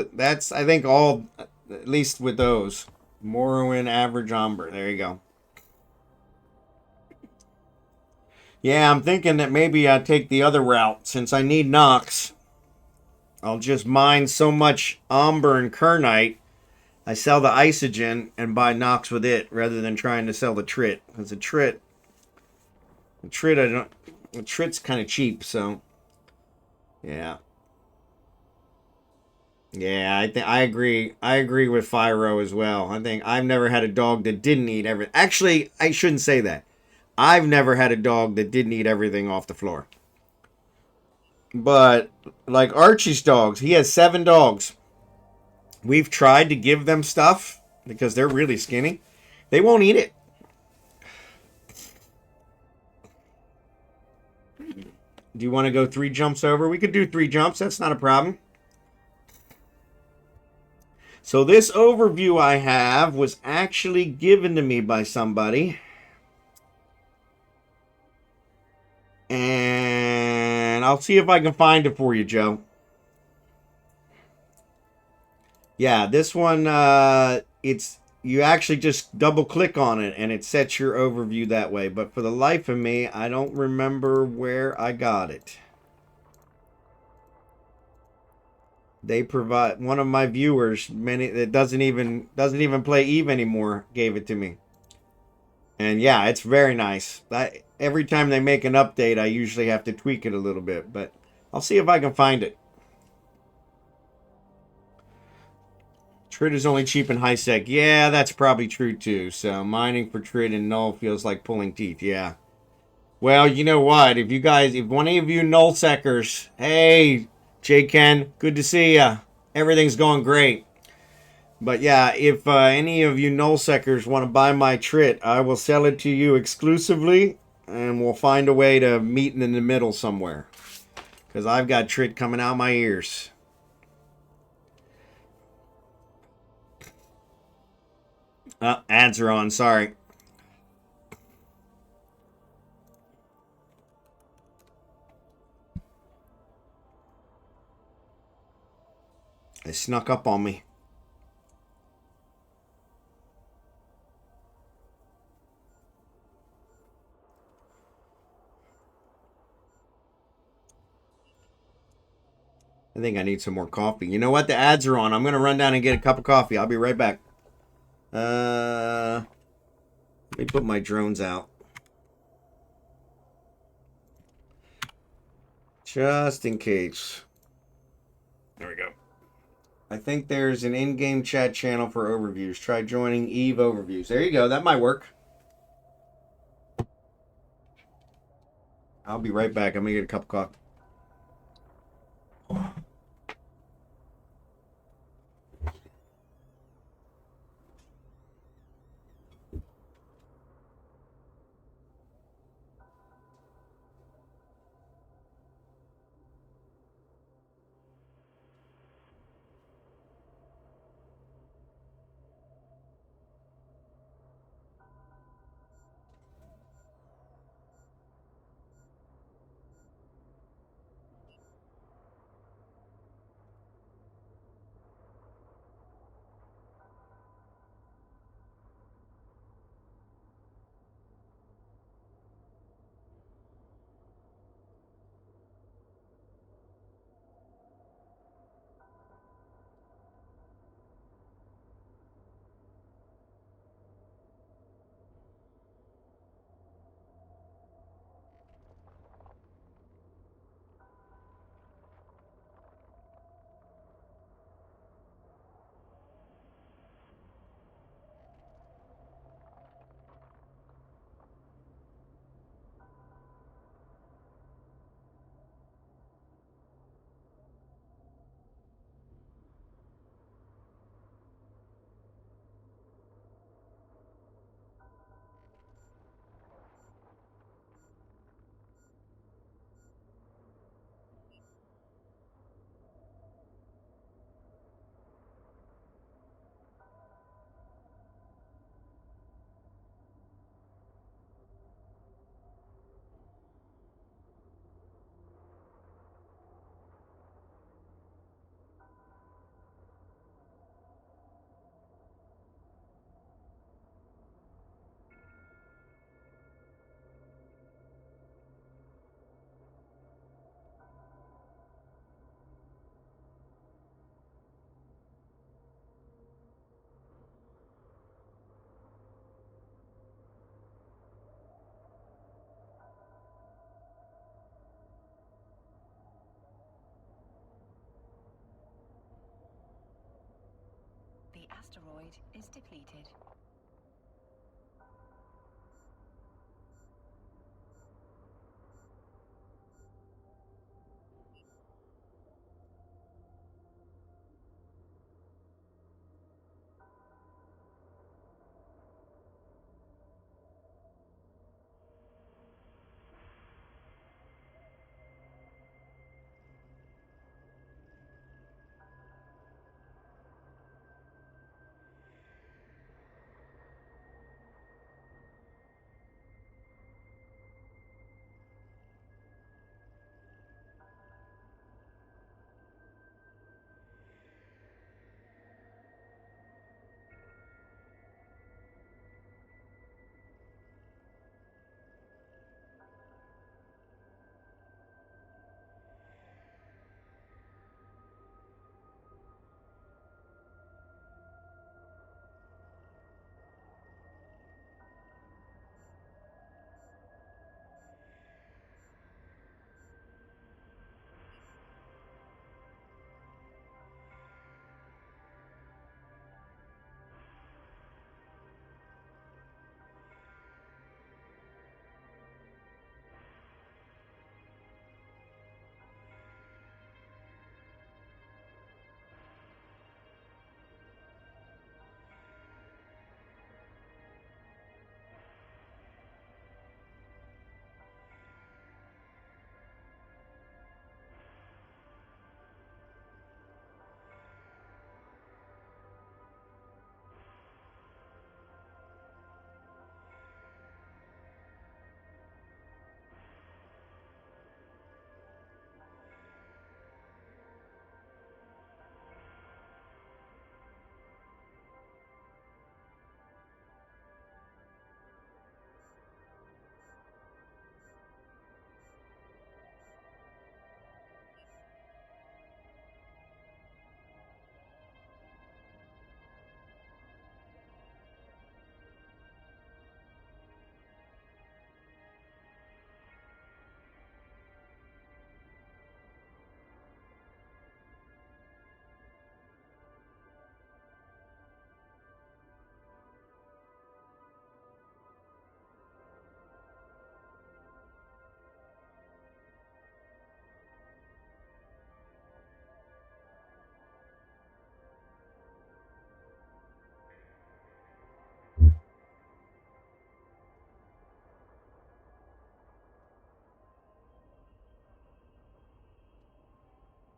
I think all, at least with those. Morrowind average Umber. There you go. Yeah, I'm thinking that maybe I take the other route. Since I need Nox, I'll just mine so much Umber and Kernite. I sell the Isogen and buy Nox with it rather than trying to sell the Trit. Because the Trit's kind of cheap, so yeah. Yeah, I think I agree. I agree with Fyro as well. I think I've never had a dog that didn't eat everything. Actually, I shouldn't say that. I've never had a dog that didn't eat everything off the floor. But like Archie's dogs, he has 7 dogs. We've tried to give them stuff because they're really skinny. They won't eat it. Do you want to go 3 jumps over? We could do 3 jumps. That's not a problem. So this overview I have was actually given to me by somebody. And I'll see if I can find it for you, Joe. Yeah, this one, it's you actually just double click on it and it sets your overview that way. But for the life of me, I don't remember where I got it. They provide one of my viewers, many that doesn't even play Eve anymore, gave it to me. And yeah, it's very nice. Every time they make an update, I usually have to tweak it a little bit, but I'll see if I can find it. Trid is only cheap in high sec. Yeah, that's probably true too. So mining for Trid and null feels like pulling teeth. Yeah. Well, you know what? If one of you null seckers, hey, J Ken, good to see ya. Everything's going great. But yeah, if any of you null seckers want to buy my Trit, I will sell it to you exclusively, and we'll find a way to meet in the middle somewhere. Because I've got Trit coming out my ears. Ads are on, sorry. They snuck up on me. I think I need some more coffee. You know what? The ads are on. I'm going to run down and get a cup of coffee. I'll be right back. Let me put my drones out. Just in case. There we go. I think there's an in-game chat channel for overviews. Try joining Eve Overviews. There you go. That might work. I'll be right back. I'm going to get a cup of coffee. asteroid is depleted.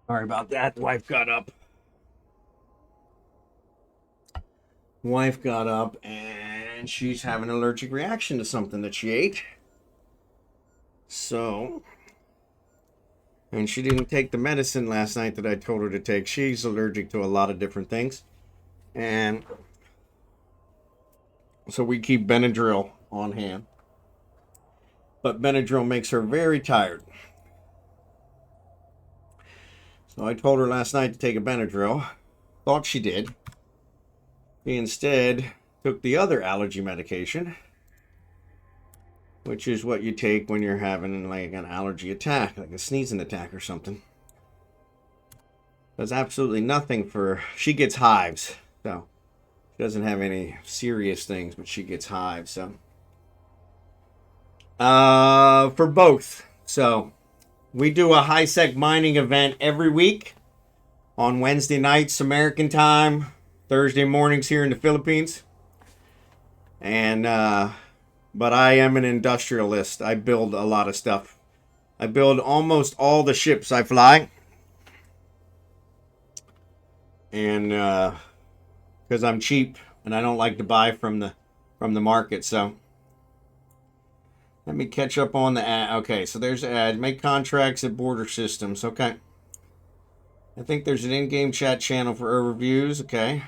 Sorry about that. Wife got up. Wife got up and she's having an allergic reaction to something that she ate. So, and she didn't take the medicine last night that I told her to take. She's allergic to a lot of different things. And so we keep Benadryl on hand. But Benadryl makes her very tired. So I told her last night to take a Benadryl. Thought she did. She instead took the other allergy medication, which is what you take when you're having like an allergy attack, like a sneezing attack or something. Does absolutely nothing for... She gets hives, so she doesn't have any serious things, but she gets hives, so... For both. So, we do a high-sec mining event every week on Wednesday nights, American time, Thursday mornings here in the Philippines. And, but I am an industrialist. I build a lot of stuff. I build almost all the ships I fly. And, because I'm cheap and I don't like to buy from the market, so... Let me catch up on the ad. Okay, so there's ad. Make contracts at border systems. Okay. I think there's an in-game chat channel for overviews. Okay.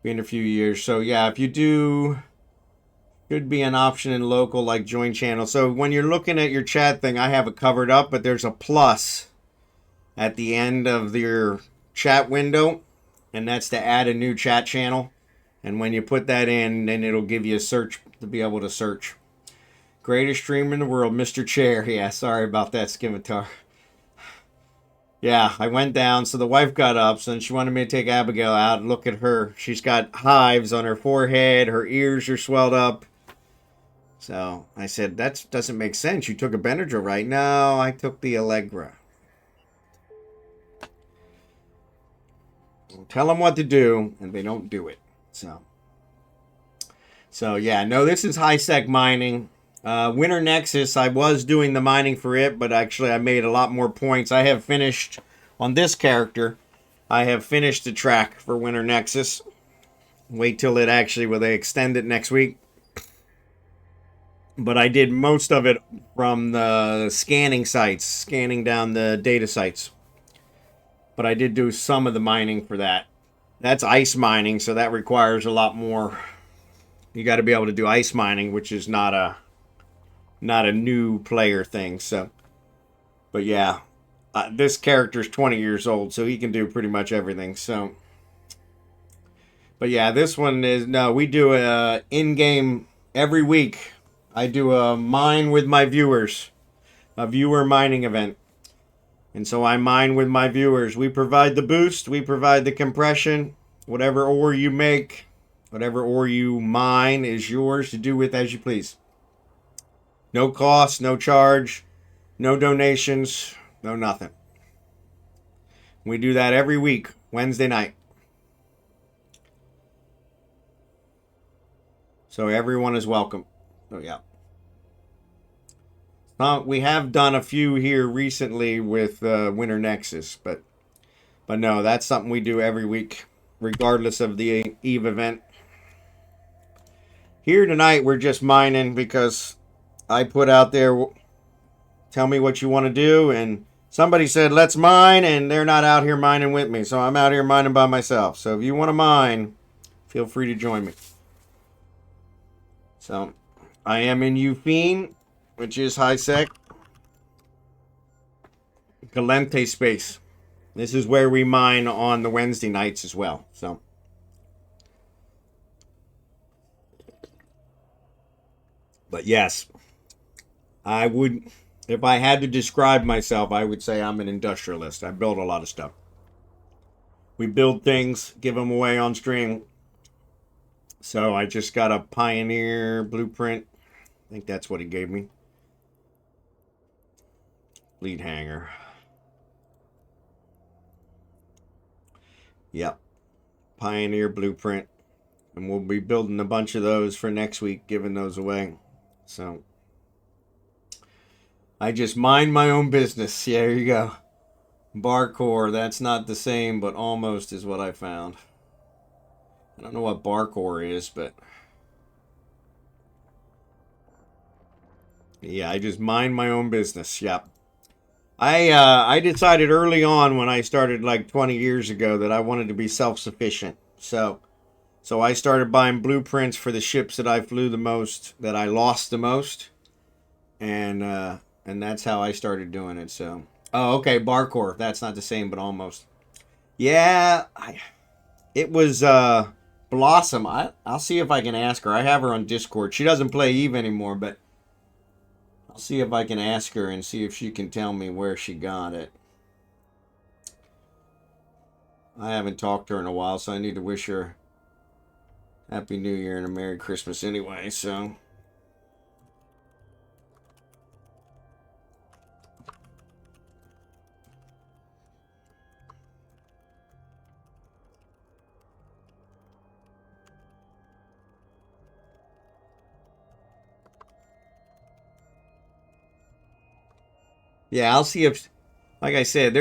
Be in a few years. So yeah, if you do, should be an option in local like join channel. So when you're looking at your chat thing, I have it covered up, but there's a plus at the end of your chat window, and that's to add a new chat channel. And when you put that in, then it'll give you a search to be able to search. Greatest streamer in the world, Mr. Chair. Yeah, sorry about that, Scimitar. Yeah, I went down. So the wife got up. So then she wanted me to take Abigail out and look at her. She's got hives on her forehead. Her ears are swelled up. So I said, that doesn't make sense. You took a Benadryl, right? No, I took the Allegra. Tell them what to do, and they don't do it. So yeah, no, this is high-sec mining. Winter Nexus, I was doing the mining for it, but actually I made a lot more points. I have finished, on this character, I have finished the track for Winter Nexus. Wait till it actually, will they extend it next week? But I did most of it from the scanning sites, scanning down the data sites. But I did do some of the mining for that. That's ice mining, so that requires a lot more. You got to be able to do ice mining, which is not a new player thing. So, but yeah, this character's 20 years old, so he can do pretty much everything. So, but yeah, this one is no. We do a in-game every week. I do a mine with my viewers, a viewer mining event. And so I mine with my viewers. We provide the boost, we provide the compression. Whatever ore you make, whatever ore you mine is yours to do with as you please. No cost, no charge, no donations, no nothing. We do that every week, Wednesday night. So everyone is welcome. Oh, yeah. We have done a few here recently with Winter Nexus, but no, that's something we do every week, regardless of the Eve event. Here tonight, we're just mining because I put out there, tell me what you want to do, and somebody said, let's mine, and they're not out here mining with me, so I'm out here mining by myself. So if you want to mine, feel free to join me. So I am in Ufine, which is high-sec. Galente space. This is where we mine on the Wednesday nights as well. So, but yes, I would, if I had to describe myself, I would say I'm an industrialist. I build a lot of stuff. We build things, give them away on stream. So I just got a Pioneer blueprint. I think that's what he gave me. Lead hanger. Yep. Pioneer blueprint. And we'll be building a bunch of those for next week, giving those away. So I just mind my own business. Yeah, there you go. Barcore, that's not the same, but almost is what I found. I don't know what Barcore is, but yeah, I just mind my own business. Yep. I decided early on when I started like 20 years ago that I wanted to be self-sufficient. So I started buying blueprints for the ships that I flew the most, that I lost the most, and that's how I started doing it. So, oh, okay, Barcore, that's not the same, but almost. Yeah, it was Blossom. I'll see if I can ask her. I have her on Discord. She doesn't play Eve anymore, but I'll see if I can ask her and see if she can tell me where she got it. I haven't talked to her in a while, so I need to wish her Happy New Year and a Merry Christmas anyway, so. Yeah, I'll see if, like I said,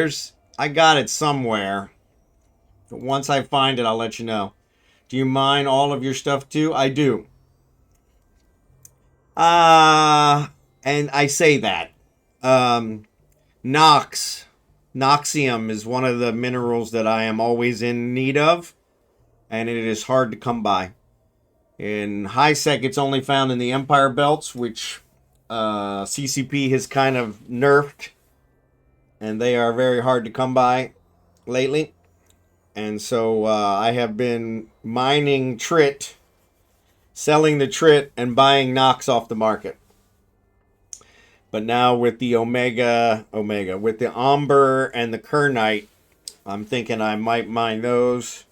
I got it somewhere. But once I find it, I'll let you know. Do you mine all of your stuff too? I do. And I say that. Nox. Noxium is one of the minerals that I am always in need of, and it is hard to come by. In high sec, it's only found in the Empire Belts, which CCP has kind of nerfed, and they are very hard to come by lately. And so I have been mining Trit, selling the Trit, and buying Nox off the market. But now with the with the Amber and the Kernite, I'm thinking I might mine those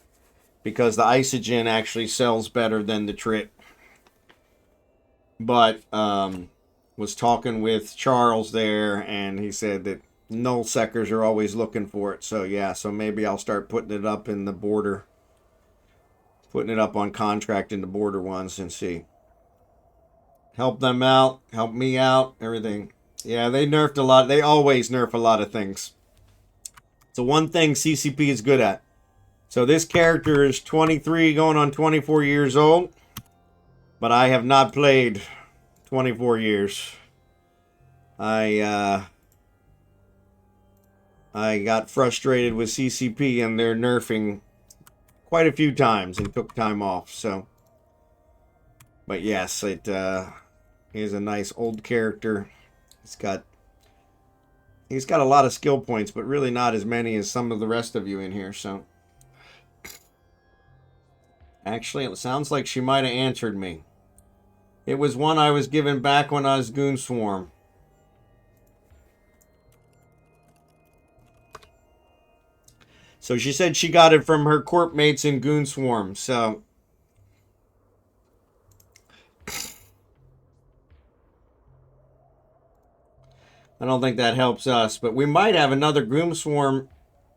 because the Isogen actually sells better than the Trit. But was talking with Charles there, and he said that null seckers are always looking for it. So yeah, so maybe I'll start putting it up in the border, putting it up on contract in the border ones and see. Help them out, help me out, everything. Yeah, they nerfed a lot. They always nerf a lot of things. So one thing CCP is good at. So this character is 23 going on 24 years old, but I have not played 24 years. I got frustrated with CCP and their nerfing quite a few times and took time off. So, but yes, it is a nice old character. He's got a lot of skill points, but really not as many as some of the rest of you in here. So, actually, it sounds like she might have answered me. It was one I was given back when I was Goon Swarm. So she said she got it from her corp mates in Goon Swarm. So I don't think that helps us, but we might have another Goon Swarm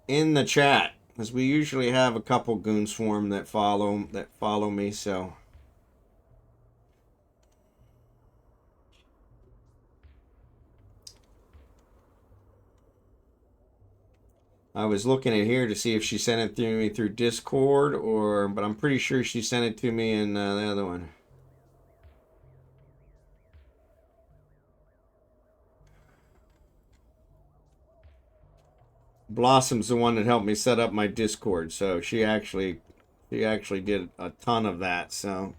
in the chat, because we usually have a couple Goon Swarm that follow me. So I was looking at here to see if she sent it to me through Discord but I'm pretty sure she sent it to me in the other one. Blossom's the one that helped me set up my Discord, so she actually did a ton of that. So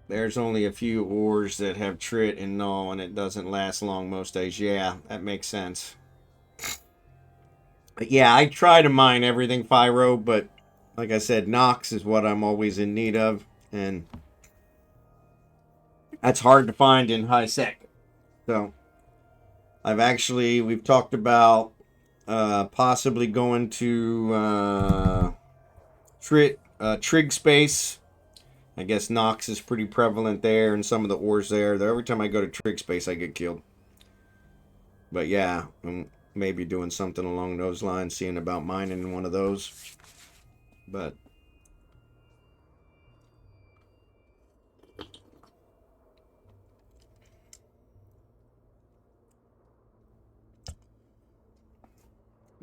there's only a few ores that have Trit and Null, and it doesn't last long most days. Yeah, that makes sense. But yeah, I try to mine everything Fyro, but like I said, Nox is what I'm always in need of, and that's hard to find in high sec. So we've talked about possibly going to Trig space. I guess Nox is pretty prevalent there, and some of the ores there. Though every time I go to Trig space, I get killed. But yeah, I'm maybe doing something along those lines, seeing about mining in one of those. But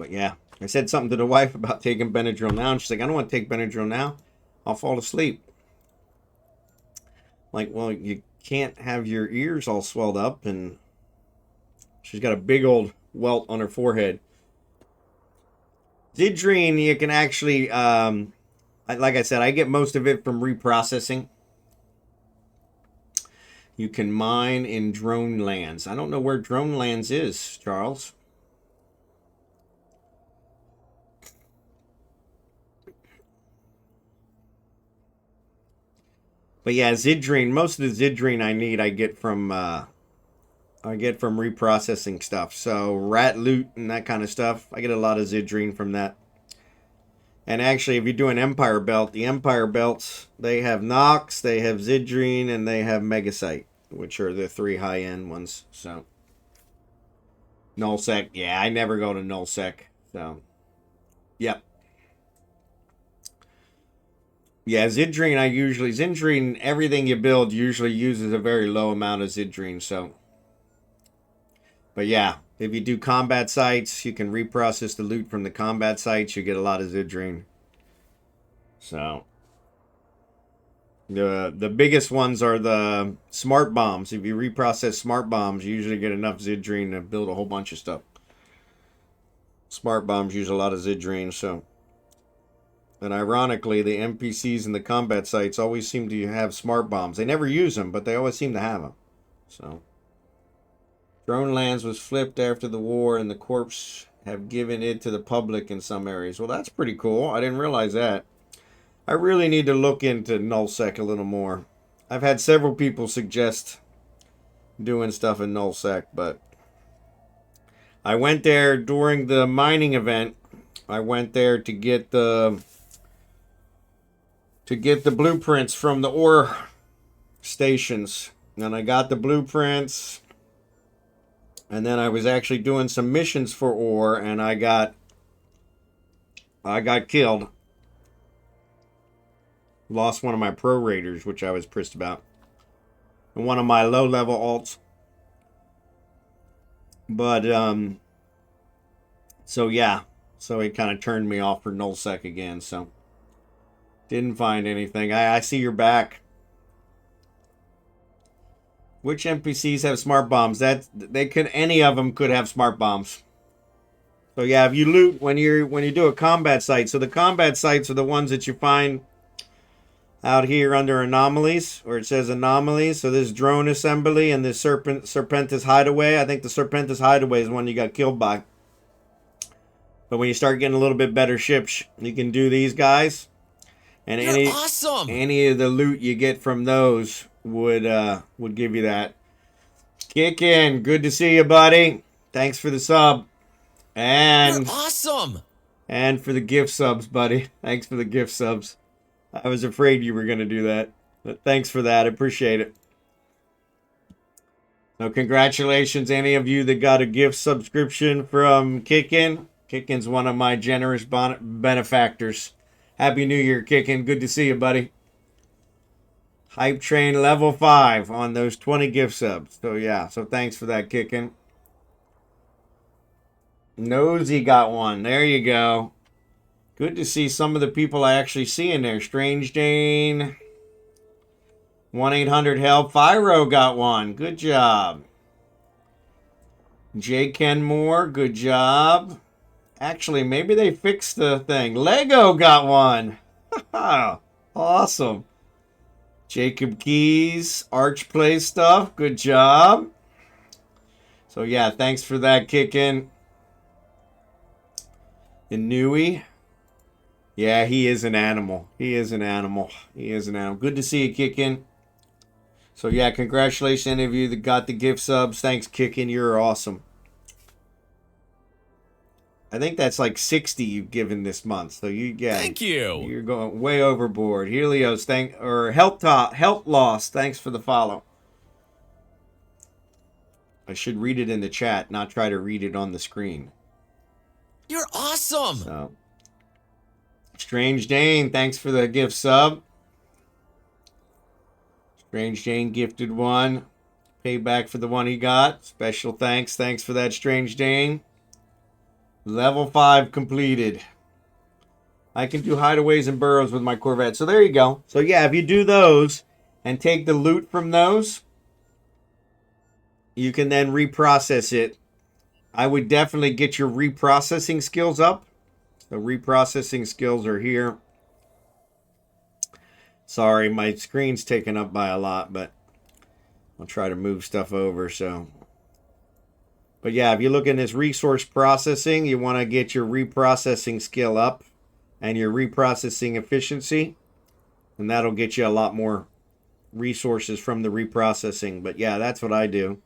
yeah, I said something to the wife about taking Benadryl now, and she's like, I don't want to take Benadryl now. I'll fall asleep. Like, well, you can't have your ears all swelled up, and she's got a big old welt on her forehead. Zidrine, you can actually, like I said, I get most of it from reprocessing. You can mine in Drone Lands. I don't know where Drone Lands is, Charles. But yeah, Zidrine, most of the Zidrine I need I get from reprocessing stuff. So rat loot and that kind of stuff. I get a lot of Zidrine from that. And actually, if you do an Empire Belt, the Empire Belts, they have Nox, they have Zidrine, and they have Megasite, which are the 3 high-end ones. So Nullsec, yeah, I never go to Nullsec. So, yep. Yeah, Zidrine, everything you build usually uses a very low amount of Zidrine, so. But yeah, if you do combat sites, you can reprocess the loot from the combat sites, you get a lot of Zidrine. So. The biggest ones are the smart bombs. If you reprocess smart bombs, you usually get enough Zidrine to build a whole bunch of stuff. Smart bombs use a lot of Zidrine, so. And ironically, the NPCs in the combat sites always seem to have smart bombs. They never use them, but they always seem to have them. So, Drone Lands was flipped after the war, and the corps have given it to the public in some areas. Well, that's pretty cool. I didn't realize that. I really need to look into Nullsec a little more. I've had several people suggest doing stuff in nullsec, but I went there during the mining event. I went there to get the blueprints from the ore stations, and I got the blueprints, and then I was actually doing some missions for ore, and I got killed. Lost one of my pro raiders, which I was pissed about, and one of my low level alts. But so yeah, so it kind of turned me off for nullsec again. So didn't find anything. I see you're back. Which NPCs have smart bombs? That they could, any of them could have smart bombs. So yeah, if you loot when you do a combat site, so the combat sites are the ones that you find out here under anomalies, or it says anomalies. So this drone assembly and this Serpentis hideaway. I think the Serpentis hideaway is one you got killed by. But when you start getting a little bit better ships, you can do these guys. And You're awesome. Any of the loot you get from those would give you that. Kick in. Good to see you, buddy. Thanks for the sub. And You're awesome. And for the gift subs, buddy. Thanks for the gift subs. I was afraid you were going to do that. But thanks for that. I appreciate it. So congratulations, any of you that got a gift subscription from Kickin. Kickin's one of my generous benefactors. Happy New Year, Kickin. Good to see you, buddy. Hype Train level 5 on those 20 gift subs. So yeah, so thanks for that, Kickin. Nosy got one. There you go. Good to see some of the people I actually see in there. Strange Dane. 1-800-HELP. Fyro got one. Good job. J. Kenmore. Good job. Actually, maybe they fixed the thing. Lego got one. Awesome. Jacob Keys. Arch Play stuff. Good job. So yeah, thanks for that, Kickin. Inui. Yeah, he is an animal. He is an animal. He is an animal. Good to see you, Kickin. So yeah, congratulations any of you that got the gift subs. Thanks, Kickin. You're awesome. I think that's like 60 you've given this month. So Thank you. You're going way overboard. Helios, Help Lost. Thanks for the follow. I should read it in the chat, not try to read it on the screen. You're awesome. So, Strange Dane, thanks for the gift sub. Strange Dane gifted one. Payback for the one he got. Special thanks. Thanks for that, Strange Dane. Level 5 completed. I can do hideaways and burrows with my Corvette. So there you go. So yeah, if you do those and take the loot from those, you can then reprocess it. I would definitely get your reprocessing skills up. The reprocessing skills are here. Sorry, my screen's taken up by a lot, but I'll try to move stuff over. But yeah, if you look in this resource processing, you want to get your reprocessing skill up and your reprocessing efficiency. And that'll get you a lot more resources from the reprocessing. But yeah, that's what I do.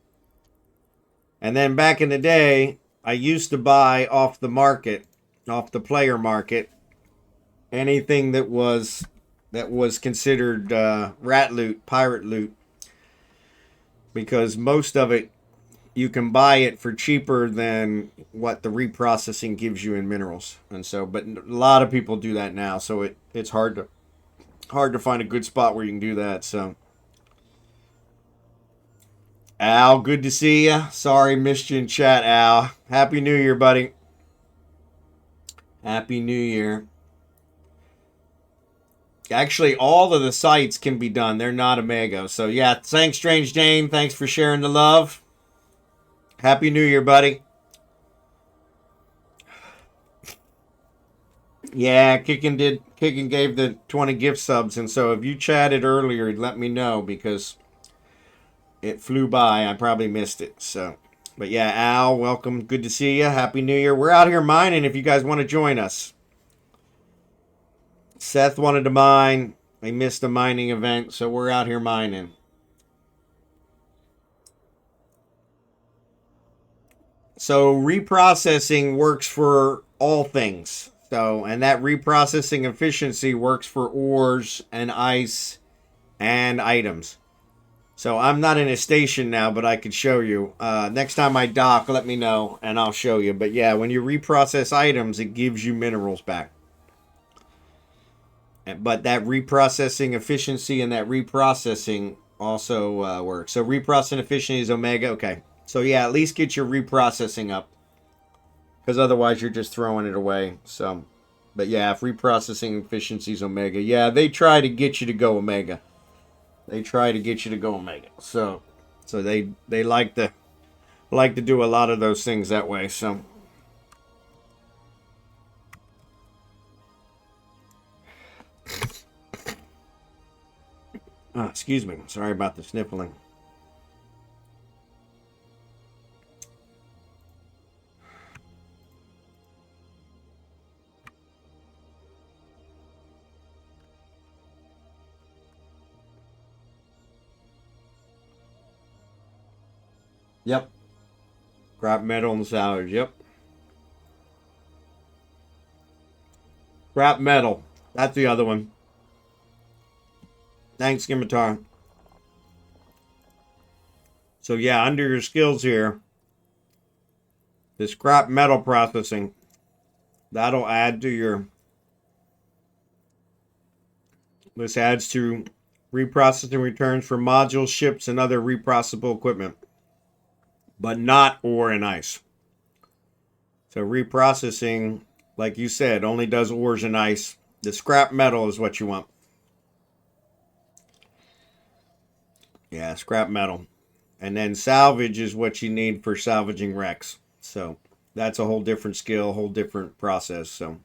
And then back in the day, I used to buy off the market, off the player market, anything that was considered rat loot, pirate loot. Because most of it, you can buy it for cheaper than what the reprocessing gives you in minerals. And so, but a lot of people do that now, so it's hard to find a good spot where you can do that. So, Al, good to see you. Sorry, missed you in chat, Al. Happy New Year, buddy. Happy New Year. Actually, all of the sites can be done. They're not Omega. So, yeah, thanks, Strange Dane. Thanks for sharing the love. Happy New Year, buddy. Yeah, Kickin gave the 20 gift subs, and so if you chatted earlier, let me know because it flew by. I probably missed it. So, but yeah, Al, welcome. Good to see you. Happy New Year. We're out here mining if you guys want to join us. Seth wanted to mine. I missed the mining event, so we're out here mining. So reprocessing works for all things. So, and that reprocessing efficiency works for ores and ice and items. So I'm not in a station now, but I could show you. Next time I dock, let me know and I'll show you. But yeah, when you reprocess items, it gives you minerals back. But that reprocessing efficiency and that reprocessing also works. So reprocessing efficiency is omega. Okay. So yeah, at least get your reprocessing up. Because otherwise you're just throwing it away. So, but yeah, if reprocessing efficiency is omega. Yeah, they try to get you to go omega. They try to get you to go omega. So they like to do a lot of those things that way. So excuse me. Sorry about the sniffling. Yep. Scrap metal and salvage. Yep. Scrap metal. That's the other one. Thanks, Scimitar. So yeah, under your skills here, the scrap metal processing, that'll add to your... This adds to reprocessing returns for modules, ships, and other reprocessable equipment, but not ore and ice. So reprocessing, like you said, only does ores and ice. The scrap metal is what you want. Yeah, scrap metal. And then salvage is what you need for salvaging wrecks. So that's a whole different skill, whole different process. So,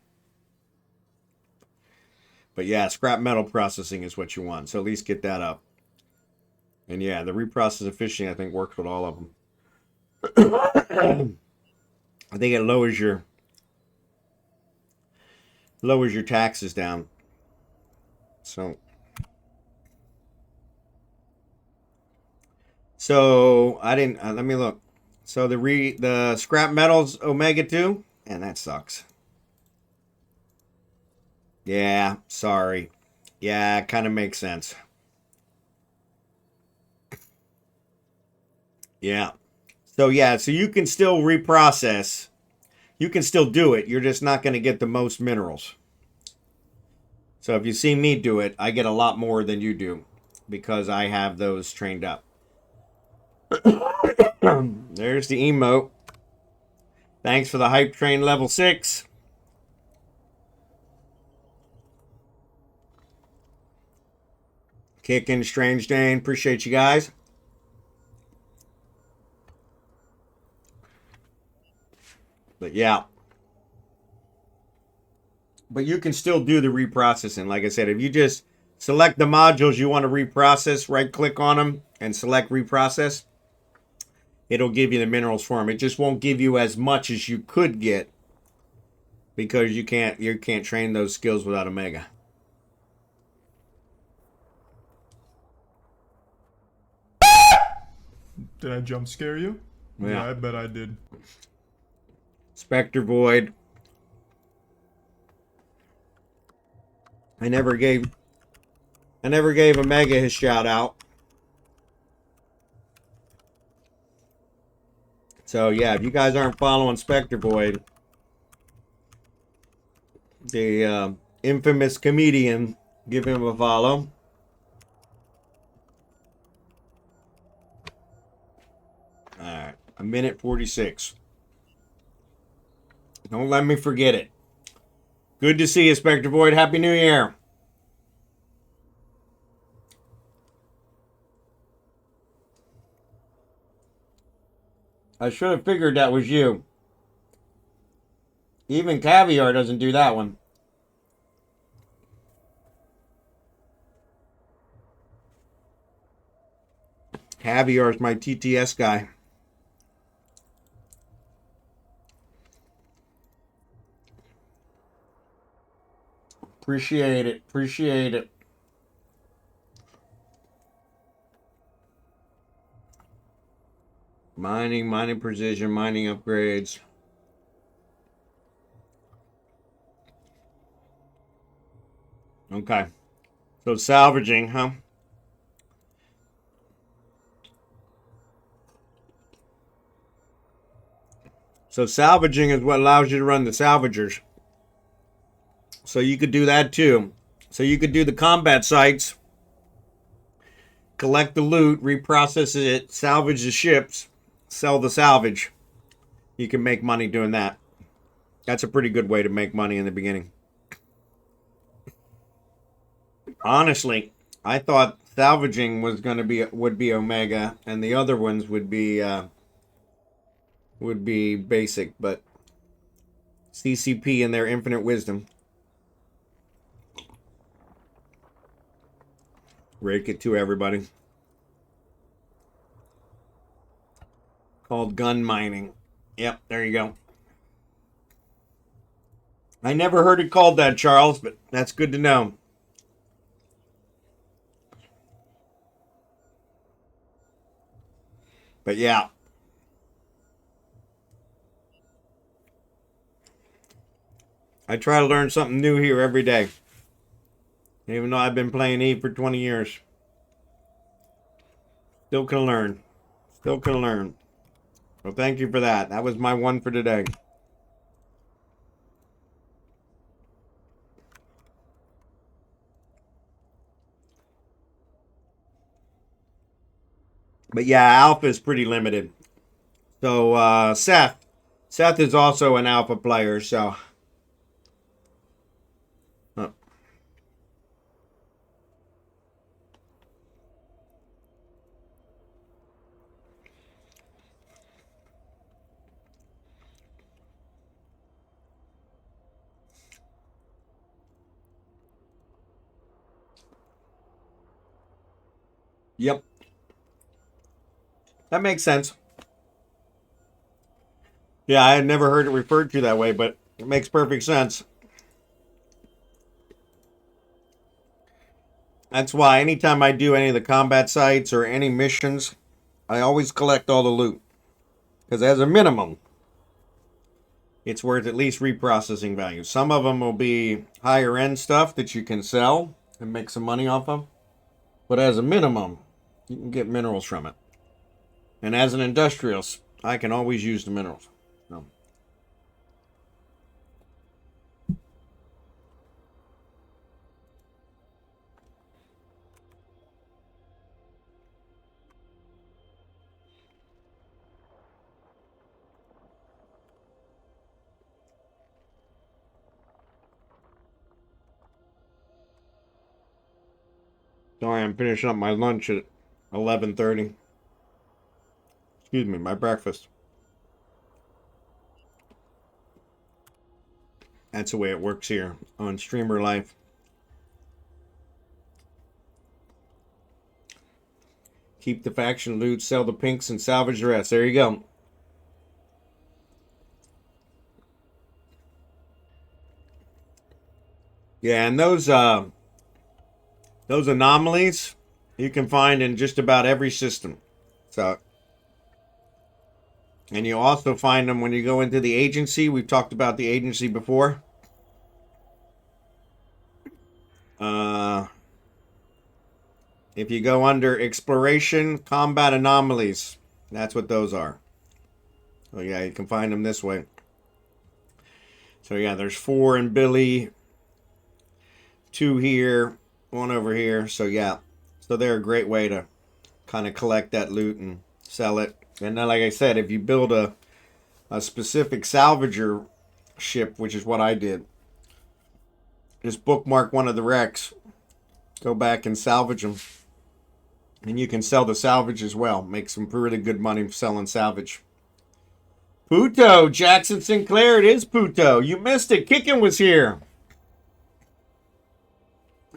but yeah, scrap metal processing is what you want. So at least get that up. And yeah, the reprocess efficiency, I think, works with all of them. I think it lowers your taxes down. So I didn't. Let me look. So the scrap metals omega 2, and that sucks. Yeah, sorry. Yeah, it kind of makes sense. Yeah. So yeah, so you can still reprocess. You can still do it. You're just not going to get the most minerals. So if you see me do it, I get a lot more than you do because I have those trained up. There's the emote. Thanks for the hype train level 6. Kicking Strange Dane. Appreciate you guys. But yeah. But you can still do the reprocessing. Like I said, if you just select the modules you want to reprocess, right click on them and select reprocess, it'll give you the minerals for them. It just won't give you as much as you could get because you can't train those skills without Omega. Did I jump scare you? Yeah. I bet I did. Spectre Void. I never gave Omega his shout out. So yeah, if you guys aren't following Spectre Void, the infamous comedian, give him a follow. Alright, 1:46. Don't let me forget it. Good to see you, Spectre Void. Happy New Year. I should have figured that was you. Even Caviar doesn't do that one. Caviar's my TTS guy. Appreciate it. Appreciate it. Mining precision, mining upgrades. Okay. So salvaging, huh? So salvaging is what allows you to run the salvagers. So you could do that too. So you could do the combat sites, collect the loot, reprocess it, salvage the ships, sell the salvage. You can make money doing that. That's a pretty good way to make money in the beginning. Honestly, I thought salvaging would be Omega, and the other ones would be basic, but CCP and their infinite wisdom. Rake it to everybody. Called gun mining. Yep, there you go. I never heard it called that, Charles, but that's good to know. But yeah. I try to learn something new here every day. Even though I've been playing Eve for 20 years. Still can learn. Still can learn. Well, thank you for that. That was my one for today. But yeah, alpha is pretty limited. So Seth is also an alpha player, so yep. That makes sense. Yeah, I had never heard it referred to that way, but it makes perfect sense. That's why anytime I do any of the combat sites or any missions, I always collect all the loot. Because as a minimum, it's worth at least reprocessing value. Some of them will be higher end stuff that you can sell and make some money off of. But as a minimum, you can get minerals from it. And as an industrialist, I can always use the minerals. So. Sorry, I'm finishing up my lunch at 11:30. Excuse me, my breakfast. That's the way it works here on Streamer Life. Keep the faction loot, sell the pinks, and salvage the rest. There you go. Yeah, and those anomalies you can find in just about every system. So, and you also find them when you go into the agency. We've talked about the agency before. If you go under exploration, combat anomalies, that's what those are. So yeah, you can find them this way. So yeah, there's 4 in Billy, 2 here, 1 over here. So yeah, so they're a great way to kind of collect that loot and sell it. And then, like I said, if you build a specific salvager ship, which is what I did, just bookmark one of the wrecks, go back and salvage them. And you can sell the salvage as well. Make some really good money selling salvage. Puto, Jackson Sinclair, it is Puto. You missed it. Kickin was here.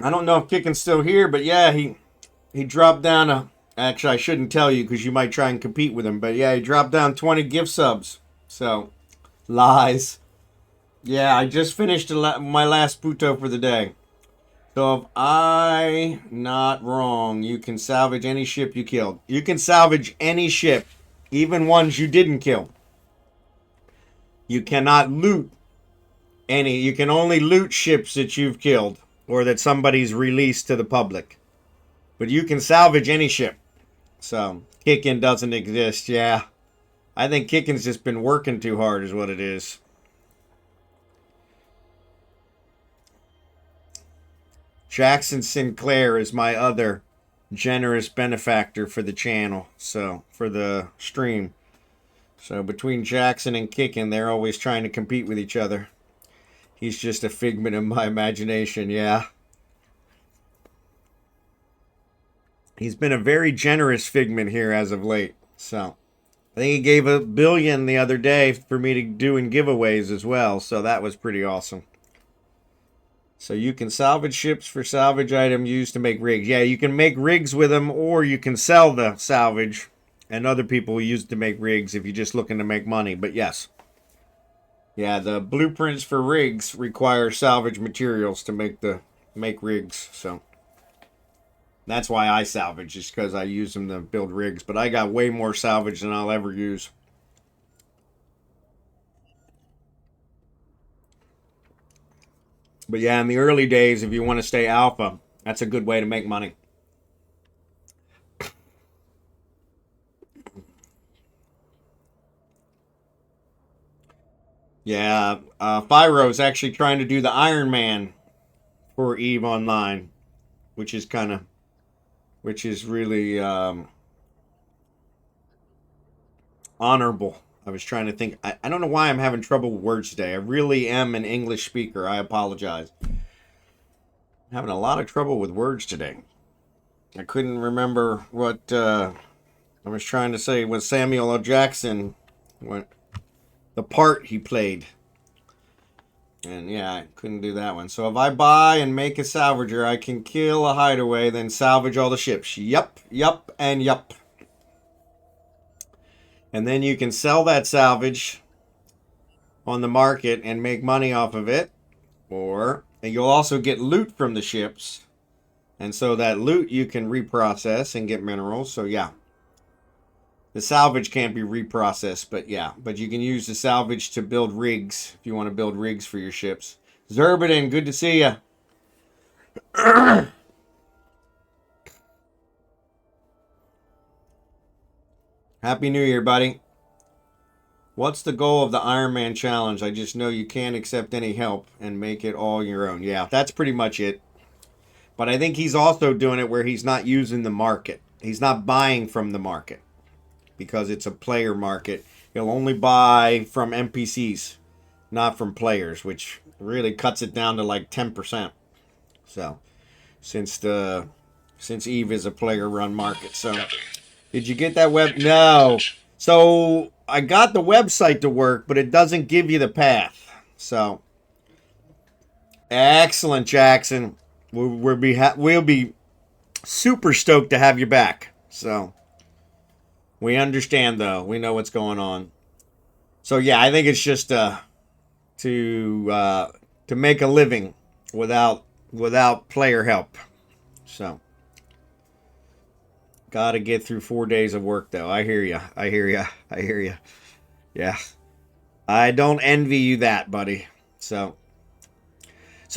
I don't know if Kickin's still here, but yeah, he dropped down actually, I shouldn't tell you because you might try and compete with him. But yeah, he dropped down 20 gift subs. So, lies. Yeah, I just finished my last Puto for the day. So if I'm not wrong, you can salvage any ship you killed. You can salvage any ship even ones you didn't kill. You cannot loot any. You can only loot ships that you've killed or that somebody's released to the public. But you can salvage any ship. So, kicking doesn't exist. Yeah. I think kicking's just been working too hard is what it is. Jackson Sinclair is my other generous benefactor for the channel. So, for the stream. So, between Jackson and Kicking, they're always trying to compete with each other. He's just a figment of my imagination, yeah. He's been a very generous figment here as of late. So, I think he gave $1 billion the other day for me to do in giveaways as well. So, that was pretty awesome. So, you can salvage ships for salvage item used to make rigs. Yeah, you can make rigs with them, or you can sell the salvage. And other people use it to make rigs if you're just looking to make money. But yes. Yeah, the blueprints for rigs require salvage materials to make rigs. So that's why I salvage, is because I use them to build rigs. But I got way more salvage than I'll ever use. But yeah, in the early days, if you want to stay alpha, that's a good way to make money. Yeah, Fyro's actually trying to do the Iron Man for EVE Online, which is really honorable. I was trying to think. I don't know why I'm having trouble with words today. I really am an English speaker. I apologize. I'm having a lot of trouble with words today. I couldn't remember what I was trying to say was Samuel L. Jackson, the part he played. And yeah, I couldn't do that one. So if I buy and make a salvager, I can kill a hideaway, then salvage all the ships. Yup, and yup. And then you can sell that salvage on the market and make money off of it. Or you'll also get loot from the ships. And so that loot you can reprocess and get minerals. So yeah. The salvage can't be reprocessed, but yeah. But you can use the salvage to build rigs if you want to build rigs for your ships. Zerbidin, good to see you. Happy New Year, buddy. What's the goal of the Iron Man challenge? I just know you can't accept any help and make it all your own. Yeah, that's pretty much it. But I think he's also doing it where he's not using the market. He's not buying from the market. Because it's a player market. He'll only buy from NPCs, not from players, which really cuts it down to like 10%. So, since EVE is a player-run market. So, did you get that web? No. So, I got the website to work, but it doesn't give you the path. So, excellent, Jackson. We'll be super stoked to have you back. So, we understand, though. We know what's going on. So, yeah, I think it's just to make a living without player help. So, gotta get through 4 days of work, though. I hear you. Yeah. I don't envy you that, buddy. So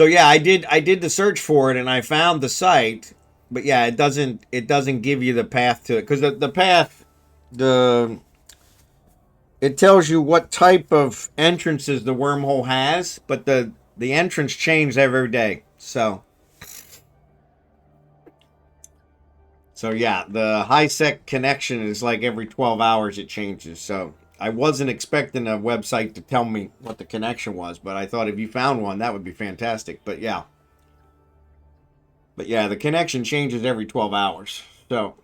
yeah, I did the search for it, and I found the site. But, yeah, it doesn't give you the path to it. Because the path... It tells you what type of entrances the wormhole has, but the entrance changes every day. So yeah, the high-sec connection is like every 12 hours it changes. So I wasn't expecting a website to tell me what the connection was, but I thought if you found one, that would be fantastic. But yeah, the connection changes every 12 hours. So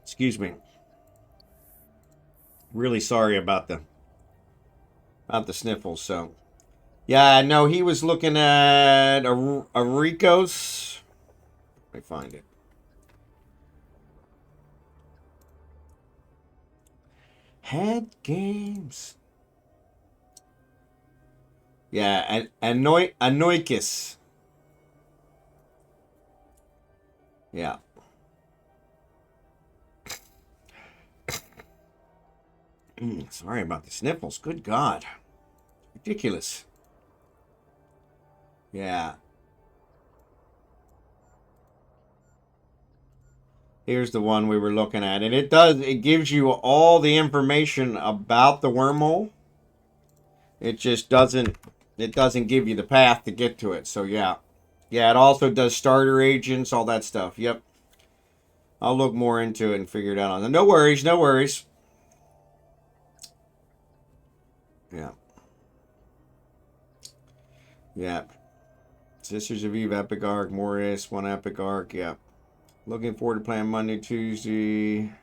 excuse me. Really sorry about the sniffles. So, yeah, no, he was looking at Aricos. Let me find it. Head games. Yeah, Anoikis. Yeah. Sorry about the sniffles. Good God. Ridiculous. Yeah. Here's the one we were looking at. And it gives you all the information about the wormhole. It just doesn't give you the path to get to it. So yeah. Yeah, it also does starter agents, all that stuff. Yep. I'll look more into it and figure it out on it. No worries, no worries. Yeah. Yeah. Sisters of Eve, Epic Arc, Morris, one Epic Arc. Yeah. Looking forward to playing Monday, Tuesday.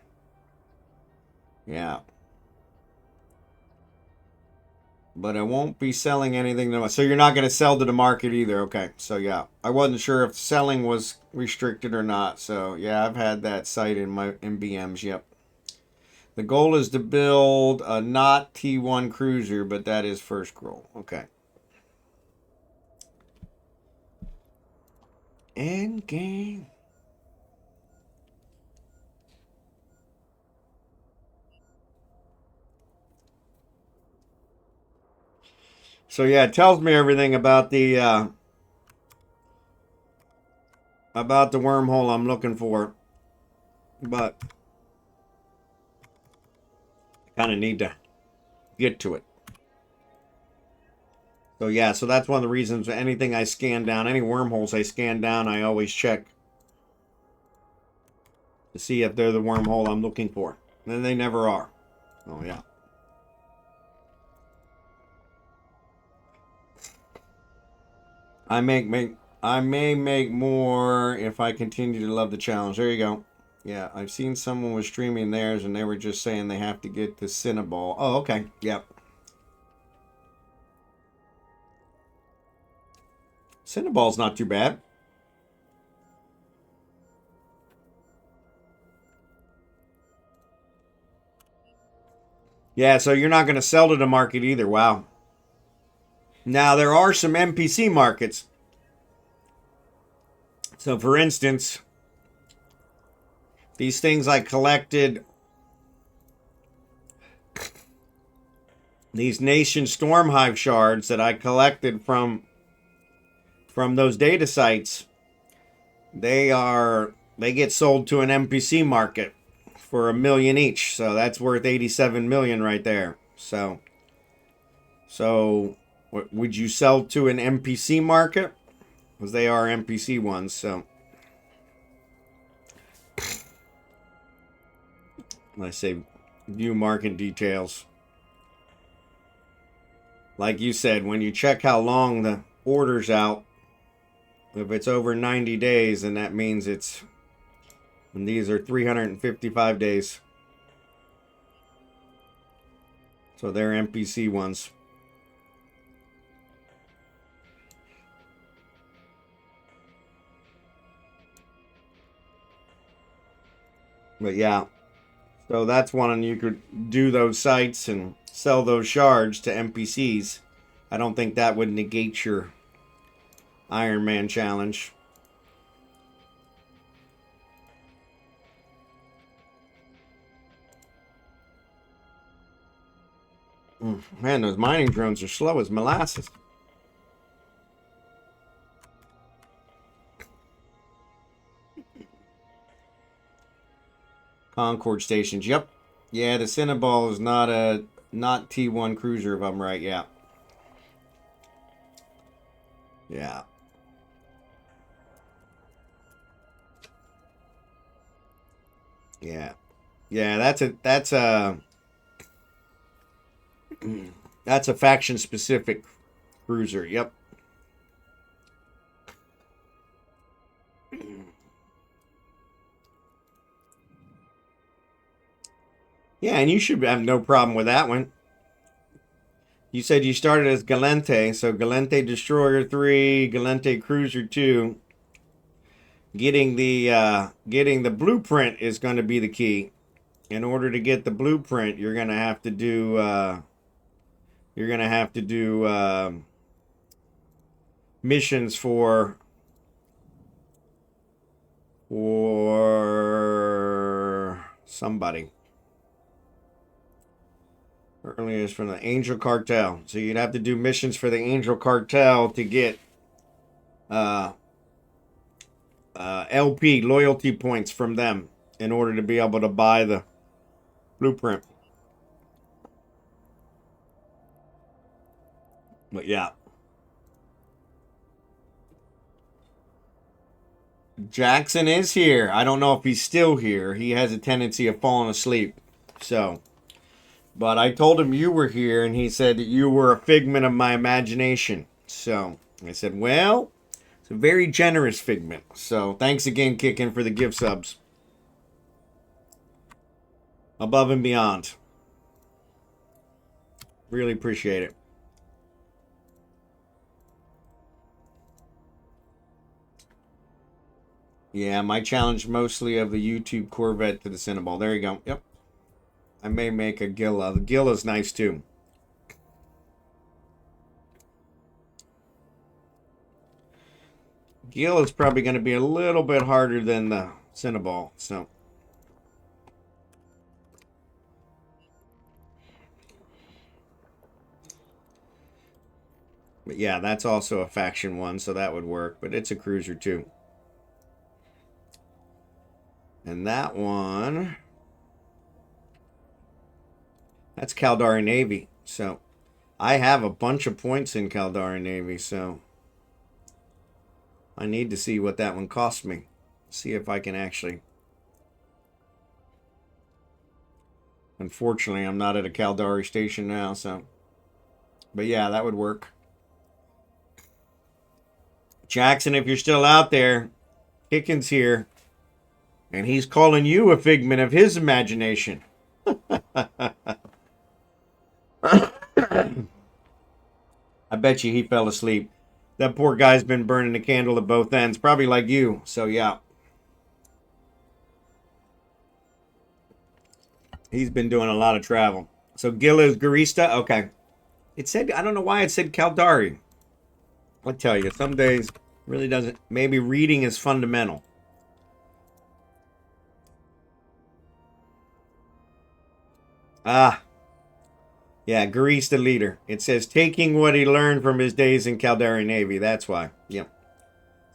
Yeah. But I won't be selling anything. So you're not going to sell to the market either. Okay. So yeah. I wasn't sure if selling was restricted or not. So yeah, I've had that site in my BMs. Yep. The goal is to build a not T1 cruiser, but that is first goal. Okay. End game. So yeah, it tells me everything about the wormhole I'm looking for, but I kind of need to get to it. So yeah, so that's one of the reasons anything I scan down, any wormholes I scan down, I always check to see if they're the wormhole I'm looking for. And they never are. Oh yeah. I may make more if I continue to love the challenge. There you go. Yeah, I've seen someone was streaming theirs and they were just saying they have to get the Cinnaball. Oh, okay. Yep. Cinnaball's not too bad. Yeah, so you're not going to sell to the market either. Wow. Now, there are some NPC markets. So, for instance, these things I collected, these Nation Stormhive shards that I collected from those data sites, they get sold to an NPC market for $1 million each. So that's worth 87 million right there. So would you sell to an NPC market? Because they are NPC ones. So I say view market details. Like you said, when you check how long the order's out, if it's over 90 days, then that means it's, and these are 355 days. So they're NPC ones. But yeah, so that's one, and you could do those sites and sell those shards to NPCs. I don't think that would negate your Iron Man challenge. Man, those mining drones are slow as molasses. Concord stations. Yep. Yeah, the Cinnaball is not T1 cruiser if I'm right. Yeah. Yeah. Yeah. Yeah, that's a faction specific cruiser. Yep. Yeah, and you should have no problem with that one. You said you started as Galente, so Galente Destroyer 3, Galente Cruiser 2. Getting the blueprint is going to be the key. In order to get the blueprint, you're going to have to do missions for somebody. Earliest from the Angel Cartel. So you'd have to do missions for the Angel Cartel to get LP, loyalty points from them in order to be able to buy the blueprint. But yeah. Jackson is here. I don't know if he's still here. He has a tendency of falling asleep. So, but I told him you were here, and he said that you were a figment of my imagination. So I said, well, it's a very generous figment. So thanks again, Kickin, for the gift subs. Above and beyond. Really appreciate it. Yeah, my challenge mostly of the YouTube Corvette to the Cinnaball. There you go. Yep. I may make a Gilla. The Gilla's nice too. Gilla's probably going to be a little bit harder than the Cinnaball. So. But yeah, that's also a faction one, so that would work. But it's a cruiser too. And that one, that's Caldari Navy. So I have a bunch of points in Caldari Navy, so I need to see what that one cost me. See if I can actually. Unfortunately, I'm not at a Caldari station now, so. But yeah, that would work. Jackson, if you're still out there, Kickin's here. And he's calling you a figment of his imagination. I bet you he fell asleep. That poor guy's been burning the candle at both ends. Probably like you. So, yeah. He's been doing a lot of travel. So, Gilla is Garista? Okay. It said, I don't know why it said Caldari. I'll tell you, some days really doesn't. Maybe reading is fundamental. Ah. Yeah, Garista leader. It says taking what he learned from his days in Caldari Navy. That's why. Yep.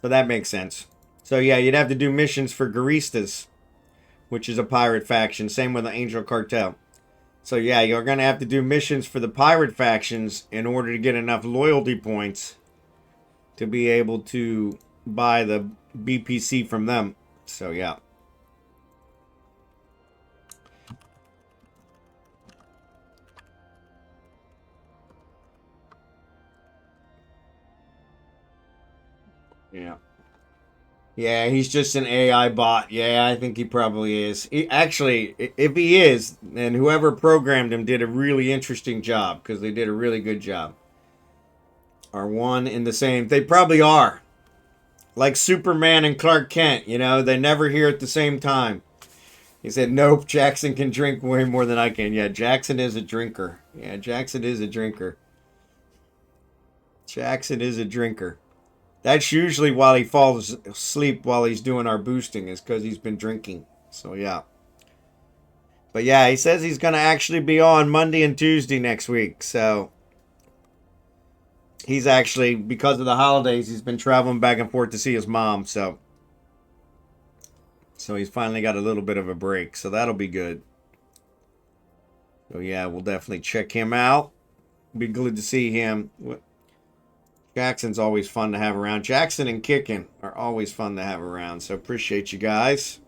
So that makes sense. So yeah, you'd have to do missions for Garistas, which is a pirate faction. Same with the Angel Cartel. So yeah, you're going to have to do missions for the pirate factions in order to get enough loyalty points to be able to buy the BPC from them. So yeah. Yeah. Yeah, he's just an AI bot. Yeah, I think he probably is. Actually, if he is, then whoever programmed him did a really interesting job, because they did a really good job. Are one in the same. They probably are. Like Superman and Clark Kent, you know, they never here at the same time. He said, nope, Jackson can drink way more than I can. Yeah, Jackson is a drinker. Yeah, Jackson is a drinker. Jackson is a drinker. That's usually while he falls asleep while he's doing our boosting, is because he's been drinking. So, yeah. But, yeah, he says he's going to actually be on Monday and Tuesday next week. So, he's actually, because of the holidays, he's been traveling back and forth to see his mom. So, he's finally got a little bit of a break. So, that'll be good. So, yeah, we'll definitely check him out. Be good to see him. Jackson's always fun to have around. Jackson and Kickin are always fun to have around. So appreciate you guys.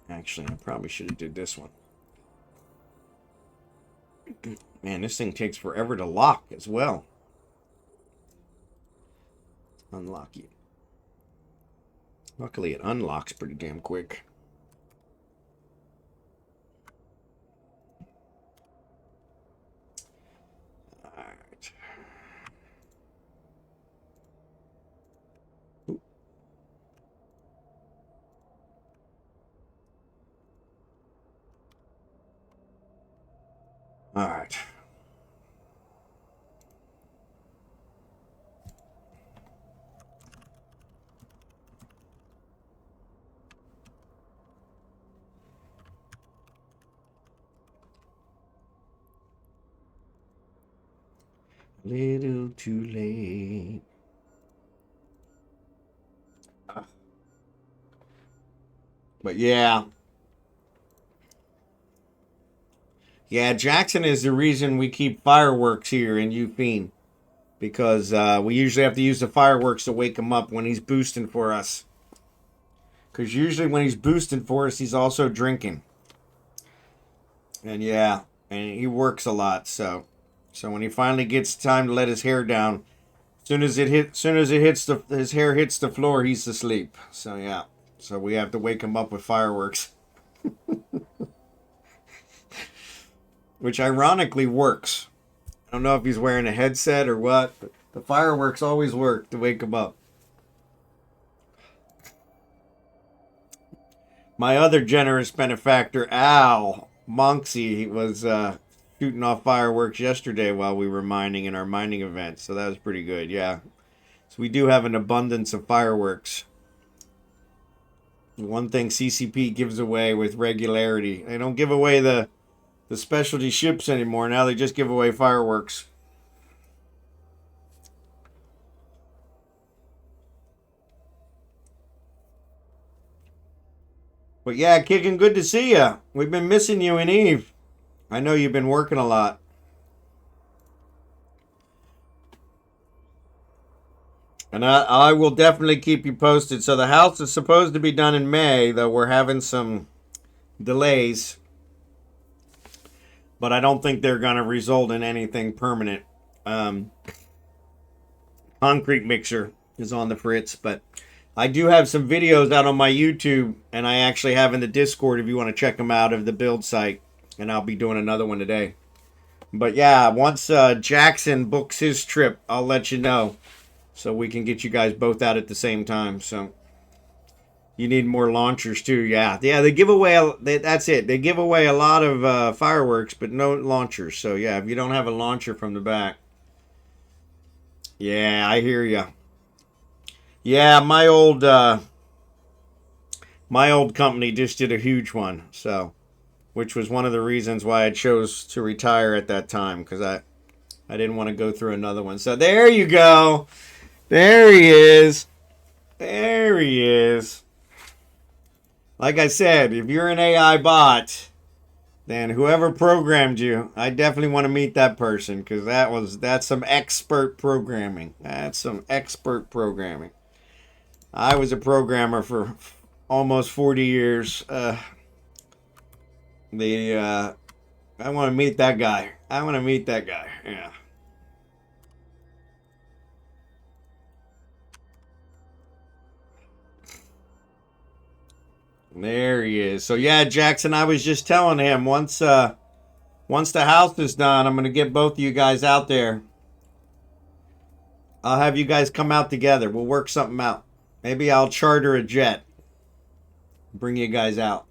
Actually, I probably should have did this one. Man, this thing takes forever to lock as well. Unlock it. Luckily, it unlocks pretty damn quick. All right. Little too late. But yeah. Yeah, Jackson is the reason we keep fireworks here in Eugene. Because we usually have to use the fireworks to wake him up when he's boosting for us. Because usually when he's boosting for us, he's also drinking. And yeah, and he works a lot, so when he finally gets time to let his hair down, soon as it hits his hair hits the floor, he's asleep. So yeah, so we have to wake him up with fireworks, which ironically works. I don't know if he's wearing a headset or what, but the fireworks always work to wake him up. My other generous benefactor, Al Monksy, was shooting off fireworks yesterday while we were mining in our mining event. So that was pretty good, yeah. So we do have an abundance of fireworks. One thing CCP gives away with regularity. They don't give away the specialty ships anymore. Now they just give away fireworks. But yeah, Kicking, good to see you. We've been missing you and Eve. I know you've been working a lot. And I will definitely keep you posted. So the house is supposed to be done in May, though we're having some delays. But I don't think they're going to result in anything permanent. Concrete mixer is on the fritz, but I do have some videos out on my YouTube, and I actually have in the Discord if you want to check them out of the build site, and I'll be doing another one today. But yeah, once Jackson books his trip, I'll let you know, so we can get you guys both out at the same time. So you need more launchers too, yeah. They give away, that's it. They give away a lot of fireworks, but no launchers. So yeah, if you don't have a launcher from the back. Yeah, I hear you. Yeah, my old company just did a huge one, so which was one of the reasons why I chose to retire at that time, because I didn't want to go through another one. So there you go. There he is. There he is. Like I said, if you're an AI bot, then whoever programmed you, I definitely want to meet that person, because that's some expert programming. That's some expert programming. I was a programmer for almost 40 years. I want to meet that guy. I want to meet that guy. Yeah. There he is. So yeah, Jackson, I was just telling him once the house is done, I'm gonna get both of you guys out there. I'll have you guys come out together. We'll work something out. Maybe I'll charter a jet. Bring you guys out.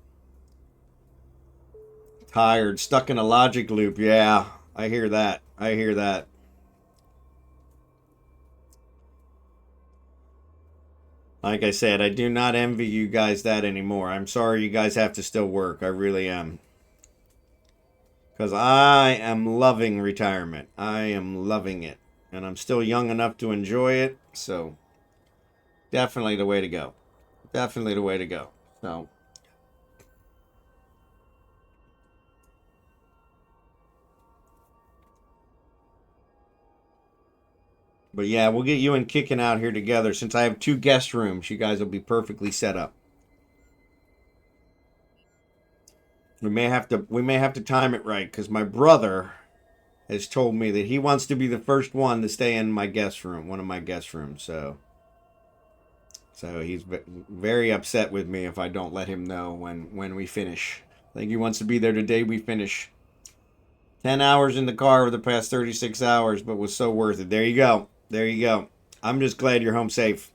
Tired, stuck in a logic loop. Yeah, I hear that. I hear that. Like I said, I do not envy you guys that anymore. I'm sorry you guys have to still work. I really am. Because I am loving retirement. I am loving it. And I'm still young enough to enjoy it. So, definitely the way to go. Definitely the way to go. So, but yeah, we'll get you and Kicking out here together. Since I have 2 guest rooms, you guys will be perfectly set up. We may have to time it right, because my brother has told me that he wants to be the first one to stay in my guest room, one of my guest rooms. So he's very upset with me if I don't let him know when we finish. I think he wants to be there the day we finish. 10 hours in the car over the past 36 hours, but was so worth it. There you go. There you go. I'm just glad you're home safe.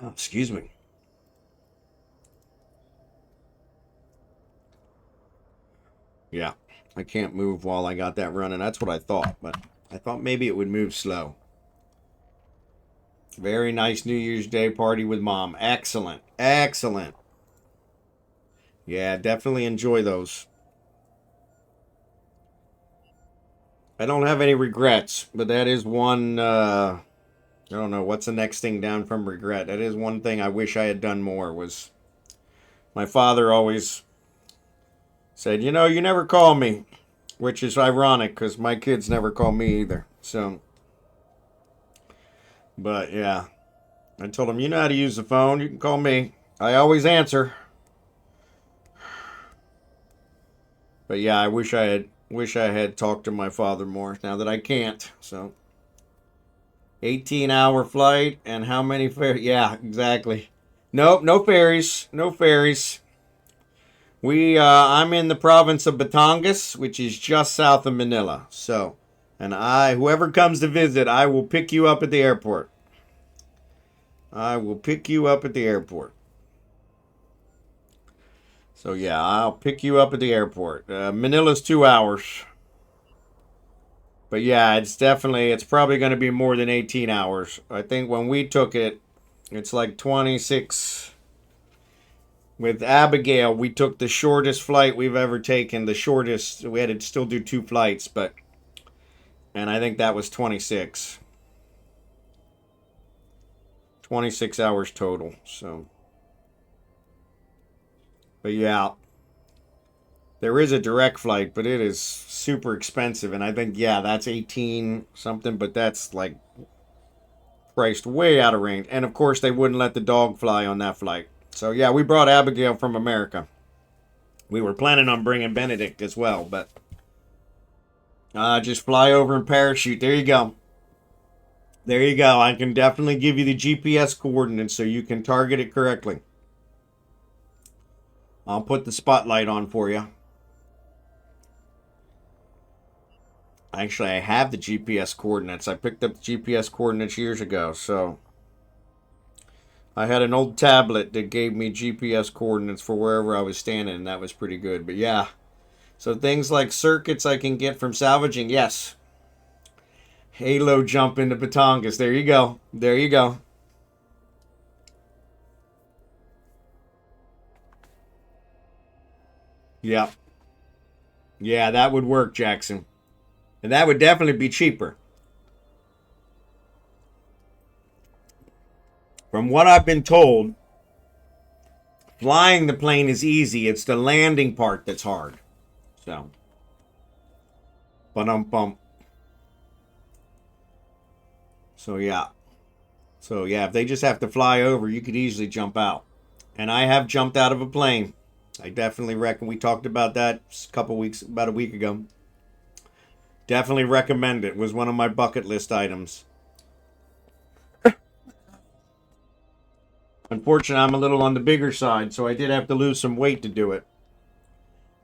Oh, excuse me. Yeah, I can't move while I got that running. That's what I thought, but I thought maybe it would move slow. Very nice New Year's Day party with Mom. Excellent. Excellent. Yeah, definitely enjoy those. I don't have any regrets, but that is one, I don't know, what's the next thing down from regret? That is one thing I wish I had done more was my father always said, you know, you never call me, which is ironic because my kids never call me either. So, but yeah, I told him, you know how to use the phone. You can call me. I always answer. But yeah, I wish I had talked to my father more now that I can't. So 18-hour flight and how many ferries? Yeah, exactly. Nope, no ferries. No ferries. I'm in the province of Batangas, which is just south of Manila. So, and whoever comes to visit, I will pick you up at the airport. I will pick you up at the airport. So yeah, I'll pick you up at the airport. Manila's 2 hours. But yeah, it's probably going to be more than 18 hours. I think when we took it, it's like 26. With Abigail, we took the shortest flight we've ever taken. The shortest, we had to still do 2 flights, and I think that was 26. 26 hours total, so. But yeah, there is a direct flight, but it is super expensive. And I think, yeah, that's 18 something, but that's like priced way out of range. And of course, they wouldn't let the dog fly on that flight. So yeah, we brought Abigail from America. We were planning on bringing Benedict as well, but just fly over and parachute. There you go. There you go. I can definitely give you the GPS coordinates so you can target it correctly. I'll put the spotlight on for you. Actually, I have the GPS coordinates. I picked up the GPS coordinates years ago, so I had an old tablet that gave me GPS coordinates for wherever I was standing, and that was pretty good. But yeah, so things like circuits I can get from salvaging, yes. Halo jump into Batangas. There you go. There you go. Yeah. Yeah, that would work, Jackson. And that would definitely be cheaper. From what I've been told, flying the plane is easy. It's the landing part that's hard. So. Ba-dum-bum. So yeah. So yeah, if they just have to fly over, you could easily jump out. And I have jumped out of a plane. I definitely reckon we talked about that about a week ago. Definitely recommend it. It was one of my bucket list items. Unfortunately, I'm a little on the bigger side, so I did have to lose some weight to do it.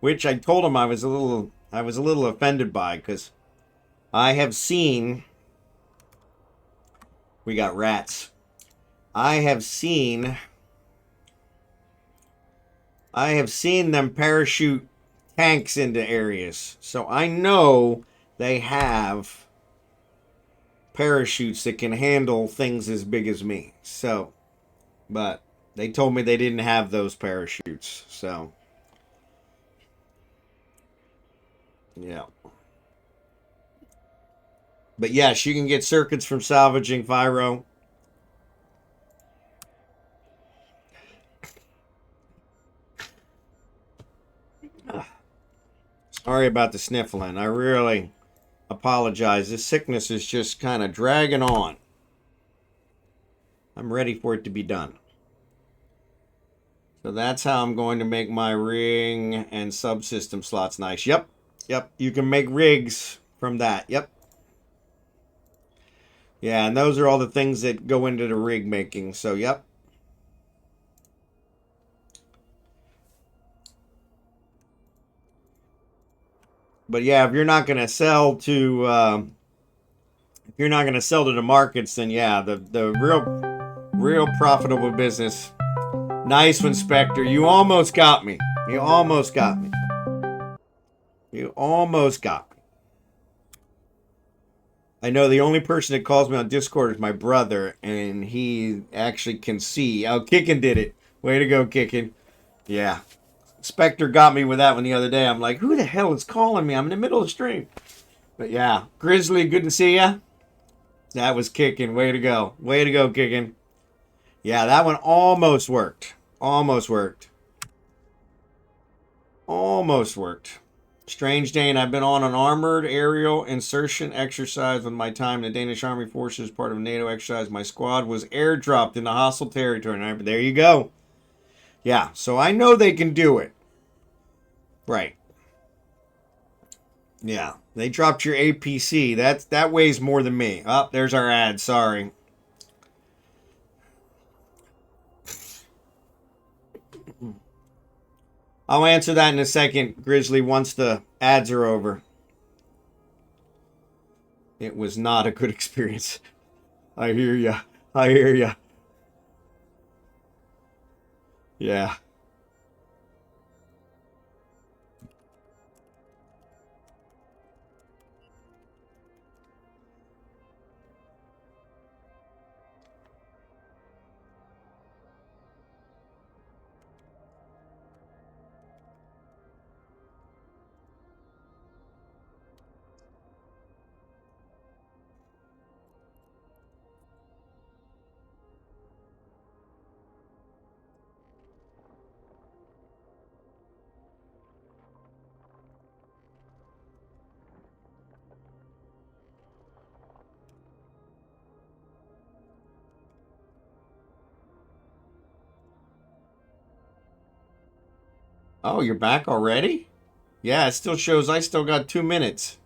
Which I told him I was a little offended by, because I have seen. We got rats. I have seen them parachute tanks into areas. So I know they have parachutes that can handle things as big as me. So, but they told me they didn't have those parachutes. So, yeah. But yes, you can get circuits from salvaging Fyro. Sorry about the sniffling. I really apologize. This sickness is just kind of dragging on. I'm ready for it to be done. So that's how I'm going to make my ring and subsystem slots nice. Yep. Yep. You can make rigs from that. Yep. Yeah, and those are all the things that go into the rig making. So, yep. But yeah, if you're not going to sell to the markets, then yeah, the real profitable business. Nice one, Spectre. You almost got me. You almost got me. You almost got me. I know the only person that calls me on Discord is my brother, and he actually can see. Oh, Kickin did it. Way to go, Kickin. Yeah. Spectre got me with that one the other day. I'm like, who the hell is calling me? I'm in the middle of the stream. But yeah, Grizzly, good to see ya. That was Kickin. Way to go. Way to go, Kickin. Yeah, that one almost worked. Almost worked. Almost worked. Strange Dane, I've been on an armored aerial insertion exercise with my time in the Danish Army Forces, part of a NATO exercise. My squad was airdropped into hostile territory. And there you go. Yeah, so I know they can do it. Right. Yeah, they dropped your APC. That weighs more than me. Oh, there's our ad. Sorry. I'll answer that in a second, Grizzly, once the ads are over. It was not a good experience. I hear ya. I hear ya. Yeah. Oh, you're back already? Yeah, it still shows I still got 2 minutes.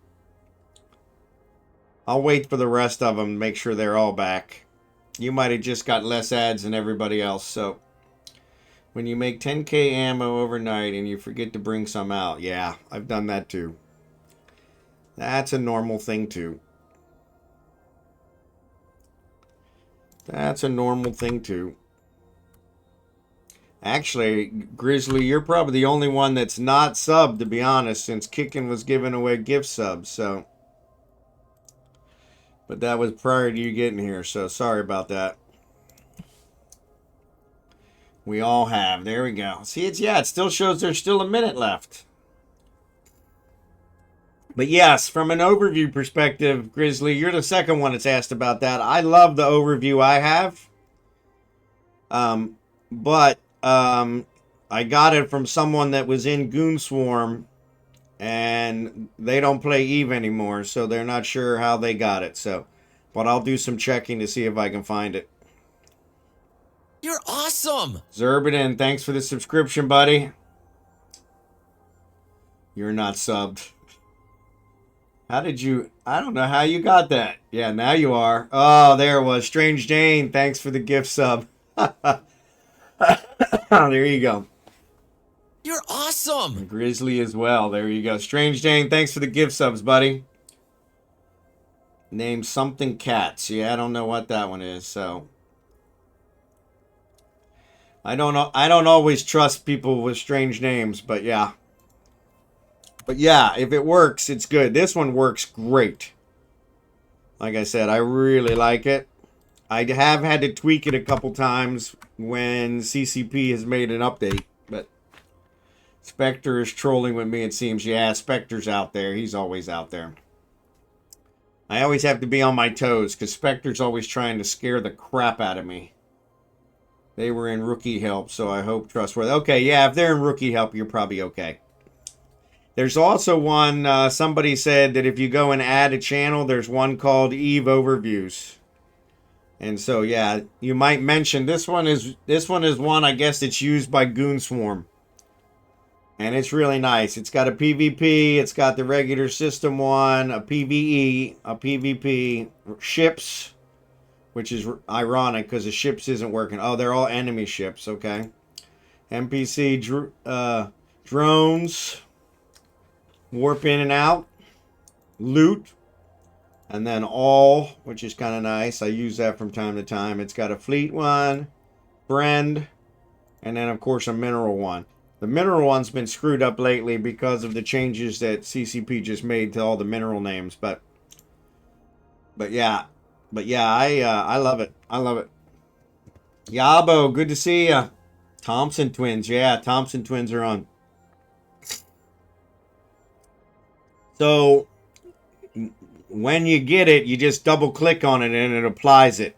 I'll wait for the rest of them to make sure they're all back. You might have just got less ads than everybody else, so... When you make 10k ammo overnight and you forget to bring some out. Yeah, I've done that too. That's a normal thing too. That's a normal thing too. Actually, Grizzly, you're probably the only one that's not subbed, to be honest, since Kickin was giving away gift subs, so... But that was prior to you getting here, so sorry about that. We all have. There we go. See, it still shows there's still a minute left. But yes, from an overview perspective, Grizzly, you're the second one that's asked about that. I love the overview I have. But I got it from someone that was in Goon Swarm, and they don't play Eve anymore, so they're not sure how they got it. So, but I'll do some checking to see if I can find it. You're awesome! Zerbaden, thanks for the subscription, buddy. You're not subbed. How did you... I don't know how you got that. Yeah, now you are. Oh, there it was. Strange Jane, thanks for the gift sub. There you go. You're awesome! Grizzly as well. There you go. Strange Jane, thanks for the gift subs, buddy. Name something cats. Yeah, I don't know what that one is, so... I don't know. I don't always trust people with strange names, but yeah. But yeah, if it works, it's good. This one works great. Like I said, I really like it. I have had to tweak it a couple times when CCP has made an update, but Spectre is trolling with me, it seems. Yeah, Spectre's out there. He's always out there. I always have to be on my toes because Spectre's always trying to scare the crap out of me. They were in rookie help, so I hope trustworthy. Okay, yeah, if they're in rookie help, you're probably okay. There's also one, somebody said that if you go and add a channel, there's one called Eve Overviews. And so, yeah, you might mention this one is one, I guess, that's used by Goon Swarm. And it's really nice. It's got a PvP, it's got the regular system one, a PvE, a PvP, ships, which is ironic because the ships isn't working. Oh, they're all enemy ships, okay. NPC drones, warp in and out, loot, and then all, which is kind of nice. I use that from time to time. It's got a fleet one, friend, and then, of course, a mineral one. The mineral one's been screwed up lately because of the changes that CCP just made to all the mineral names, but But yeah, I love it. I love it. Yabo, good to see ya. Thompson twins, yeah, Thompson twins are on. So when you get it, you just double click on it and it applies it.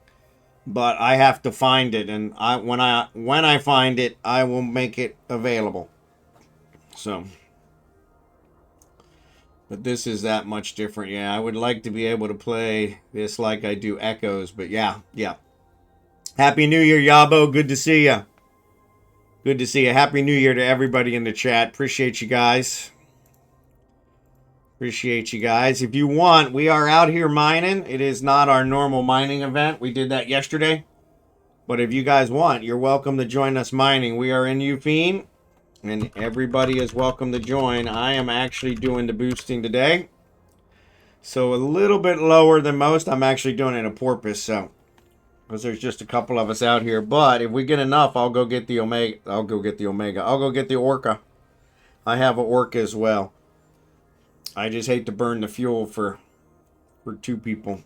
But I have to find it, and when I find it, I will make it available. So, but this is that much different. Yeah, I would like to be able to play this like I do Echoes, but yeah, yeah. Happy New Year, Yabo. Good to see you. Good to see you. Happy New Year to everybody in the chat. Appreciate you guys. Appreciate you guys. If you want, we are out here mining. It is not our normal mining event. We did that yesterday. But if you guys want, you're welcome to join us mining. We are in Eufene, and everybody is welcome to join. I am actually doing the boosting today. So a little bit lower than most. I'm actually doing it in a porpoise, so because there's just a couple of us out here. But if we get enough, I'll go get the Omega. I'll go get the Orca. I have an Orca as well. I just hate to burn the fuel for two people.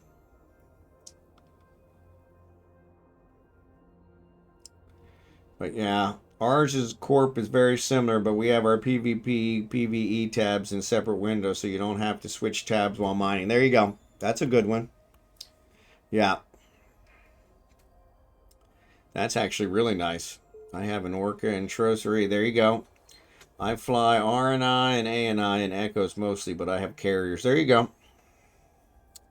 But yeah, ours is Corp is very similar, but we have our PvP, PvE tabs in separate windows, so you don't have to switch tabs while mining. There you go. That's a good one. Yeah. That's actually really nice. I have an Orca and Trossery. There you go. I fly RNI and ANI and Echoes mostly, but I have carriers. There you go.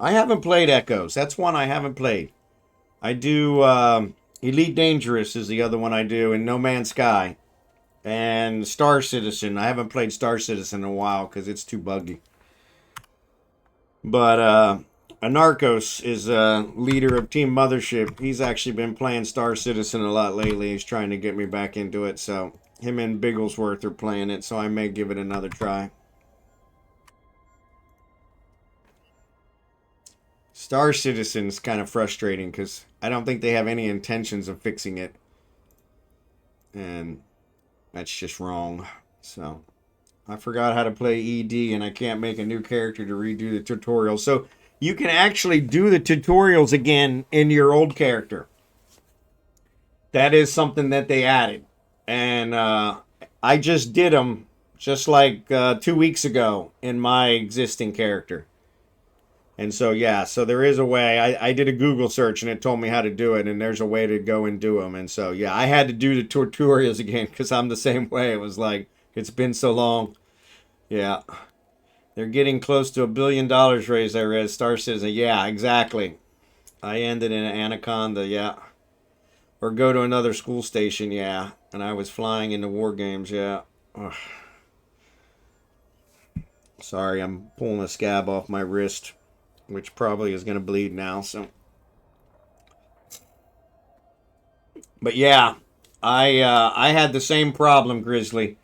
I haven't played Echoes. That's one I haven't played. I do Elite Dangerous is the other one I do, and No Man's Sky. And Star Citizen. I haven't played Star Citizen in a while because it's too buggy. But Anarchos is a leader of Team Mothership. He's actually been playing Star Citizen a lot lately. He's trying to get me back into it, so him and Bigglesworth are playing it, so I may give it another try. Star Citizen's kind of frustrating because I don't think they have any intentions of fixing it. And that's just wrong. So I forgot how to play ED and I can't make a new character to redo the tutorial. So you can actually do the tutorials again in your old character. That is something that they added. And I just did them just like 2 weeks ago in my existing character. And so, yeah, so there is a way. I did a Google search and it told me how to do it, and there's a way to go and do them. And so, yeah, I had to do the tutorials again because I'm the same way. It was like, it's been so long. Yeah. They're getting close to $1 billion raised, I read. Star Citizen. Yeah, exactly. I ended in Anaconda, yeah. Or go to another school station, yeah. And I was flying into war games, yeah. Ugh. Sorry, I'm pulling a scab off my wrist, which probably is going to bleed now, so. But yeah, I had the same problem, Grizzly.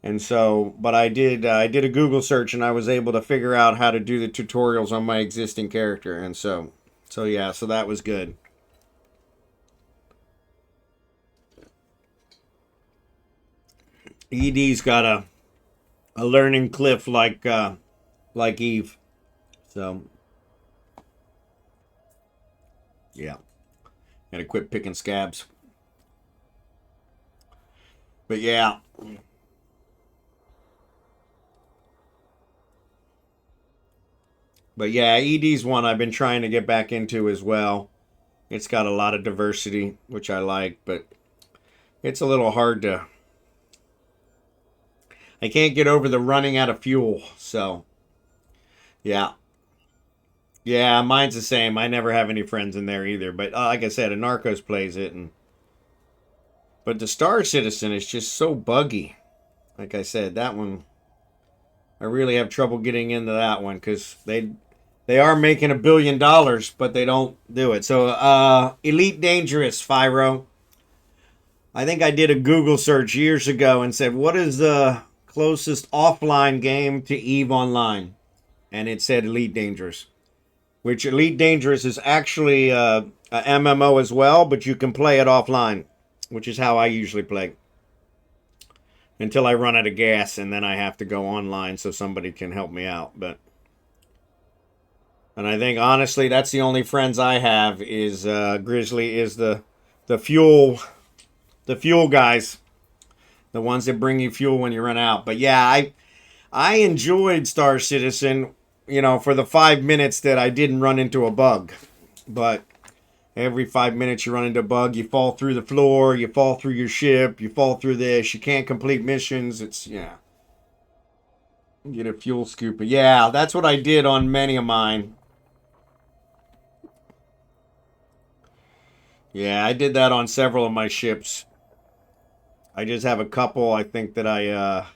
And so, but I did a Google search and I was able to figure out how to do the tutorials on my existing character. And so yeah, so that was good. ED's got a learning cliff like Eve. So yeah, gotta quit picking scabs. But yeah. But yeah, ED's one I've been trying to get back into as well. It's got a lot of diversity, which I like, but it's a little hard to. I can't get over the running out of fuel, so yeah. Yeah, mine's the same. I never have any friends in there either. But like I said, Anarchos plays it, but the Star Citizen is just so buggy. Like I said, that one I really have trouble getting into that one because they are making $1 billion, but they don't do it. So Elite Dangerous, Fyro. I think I did a Google search years ago and said, what is the closest offline game to EVE Online? And it said Elite Dangerous. Which Elite Dangerous is actually a MMO as well, but you can play it offline, which is how I usually play. Until I run out of gas, and then I have to go online so somebody can help me out. But And I think honestly, that's the only friends I have is Grizzly is the fuel guys, the ones that bring you fuel when you run out. But yeah, I enjoyed Star Citizen, you know, for the 5 minutes that I didn't run into a bug. But every 5 minutes you run into a bug, you fall through the floor, you fall through your ship, you fall through this, you can't complete missions. It's, yeah. Get a fuel scooper. Yeah, that's what I did on many of mine. Yeah, I did that on several of my ships. I just have a couple. I think that I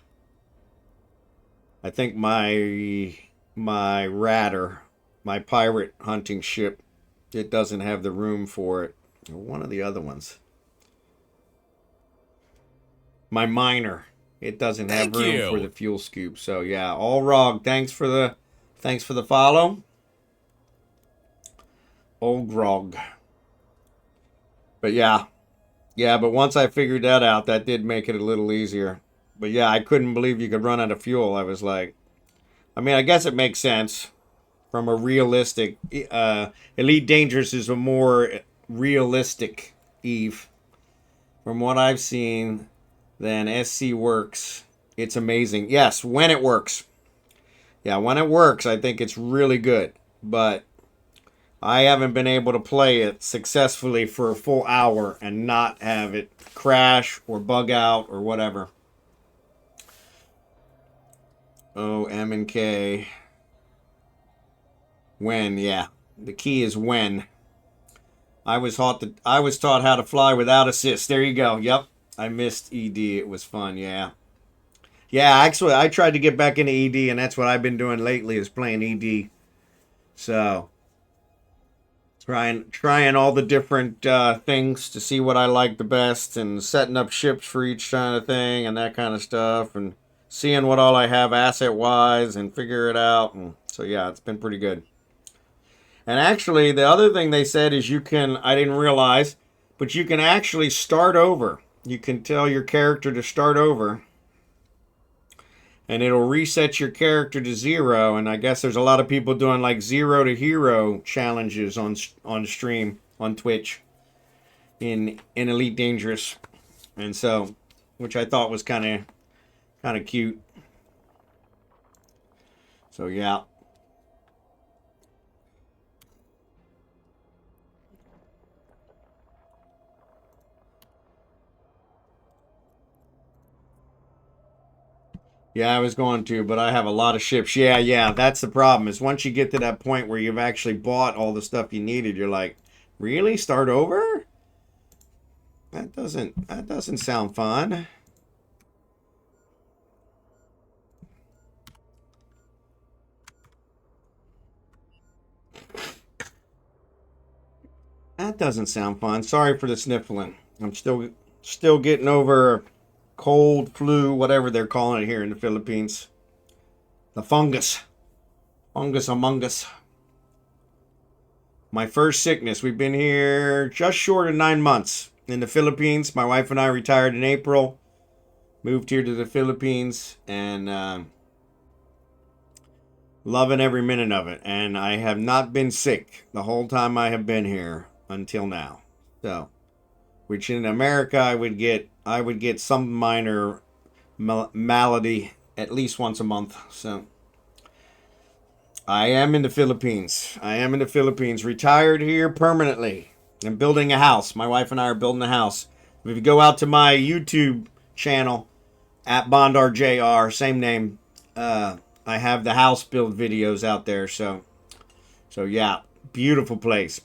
think my Radar, my pirate hunting ship, it doesn't have the room for it. Or one of the other ones. My miner, it doesn't have Thank room you. for the fuel scoop. So yeah, all Rog, thanks for the follow. Old Grog. But yeah, but once I figured that out, that did make it a little easier. But yeah, I couldn't believe you could run out of fuel. I was like, I mean, I guess it makes sense from a realistic. Elite Dangerous is a more realistic Eve, from what I've seen, than SC works. It's amazing. Yes, when it works. Yeah, when it works, I think it's really good. But I haven't been able to play it successfully for a full hour and not have it crash or bug out or whatever. O, M, and K. When, yeah. The key is when. I was taught how to fly without assist. There you go. Yep. I missed ED. It was fun, yeah. Yeah, actually, I tried to get back into ED, and that's what I've been doing lately is playing ED. So, trying all the different things to see what I like the best, and setting up ships for each kind of thing and that kind of stuff, and seeing what all I have asset wise and figure it out. And so yeah, it's been pretty good. And actually, the other thing they said is I didn't realize, but you can actually start over. You can tell your character to start over, and it'll reset your character to 0. And I guess there's a lot of people doing like 0 to hero challenges on stream on Twitch in Elite Dangerous, and so, which I thought was kind of cute. So yeah. Yeah, I was going to, but I have a lot of ships. Yeah, that's the problem. Is once you get to that point where you've actually bought all the stuff you needed, you're like, really? Start over? That doesn't sound fun. That doesn't sound fun. Sorry for the sniffling. I'm still getting over cold, flu, whatever they're calling it here in the Philippines. The fungus among us. My first sickness. We've been here just short of 9 months in the Philippines. My wife and I retired in April. Moved here to the Philippines, and loving every minute of it. And I have not been sick the whole time I have been here until now. So, which in America I would get some minor malady at least once a month. So I am in the Philippines. Retired here permanently and building a house. My wife and I are building a house. If you go out to my YouTube channel at BondarJR, same name, I have the house build videos out there. So yeah, beautiful place.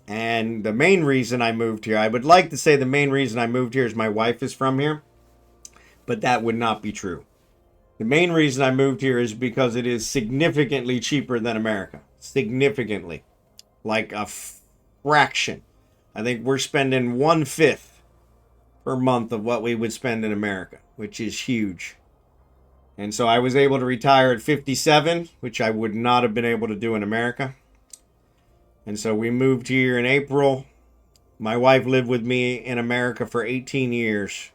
And the main reason I moved here, I would like to say the main reason I moved here is my wife is from here, but that would not be true. The main reason I moved here is because it is significantly cheaper than America. Significantly. Like a fraction. I think we're spending 1/5 per month of what we would spend in America, which is huge. And so I was able to retire at 57, which I would not have been able to do in America. And so we moved here in April. My wife lived with me in America for 18 years.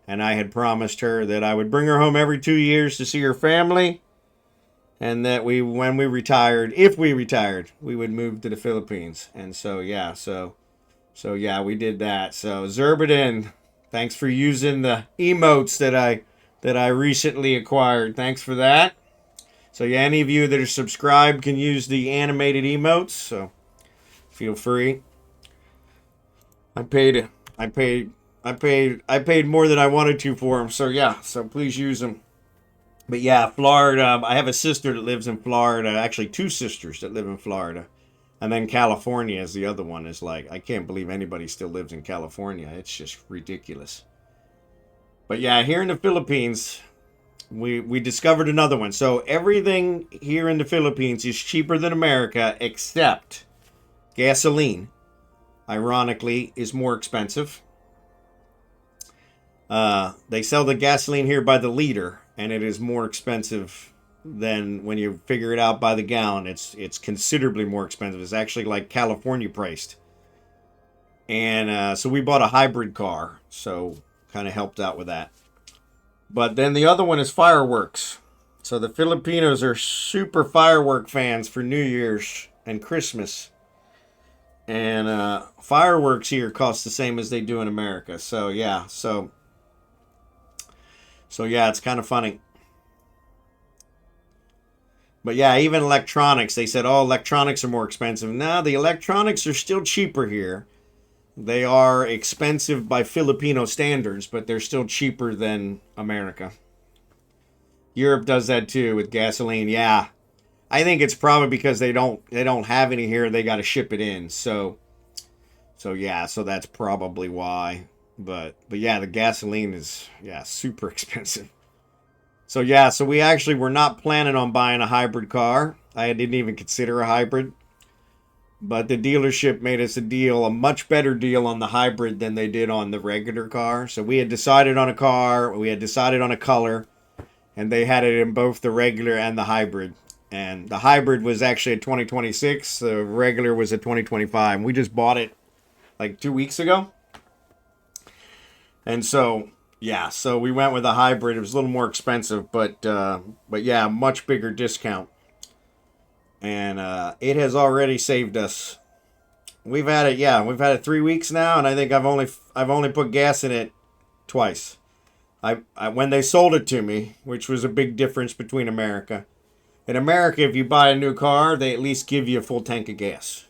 And I had promised her that I would bring her home every 2 years to see her family. and that when we retired, if we retired, we would move to the Philippines. And so yeah, so yeah, we did that. So Zerbadin, thanks for using the emotes that I recently acquired. Thanks for that. So yeah, any of you that are subscribed can use the animated emotes. So feel free. I paid more than I wanted to for them. So yeah, so please use them. But yeah, Florida. I have a sister that lives in Florida. Actually, two sisters that live in Florida. And then California is the other one. Is like, I can't believe anybody still lives in California. It's just ridiculous. But yeah, here in the Philippines, we discovered another one. So everything here in the Philippines is cheaper than America, except gasoline. Ironically, is more expensive. They sell the gasoline here by the liter, and it is more expensive than when you figure it out by the gallon. It's considerably more expensive. It's actually like California priced. And so we bought a hybrid car, so kind of helped out with that. But then the other one is fireworks. So the Filipinos are super firework fans for New Year's and Christmas. And fireworks here cost the same as they do in America. So yeah, so yeah, it's kind of funny. But yeah, even electronics, they said, oh, electronics are more expensive. No, the electronics are still cheaper here. They are expensive by Filipino standards, but they're still cheaper than America. Europe does that too with gasoline. Yeah. I think it's probably because they don't have any here. They got to ship it in. So yeah, so that's probably why. But yeah, the gasoline is super expensive. So yeah, so we actually were not planning on buying a hybrid car. I didn't even consider a hybrid. But the dealership made us a much better deal on the hybrid than they did on the regular car. So we had decided on a car, we had decided on a color, and they had it in both the regular and the hybrid. And the hybrid was actually a 2026, the regular was a 2025. And we just bought it like 2 weeks ago. And so, yeah, so we went with a hybrid. It was a little more expensive, but yeah, much bigger discount. And it has already saved us. We've had it 3 weeks now, and I think I've only put gas in it twice. I when they sold it to me, which was a big difference between America. In America, if you buy a new car, they at least give you a full tank of gas.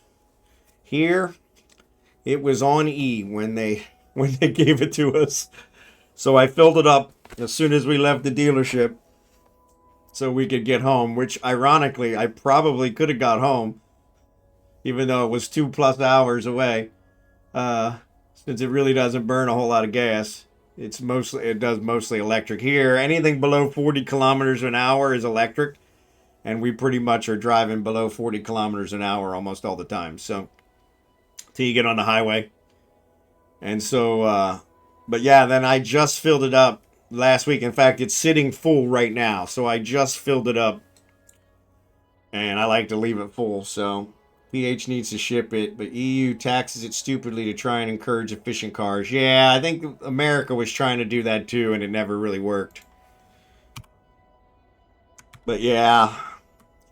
Here, it was on E when they gave it to us. So I filled it up as soon as we left the dealership so we could get home, which ironically, I probably could have got home, even though it was 2+ hours away, since it really doesn't burn a whole lot of gas. It does mostly electric. Here, anything below 40 kilometers an hour is electric, and we pretty much are driving below 40 kilometers an hour almost all the time. So, till you get on the highway. And so, but yeah, then I just filled it up last week. In fact, it's sitting full right now. So I just filled it up, and I like to leave it full. So PH needs to ship it, but EU taxes it stupidly to try and encourage efficient cars. Yeah, I think America was trying to do that too, and it never really worked. But yeah,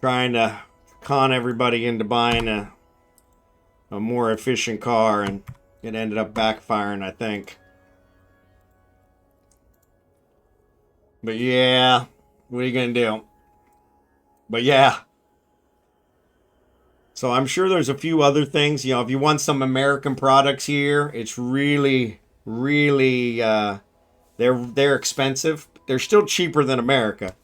trying to con everybody into buying a more efficient car, and it ended up backfiring, I think. But yeah, what are you going to do? But yeah. So I'm sure there's a few other things. You know, if you want some American products here, it's really, really, they're expensive. They're still cheaper than America,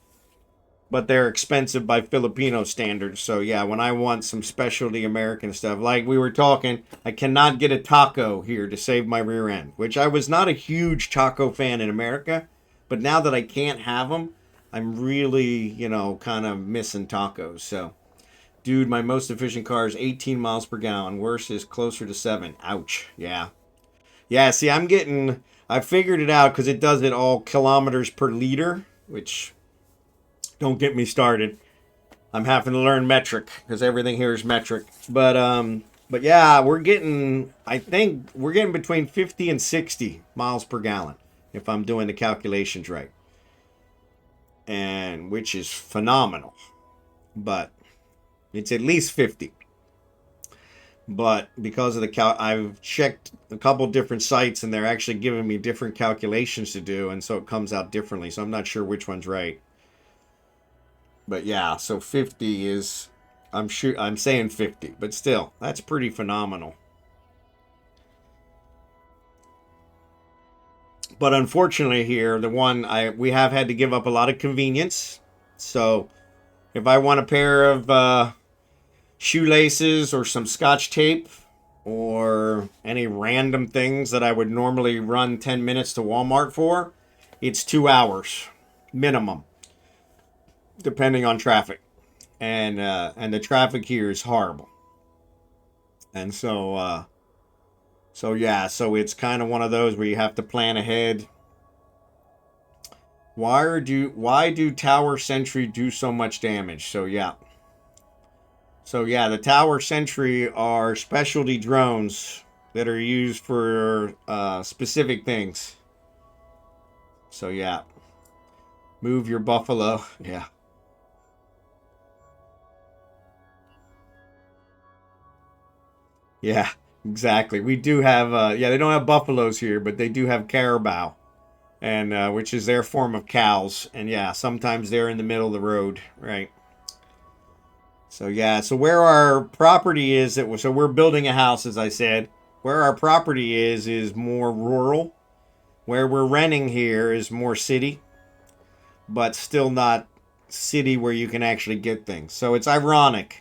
but they're expensive by Filipino standards. So yeah, when I want some specialty American stuff, like we were talking, I cannot get a taco here to save my rear end, which I was not a huge taco fan in America. But now that I can't have them, I'm really, kind of missing tacos. So, dude, my most efficient car is 18 miles per gallon. Worst is closer to 7. Ouch. Yeah. Yeah, see, I figured it out because it does it all kilometers per liter, which, don't get me started. I'm having to learn metric because everything here is metric. But yeah, I think we're getting between 50 and 60 miles per gallon, if I'm doing the calculations right. And which is phenomenal. but it's at least 50. But because of the I've checked a couple different sites and they're actually giving me different calculations to do, and so it comes out differently. So I'm not sure which one's right. But yeah, so 50 is, I'm saying 50, but still, that's pretty phenomenal. But unfortunately here, we have had to give up a lot of convenience. So if I want a pair of shoelaces or some scotch tape or any random things that I would normally run 10 minutes to Walmart for, it's 2 hours minimum, depending on traffic. And the traffic here is horrible. And so yeah, so it's kind of one of those where you have to plan ahead. Why do Tower Sentry do so much damage? So yeah, the Tower Sentry are specialty drones that are used for specific things. So yeah, move your buffalo. Yeah. Yeah, exactly. We do have, they don't have buffaloes here, but they do have carabao, and which is their form of cows. And yeah, sometimes they're in the middle of the road, right? So yeah, so where our property is, so we're building a house, as I said. Where our property is more rural. Where we're renting here is more city, but still not city where you can actually get things. So it's ironic.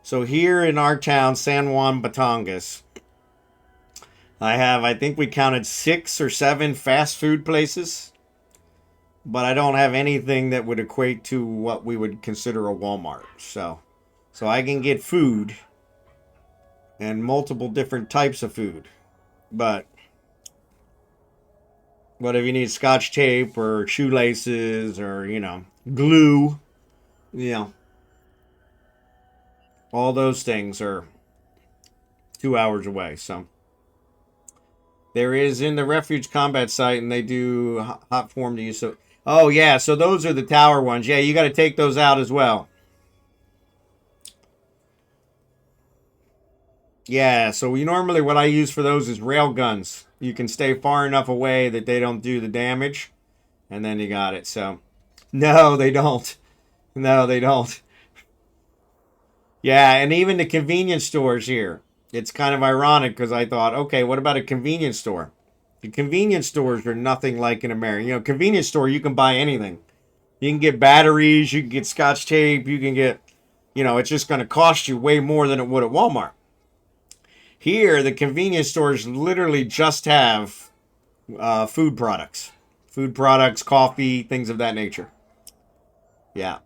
So here in our town, San Juan Batangas, I think we counted 6 or 7 fast food places, but I don't have anything that would equate to what we would consider a Walmart. So I can get food and multiple different types of food, but if you need scotch tape or shoelaces or, glue, all those things are 2 hours away. So there is in the refuge combat site, and they do hot form to use. So, oh yeah, so those are the tower ones. Yeah, you got to take those out as well. Yeah, so what I use for those is rail guns. You can stay far enough away that they don't do the damage, and then you got it. So, no, they don't. No, they don't. Yeah, and even the convenience stores here. It's kind of ironic because I thought, okay, what about a convenience store? The convenience stores are nothing like in America. Convenience store, you can buy anything. You can get batteries, you can get scotch tape, you can get, it's just going to cost you way more than it would at Walmart. Here, the convenience stores literally just have food products. Food products, coffee, things of that nature. Yeah.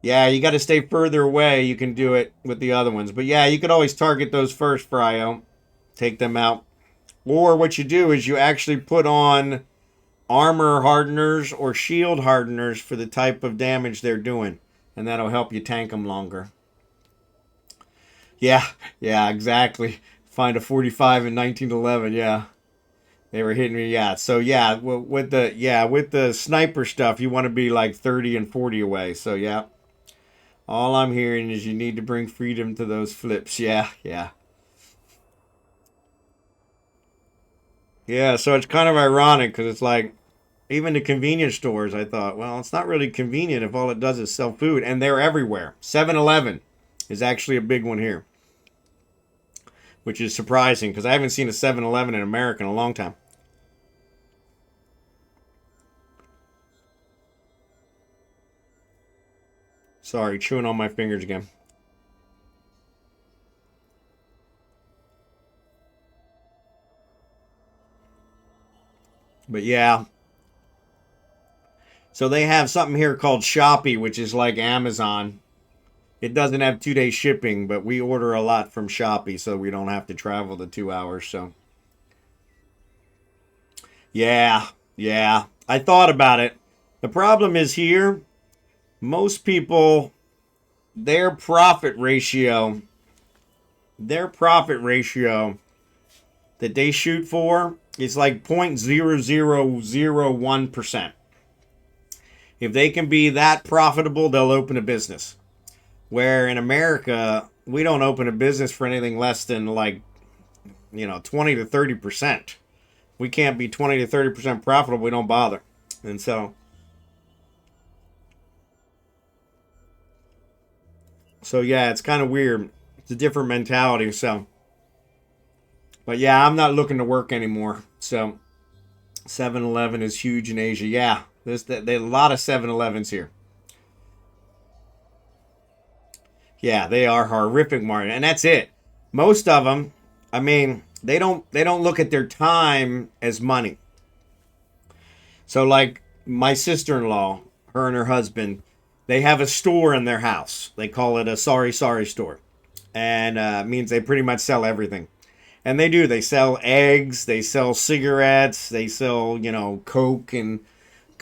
Yeah, you got to stay further away. You can do it with the other ones. But yeah, you could always target those first, Fryo. Take them out. Or what you do is you actually put on armor hardeners or shield hardeners for the type of damage they're doing. And that'll help you tank them longer. Yeah, exactly. Find a 45 in 1911, yeah. They were hitting me, yeah. So yeah, with the sniper stuff, you want to be like 30 and 40 away. So yeah. All I'm hearing is you need to bring freedom to those flips. Yeah. Yeah, so it's kind of ironic because it's like, even the convenience stores, I thought, well, it's not really convenient if all it does is sell food. And they're everywhere. 7-Eleven is actually a big one here. Which is surprising because I haven't seen a 7-Eleven in America in a long time. Sorry, chewing on my fingers again. But yeah. So they have something here called Shopee, which is like Amazon. It doesn't have 2-day shipping, but we order a lot from Shopee, so we don't have to travel the 2 hours. So, yeah. I thought about it. The problem is here, most people, their profit ratio that they shoot for is like 0.0001%. If they can be that profitable, they'll open a business. Where in America, we don't open a business for anything less than like, 20 to 30%. We can't be 20 to 30% profitable. We don't bother. And so yeah, it's kind of weird. It's a different mentality. So, but yeah, I'm not looking to work anymore. So 7-Eleven is huge in Asia. Yeah, there's a lot of 7-Elevens here. Yeah, they are horrific market, and that's it. Most of them, I mean, they don't look at their time as money. So like my sister-in-law, her and her husband, they have a store in their house. They call it a sorry store, and means they pretty much sell everything. And they do. They sell eggs. They sell cigarettes. They sell, Coke and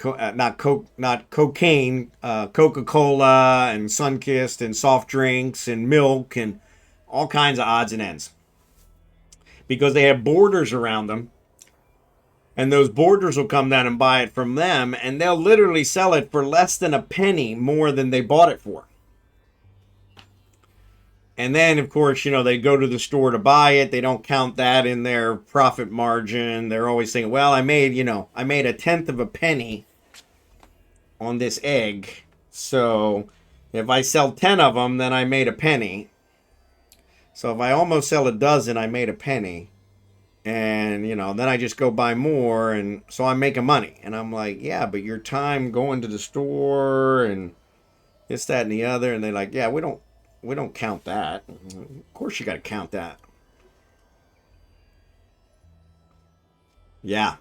not cocaine, Coca-Cola and Sunkist and soft drinks and milk and all kinds of odds and ends. Because they have borders around them. And those borders will come down and buy it from them. And they'll literally sell it for less than a penny more than they bought it for. And then, of course, they go to the store to buy it. They don't count that in their profit margin. They're always saying, well, I made a tenth of a penny on this egg. So if I sell 10 of them, then I made a penny. So if I almost sell a dozen, I made a penny. And, then I just go buy more. And so I'm making money. And I'm like, yeah, but your time going to the store and this, that, and the other. And they're like, yeah, we don't count that. Of course you got to count that. Yeah.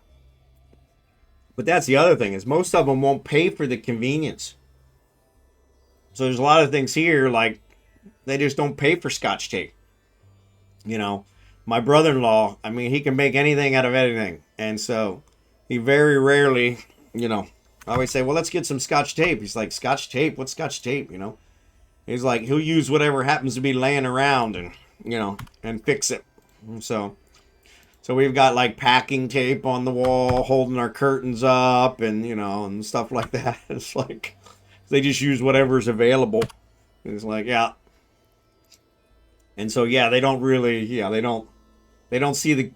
But that's the other thing is most of them won't pay for the convenience. So there's a lot of things here like they just don't pay for Scotch tape. My brother-in-law, I mean, he can make anything out of anything. And so he very rarely, I always say, well, let's get some Scotch tape. He's like, Scotch tape? What's Scotch tape? He's like, he'll use whatever happens to be laying around and, and fix it. So we've got like packing tape on the wall, holding our curtains up and, and stuff like that. It's like, they just use whatever's available. It's like, yeah. And so, yeah, they don't really, they don't see the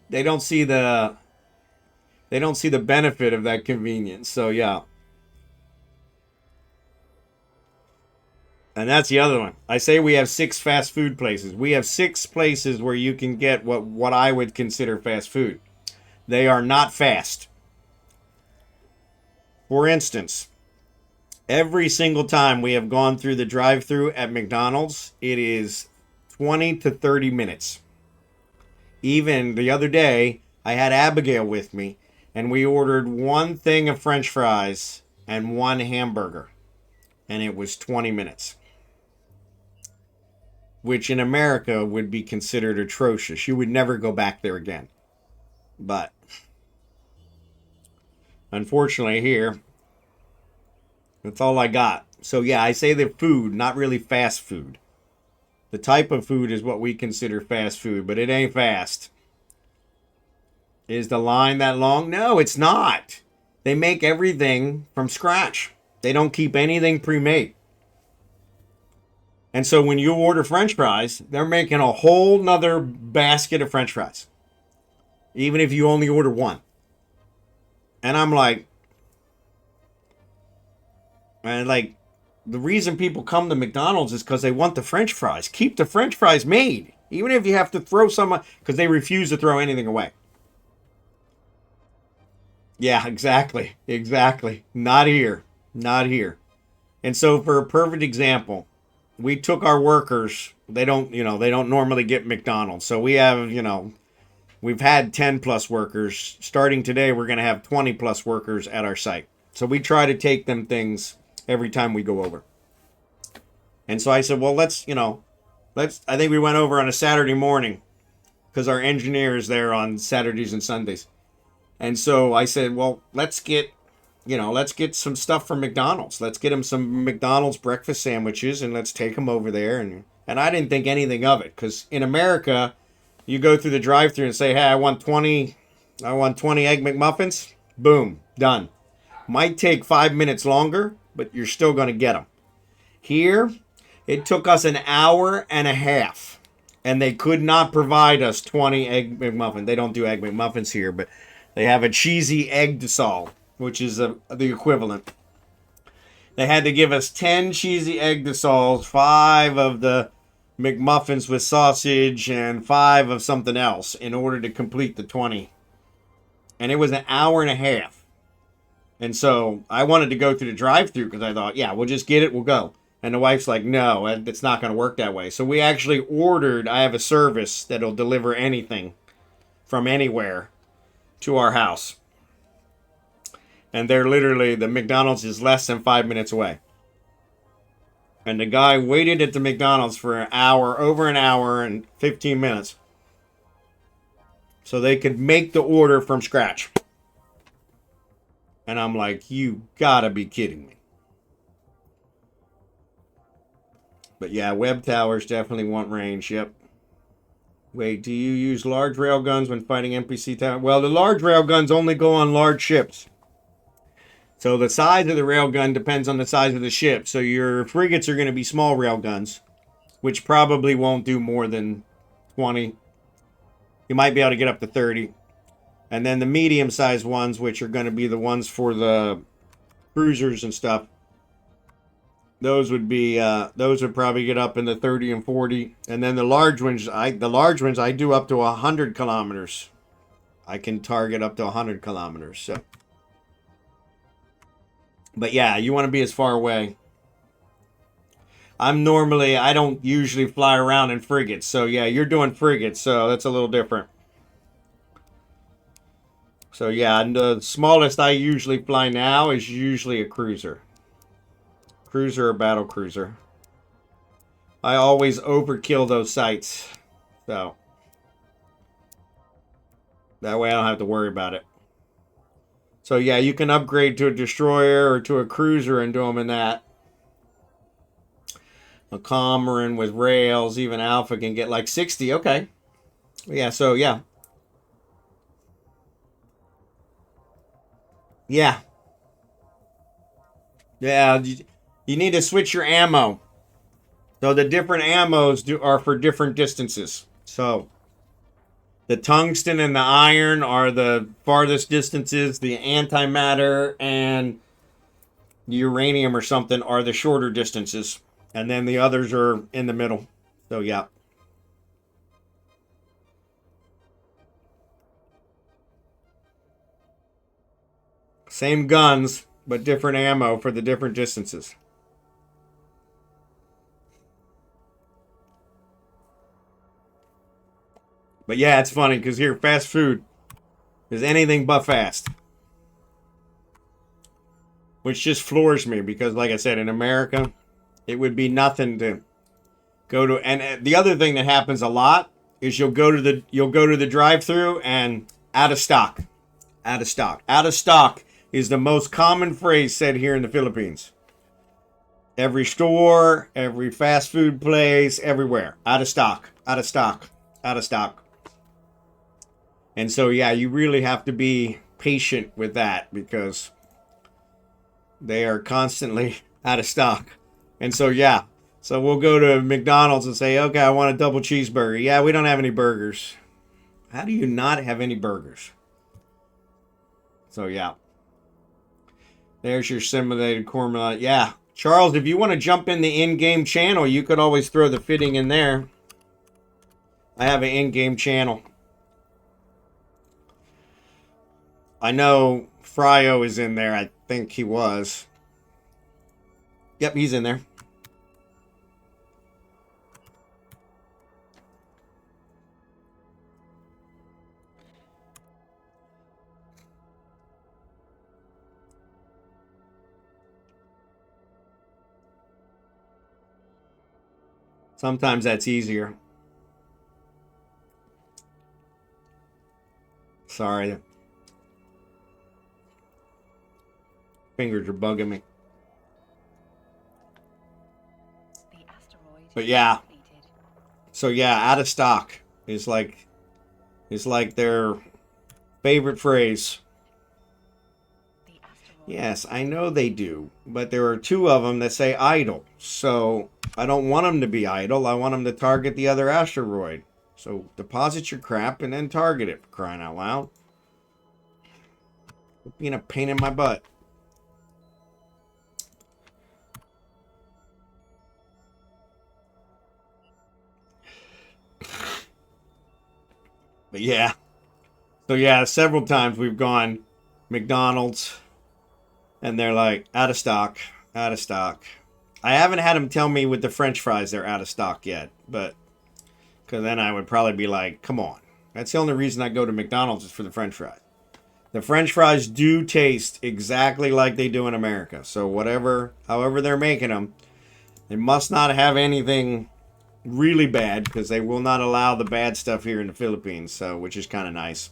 benefit of that convenience. So, yeah. And that's the other one. I say we have 6 fast food places. We have 6 places where you can get what I would consider fast food. They are not fast. For instance, every single time we have gone through the drive-thru at McDonald's, it is 20 to 30 minutes. Even the other day, I had Abigail with me, and we ordered 1 thing of French fries and 1 hamburger. And it was 20 minutes. Which in America would be considered atrocious. You would never go back there again. But unfortunately here, that's all I got. So yeah, I say the food, not really fast food. The type of food is what we consider fast food, but it ain't fast. Is the line that long? No, it's not. They make everything from scratch. They don't keep anything pre-made. And so when you order French fries, they're making a whole nother basket of French fries. Even if you only order 1. And I'm like, the reason people come to McDonald's is because they want the French fries. Keep the French fries made. Even if you have to throw some, because they refuse to throw anything away. Yeah, exactly. Not here. And so for a perfect example, we took our workers. They don't normally get McDonald's. So we have, we've had 10 plus workers. Starting today, we're going to have 20 plus workers at our site. So we try to take them things every time we go over. And so I said, well, I think we went over on a Saturday morning because our engineer is there on Saturdays and Sundays. And so I said, well, let's get some stuff from McDonald's. Let's get them some McDonald's breakfast sandwiches and let's take them over there. And I didn't think anything of it because in America, you go through the drive-thru and say, hey, I want 20 Egg McMuffins. Boom, done. Might take 5 minutes longer, but you're still going to get them. Here, it took us an hour and a half, and they could not provide us 20 egg McMuffin. They don't do egg McMuffins here, but they have a cheesy egg dessert, which is the equivalent. They had to give us 10 cheesy egg desserts, 5 of the McMuffins with sausage, and 5 of something else in order to complete the 20. And it was an hour and a half. And so I wanted to go through the drive-thru because I thought, yeah, we'll just get it, we'll go. And the wife's like, no, it's not going to work that way. So we actually ordered, I have a service that'll deliver anything from anywhere to our house. And they're literally, the McDonald's is less than 5 minutes away. And the guy waited at the McDonald's for an hour, over an hour and 15 minutes. So they could make the order from scratch. And I'm like, you gotta be kidding me. But yeah, web towers definitely want range, yep. Wait, do you use large railguns when fighting NPC towers? Well, the large railguns only go on large ships. So the size of the railgun depends on the size of the ship. So your frigates are going to be small railguns, which probably won't do more than 20. You might be able to get up to 30. And then the medium-sized ones, which are going to be the ones for the cruisers and stuff, those would probably get up in the 30 and 40. And then the large ones, I do up to 100 kilometers. I can target up to 100 kilometers. So. But yeah, you want to be as far away. I don't usually fly around in frigates. So yeah, you're doing frigates, so that's a little different. So yeah, and the smallest I usually fly now is usually a cruiser. Cruiser or battle cruiser. I always overkill those sites. So that way I don't have to worry about it. So yeah, you can upgrade to a destroyer or to a cruiser and do them in that. A Commoran with rails, even Alpha can get like 60. Okay. Yeah, so yeah. Yeah. Yeah, you need to switch your ammo. So the different ammos are for different distances. So the tungsten and the iron are the farthest distances. The antimatter and the uranium or something are the shorter distances. And then the others are in the middle. So, yeah. Same guns, but different ammo for the different distances. But yeah, it's funny because here, fast food is anything but fast. Which just floors me because, like I said, in America, it would be nothing to go to. And the other thing that happens a lot is you'll go to the drive-thru and out of stock. Out of stock. Out of stock is the most common phrase said here in the Philippines. Every store, every fast food place, everywhere. Out of stock. Out of stock. Out of stock. And so, yeah, you really have to be patient with that because they are constantly out of stock. And so, yeah. So we'll go to McDonald's and say, okay, I want a double cheeseburger. Yeah, we don't have any burgers. How do you not have any burgers? So, yeah. There's your simulated Cormorant. Yeah. Charles, if you want to jump in the in-game channel, you could always throw the fitting in there. I have an in-game channel. I know Fryo is in there. I think he was. Yep, he's in there. Sometimes that's easier. Sorry. Fingers are bugging me. But yeah. So yeah, out of stock is like their favorite phrase. Yes, I know they do, but there are 2 of them that say idle. So I don't want them to be idle. I want them to target the other asteroid. So deposit your crap and then target it, for crying out loud. Being a pain in my butt. But yeah. So yeah, several times we've gone McDonald's and they're like, out of stock, out of stock. I haven't had them tell me with the French fries they're out of stock yet, but because then I would probably be like, come on. That's the only reason I go to McDonald's is for the French fries. The French fries do taste exactly like they do in America. So however they're making them, they must not have anything really bad because they will not allow the bad stuff here in the Philippines. So, which is kind of nice.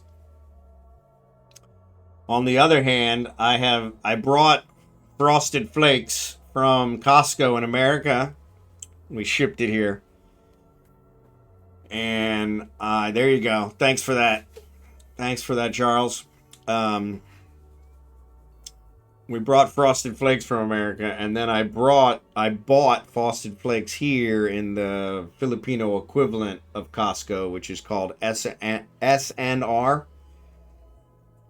On the other hand, I brought Frosted Flakes from Costco in America. We shipped it here. And there you go. Thanks for that. Thanks for that, Charles. We brought Frosted Flakes from America, and then I bought Frosted Flakes here in the Filipino equivalent of Costco, which is called SNR.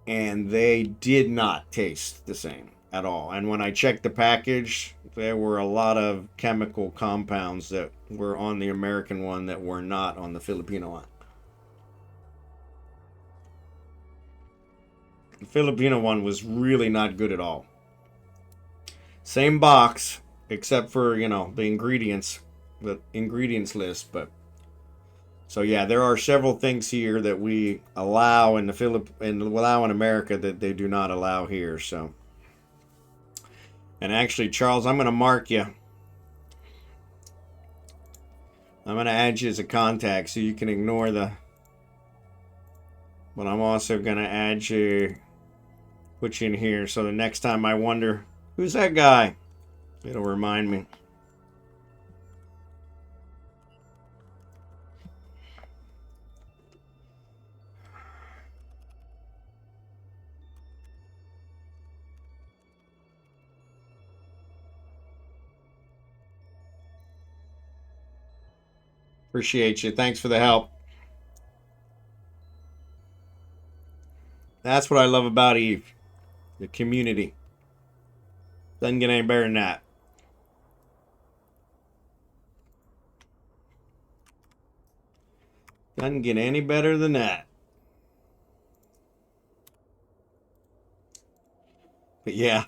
And they did not taste the same at all. And when I checked the package, there were a lot of chemical compounds that were on the American one that were not on the Filipino one. The Filipino one was really not good at all. Same box, except for, the ingredients list, but so yeah, there are several things here that we allow in allow in America that they do not allow here. So, and actually, Charles, I'm going to mark you. I'm going to add you as a contact so you can ignore the. But I'm also going to add you, put you in here, so the next time I wonder who's that guy, it'll remind me. Appreciate you. Thanks for the help. That's what I love about Eve. The community. Doesn't get any better than that. Doesn't get any better than that. But yeah,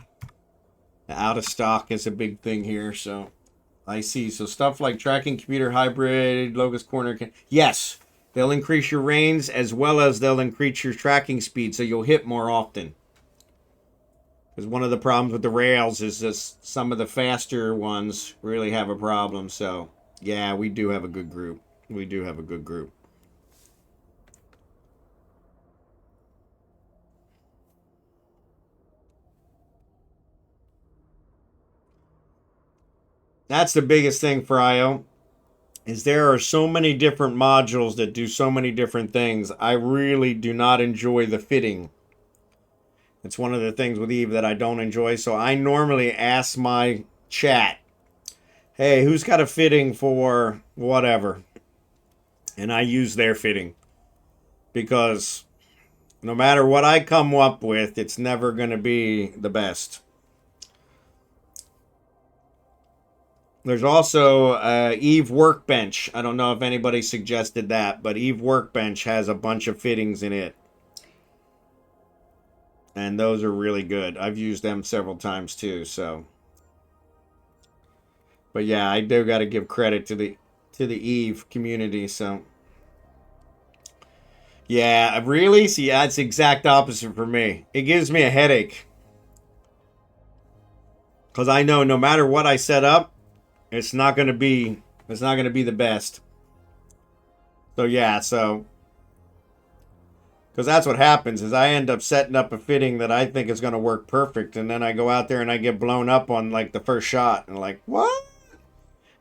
out of stock is a big thing here, so I see. So stuff like tracking computer hybrid, locust corner. Yes, they'll increase your range as well as they'll increase your tracking speed, so you'll hit more often. Because one of the problems with the rails is just some of the faster ones really have a problem. So yeah, we do have a good group. We do have a good group. That's the biggest thing for IO, is there are so many different modules that do so many different things. I really do not enjoy the fitting. It's one of the things with Eve that I don't enjoy. So I normally ask my chat, hey, who's got a fitting for whatever? And I use their fitting. Because no matter what I come up with, it's never going to be the best. There's also Eve Workbench. I don't know if anybody suggested that, but Eve Workbench has a bunch of fittings in it. And those are really good. I've used them several times too, so. But yeah, I do got to give credit to the Eve community, so. Yeah, really? See, that's the exact opposite for me. It gives me a headache. Because I know no matter what I set up, it's not going to be the best. So yeah, because that's what happens is I end up setting up a fitting that I think is going to work perfect, and then I go out there and I get blown up on like the first shot, and like, what?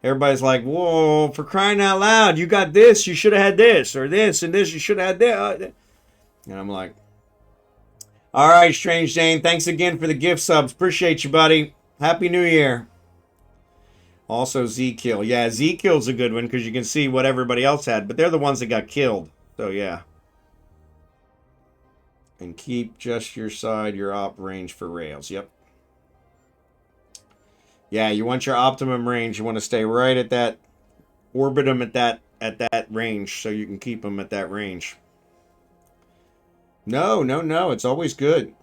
Everybody's like, whoa, for crying out loud, you got this, you should have had this, or this and this, you should have had that. And I'm like, All right, Strange Dane. Thanks again for the gift subs. Appreciate you, buddy. Happy New Year. Also, Z-Kill. Yeah, Z-Kill's a good one because you can see what everybody else had, but they're the ones that got killed. So, yeah. And keep just your side, your op range for rails. Yep. Yeah, you want your optimum range. You want to stay right at that, orbit them at that range so you can keep them at that range. No, no, no. It's always good.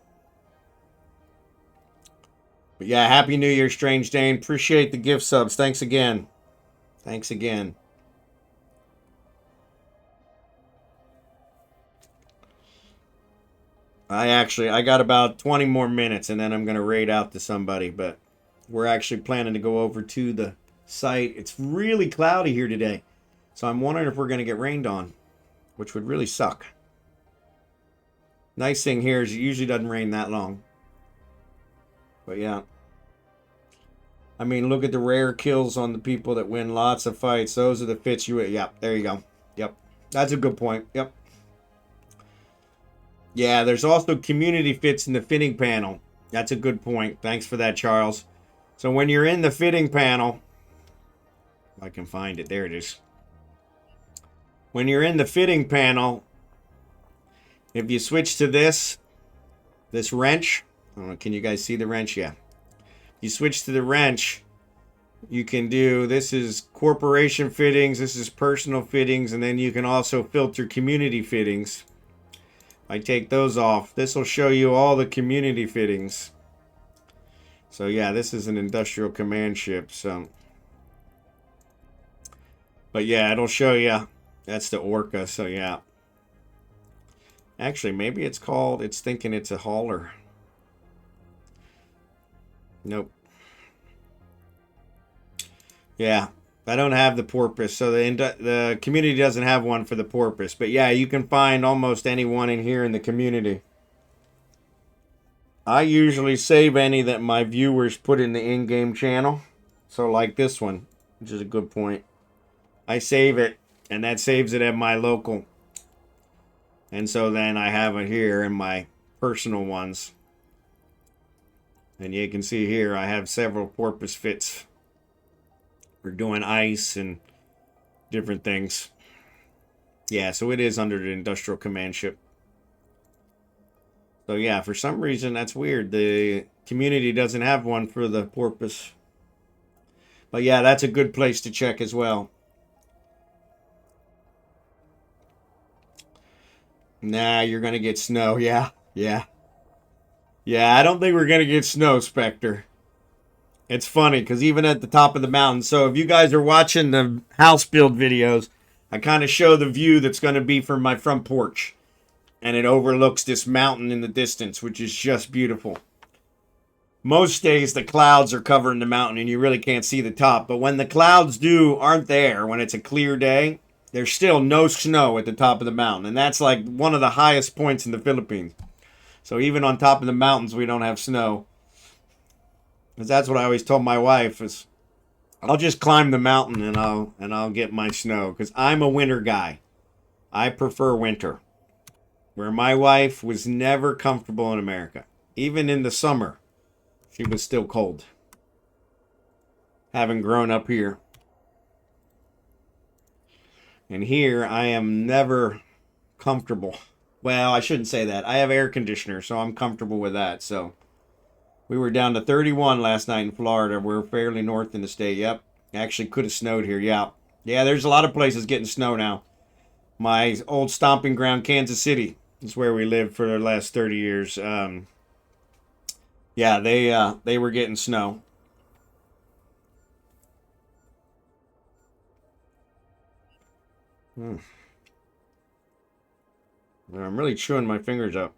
But yeah, Happy New Year, Strange Dane. Appreciate the gift subs. Thanks again. Thanks again. I got about 20 more minutes and then I'm going to raid out to somebody, but we're actually planning to go over to the site. It's really cloudy here today, so I'm wondering if we're going to get rained on, which would really suck. Nice thing here is it usually doesn't rain that long. But yeah. I mean, look at the rare kills on the people that win lots of fights. Those are the fits you... Yep, there you go. Yep. That's a good point. Yep. Yeah, there's also community fits in the fitting panel. That's a good point. Thanks for that, Charles. So when you're in the fitting panel... If I can find it. There it is. When you're in the fitting panel, if you switch to this wrench... I don't know, can you guys see the wrench? Yeah. You switch to the wrench, you can do, this is corporation fittings, this is personal fittings, and then you can also filter community fittings. I take those off. This will show you all the community fittings. So yeah, this is an industrial command ship. So, but yeah, it'll show you. That's the Orca. So yeah. Actually, maybe it's called. It's thinking it's a hauler. Nope. Yeah, I don't have the porpoise, so the community doesn't have one for the porpoise. But yeah, you can find almost anyone in here in the community. I usually save any that my viewers put in the in-game channel. So like this one, which is a good point. I save it, and that saves it at my local. And so then I have it here in my personal ones. And you can see here, I have several porpoise fits. We're doing ice and different things. Yeah, so it is under the industrial command ship. So yeah, for some reason, that's weird. The community doesn't have one for the porpoise. But yeah, that's a good place to check as well. Nah, you're going to get snow. Yeah, yeah. Yeah, I don't think we're going to get snow, Spectre. It's funny, because even at the top of the mountain, so if you guys are watching the house build videos, I kind of show the view that's going to be from my front porch. And it overlooks this mountain in the distance, which is just beautiful. Most days, the clouds are covering the mountain, and you really can't see the top. But when the clouds aren't there, when it's a clear day, there's still no snow at the top of the mountain. And that's like one of the highest points in the Philippines. So even on top of the mountains, we don't have snow. Because that's what I always told my wife is, I'll just climb the mountain and I'll get my snow. Because I'm a winter guy. I prefer winter. Where my wife was never comfortable in America. Even in the summer, she was still cold. Having grown up here. And here, I am never comfortable. Well, I shouldn't say that. I have air conditioner, so I'm comfortable with that. So, we were down to 31 last night in Florida. We're fairly north in the state. Yep. Actually, could have snowed here. Yeah. Yeah, there's a lot of places getting snow now. My old stomping ground, Kansas City, is where we lived for the last 30 years. Yeah, they were getting snow. I'm really chewing my fingers up.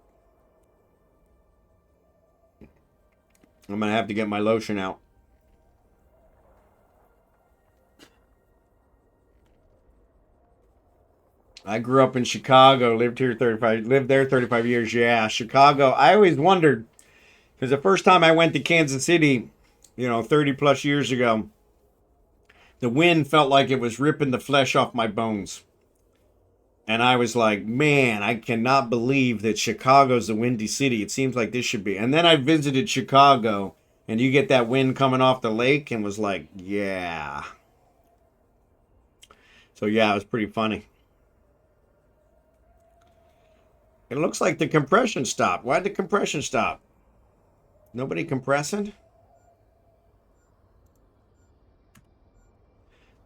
I'm going to have to get my lotion out. I grew up in Chicago, lived there 35 years. Yeah, Chicago. I always wondered, because the first time I went to Kansas City, 30 plus years ago, the wind felt like it was ripping the flesh off my bones. And I was like, man, I cannot believe that Chicago's the windy city. It seems like this should be. And then I visited Chicago, and you get that wind coming off the lake, and was like, yeah. So yeah, it was pretty funny. It looks like the compression stopped. Why'd the compression stop? Nobody compressing?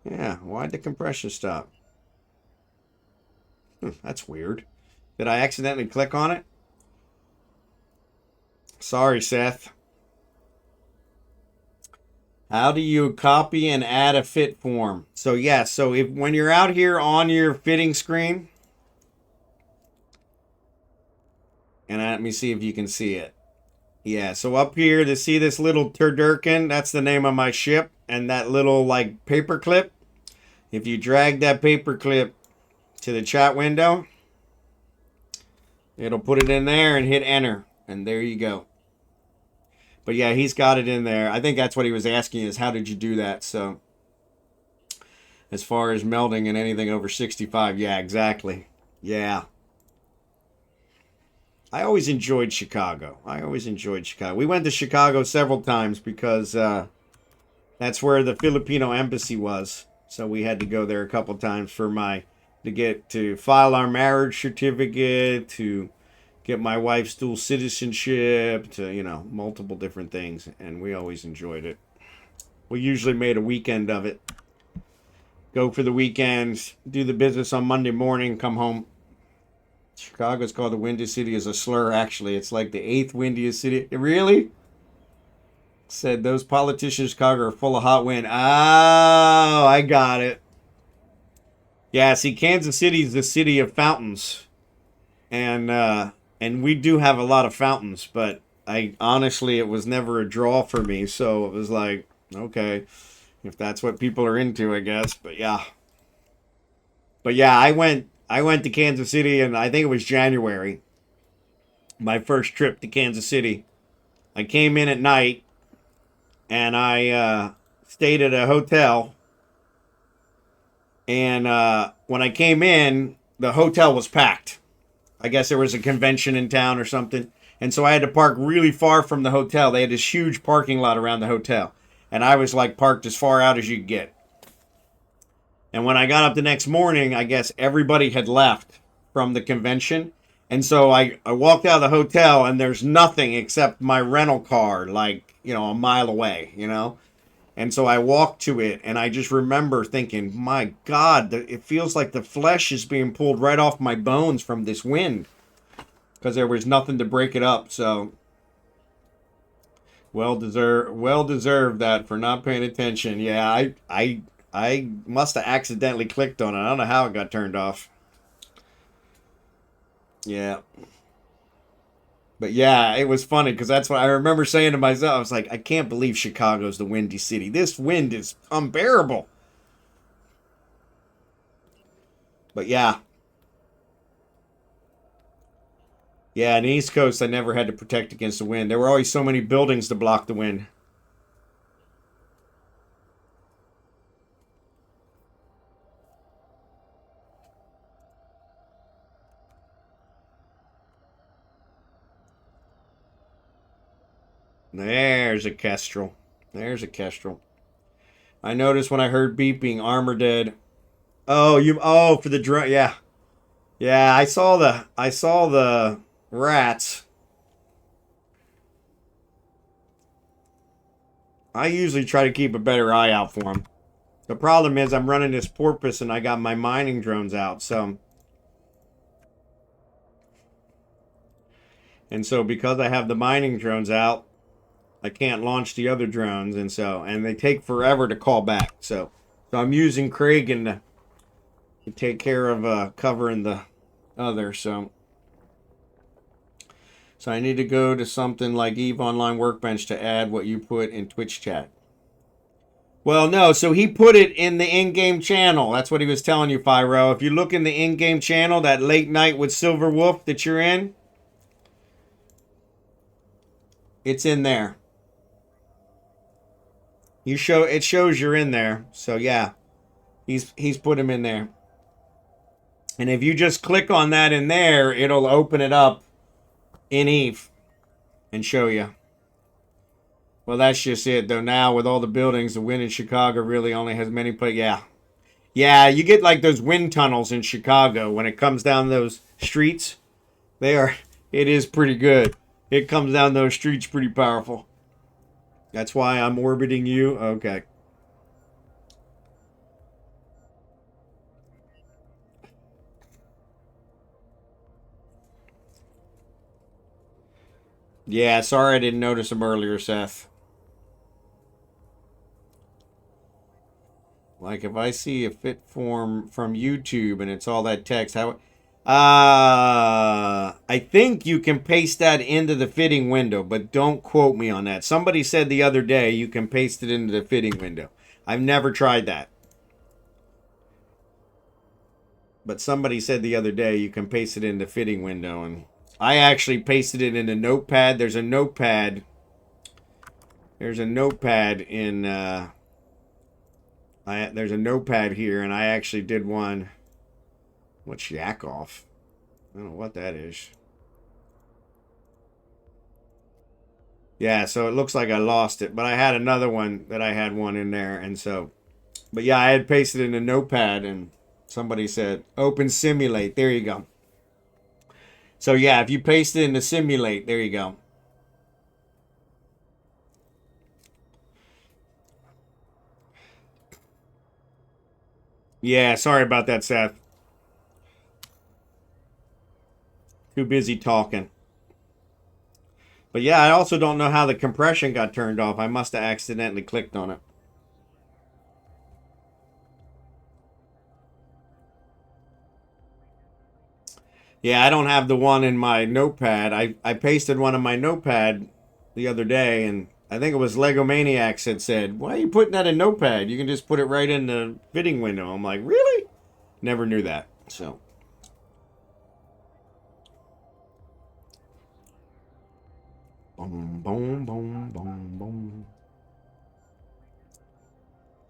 Yeah, why'd the compression stop? That's weird. Did I accidentally click on it? Sorry, Seth. How do you copy and add a fit form? So yeah, so if when you're out here on your fitting screen, and let me see if you can see it. Yeah, so up here to see this little turducken, that's the name of my ship, and that little like paper clip. If you drag that paper clip to the chat window, it'll put it in there and hit enter, and there you go. But yeah, he's got it in there. I think that's what he was asking is how did you do that? So as far as melding and anything over 65, yeah, exactly. Yeah. I always enjoyed Chicago. We went to Chicago several times because that's where the Filipino embassy was. So we had to go there a couple times to file our marriage certificate, to get my wife's dual citizenship, to, multiple different things. And we always enjoyed it. We usually made a weekend of it. Go for the weekends, do the business on Monday morning, come home. Chicago's called the windiest city as a slur, actually. It's like the 8th windiest city. Really? Said those politicians in Chicago are full of hot wind. Oh, I got it. Yeah, see, Kansas City is the city of fountains. And we do have a lot of fountains, but honestly, it was never a draw for me. So it was like, okay, if that's what people are into, I guess. But yeah. I went to Kansas City, and I think it was January. My first trip to Kansas City. I came in at night, and I stayed at a hotel. And when I came in, the hotel was packed. I guess there was a convention in town or something. And so I had to park really far from the hotel. They had this huge parking lot around the hotel. And I was like parked as far out as you could get. And when I got up the next morning, I guess everybody had left from the convention. And so I walked out of the hotel, and there's nothing except my rental car, like, a mile away, And so I walked to it, and I just remember thinking, my God, it feels like the flesh is being pulled right off my bones from this wind. Because there was nothing to break it up, so well deserved that for not paying attention. Yeah, I must have accidentally clicked on it. I don't know how it got turned off. Yeah. But yeah, it was funny because that's what I remember saying to myself. I was like, I can't believe Chicago's the windy city. This wind is unbearable. But yeah. Yeah, in the East Coast, I never had to protect against the wind. There were always so many buildings to block the wind. There's a Kestrel. I noticed when I heard beeping, armor dead. Oh, for the drone. Yeah. Yeah, I saw the rats. I usually try to keep a better eye out for them. The problem is I'm running this porpoise and I got my mining drones out, so. And so because I have the mining drones out, I can't launch the other drones, and they take forever to call back. So I'm using Craig to take care of covering the other. So I need to go to something like Eve Online Workbench to add what you put in Twitch chat. Well, no, so he put it in the in-game channel. That's what he was telling you, Pyro. If you look in the in-game channel, that late night with Silver Wolf that you're in, it's in there. It shows you're in there. So yeah, he's put him in there. And if you just click on that in there, it'll open it up in Eve and show you. Well, that's just it, though. Now, with all the buildings, the wind in Chicago really only has many places. Yeah. Yeah, you get like those wind tunnels in Chicago when it comes down those streets. It is pretty good. It comes down those streets pretty powerful. That's why I'm orbiting you. Okay. Yeah, sorry I didn't notice them earlier, Seth. Like if I see a fit form from YouTube and it's all that text, how I think you can paste that into the fitting window, but don't quote me on that. Somebody said the other day you can paste it into the fitting window. I've never tried that. But somebody said the other day you can paste it in the fitting window, and I actually pasted it in a notepad. There's a notepad. There's a notepad in there's a notepad here, and I actually did one. What's yak off? I don't know what that is. Yeah, so it looks like I lost it, but I had another one that I had one in there, and so, but yeah, I had pasted in a notepad, and somebody said open simulate. There you go. So yeah, if you paste it in the simulate, there you go. Yeah, sorry about that, Seth. Too busy talking. But yeah, I also don't know how the compression got turned off. I must have accidentally clicked on it. Yeah, I don't have the one in my notepad. I pasted one in my notepad the other day, and I think it was Lego Maniacs that said, why are you putting that in notepad? You can just put it right in the fitting window. I'm like, really? Never knew that. So boom, boom, boom, boom, boom.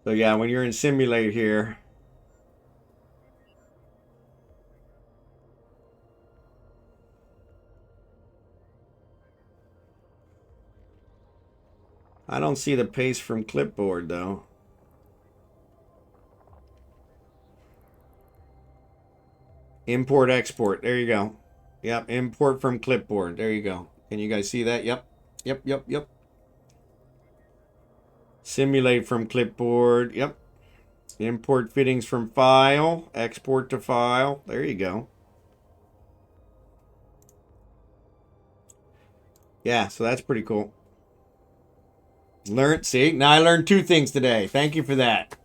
So yeah, when you're in simulate here, I don't see the paste from clipboard though. Import export. There you go. Yep, import from clipboard. There you go. Can you guys see that? Yep. Yep, yep, yep. Simulate from clipboard. Yep. Import fittings from file. Export to file. There you go. Yeah, so that's pretty cool. See? Now I learned two things today. Thank you for that.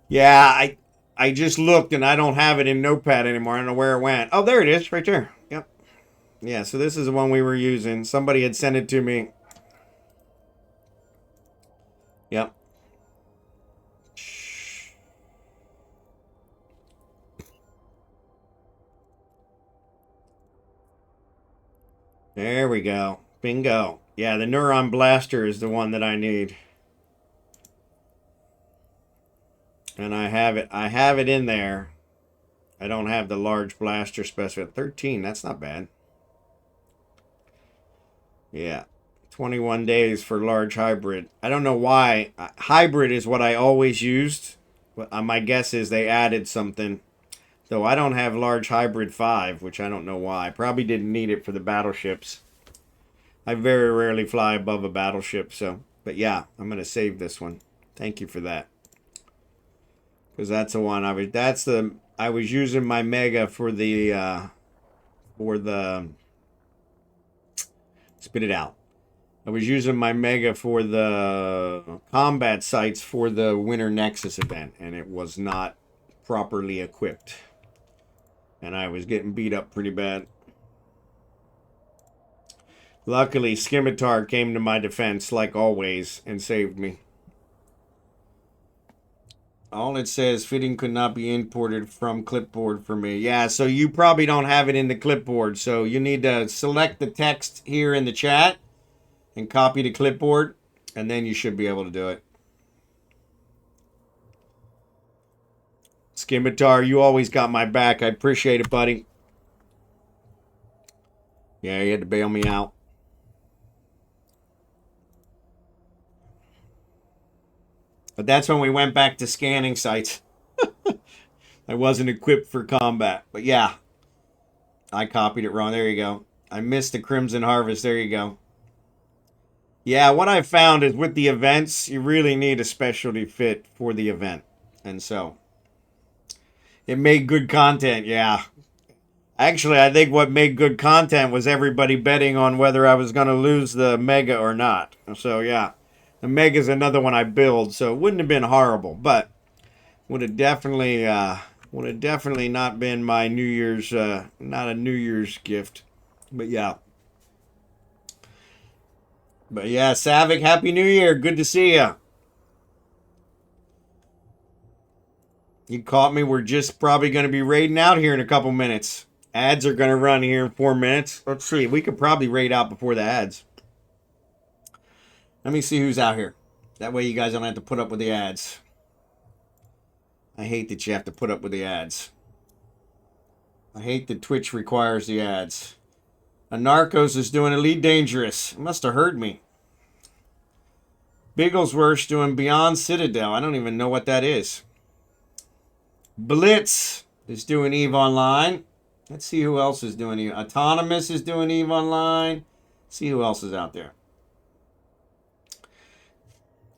Yeah, I just looked and I don't have it in Notepad anymore. I don't know where it went. Oh, there it is, right there. Yep. Yeah, so this is the one we were using. Somebody had sent it to me. Yep. There we go. Bingo. Yeah, the Neuron Blaster is the one that I need. And I have it. I have it in there. I don't have the large blaster specified. 13, that's not bad. Yeah. 21 days for large hybrid. I don't know why. Hybrid is what I always used. My guess is they added something. Though I don't have large hybrid 5, which I don't know why. I probably didn't need it for the battleships. I very rarely fly above a battleship, so. But yeah, I'm going to save this one. Thank you for that. Because that's the one I was using my Mega for the spit it out. I was using my Mega for the combat sites for the Winter Nexus event, and it was not properly equipped. And I was getting beat up pretty bad. Luckily, Scimitar came to my defense, like always, and saved me. All it says, fitting could not be imported from clipboard for me. Yeah, so you probably don't have it in the clipboard. So you need to select the text here in the chat and copy to clipboard, and then you should be able to do it. Scimitar, you always got my back. I appreciate it, buddy. Yeah, you had to bail me out. But that's when we went back to scanning sites. I wasn't equipped for combat. But yeah, I copied it wrong. There you go. I missed the Crimson Harvest. There you go. Yeah, what I found is with the events, you really need a specialty fit for the event. And so, it made good content, yeah. Actually, I think what made good content was everybody betting on whether I was going to lose the Mega or not. So, yeah. The Mega's another one I build, so it wouldn't have been horrible. But would have definitely not been my New Year's, not a New Year's gift. But, yeah. But, yeah, Savick, Happy New Year. Good to see you. You caught me. We're just probably going to be raiding out here in a couple minutes. Ads are going to run here in 4 minutes. Let's see. We could probably raid out before the ads. Let me see who's out here. That way you guys don't have to put up with the ads. I hate that you have to put up with the ads. I hate that Twitch requires the ads. A Narcos is doing Elite Dangerous. It must have heard me. Bigglesworth's doing Beyond Citadel. I don't even know what that is. Blitz is doing EVE Online. Let's see who else is doing EVE. Autonomous is doing EVE Online. See who else is out there.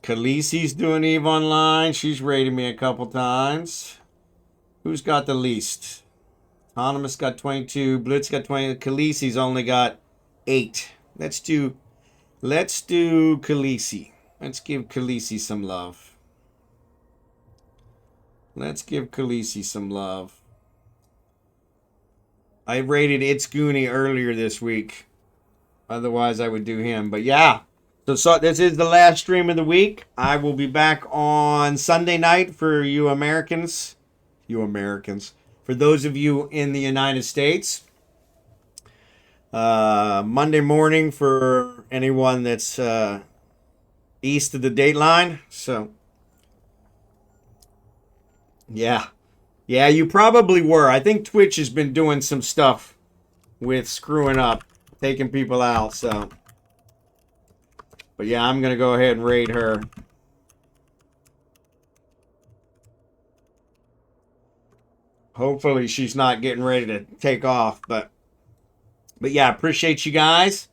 Khaleesi's doing EVE Online. She's raided me a couple times. Who's got the least? Autonomous got 22. Blitz got 20. Khaleesi's only got 8. Let's do Khaleesi. Let's give Khaleesi some love. Let's give Khaleesi some love. I rated It's Goonie earlier this week. Otherwise, I would do him. But yeah. So this is the last stream of the week. I will be back on Sunday night for you Americans. You Americans. For those of you in the United States. Monday morning for anyone that's east of the date line. So, yeah. Yeah, you probably were. I think Twitch has been doing some stuff with screwing up, taking people out, so. But yeah, I'm going to go ahead and raid her. Hopefully she's not getting ready to take off, but yeah, appreciate you guys.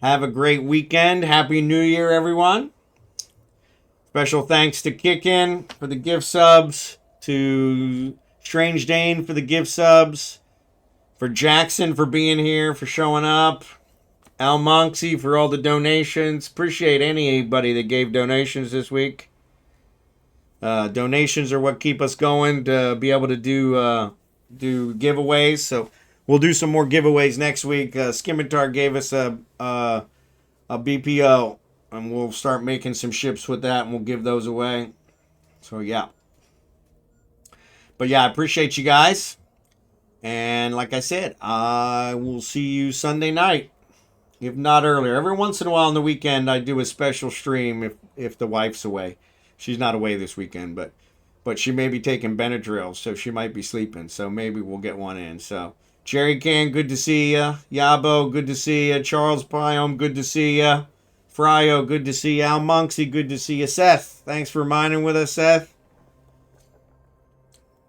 Have a great weekend. Happy New Year, everyone. Special thanks to Kickin for the gift subs. To Strange Dane for the gift subs, for Jackson for being here, for showing up, Al Monksy for all the donations. Appreciate anybody that gave donations this week. Donations are what keep us going to be able to do giveaways. So we'll do some more giveaways next week. Scimitar gave us a BPO, and we'll start making some ships with that, and we'll give those away. So yeah. But yeah, I appreciate you guys. And like I said, I will see you Sunday night, if not earlier. Every once in a while on the weekend, I do a special stream if the wife's away. She's not away this weekend, but she may be taking Benadryl, so she might be sleeping. So maybe we'll get one in. So Jerry Can, good to see ya. Yabo, good to see ya. Charles Pyom, good to see ya. Fryo, good to see ya. Al Monksy, good to see ya. Seth, thanks for mining with us, Seth.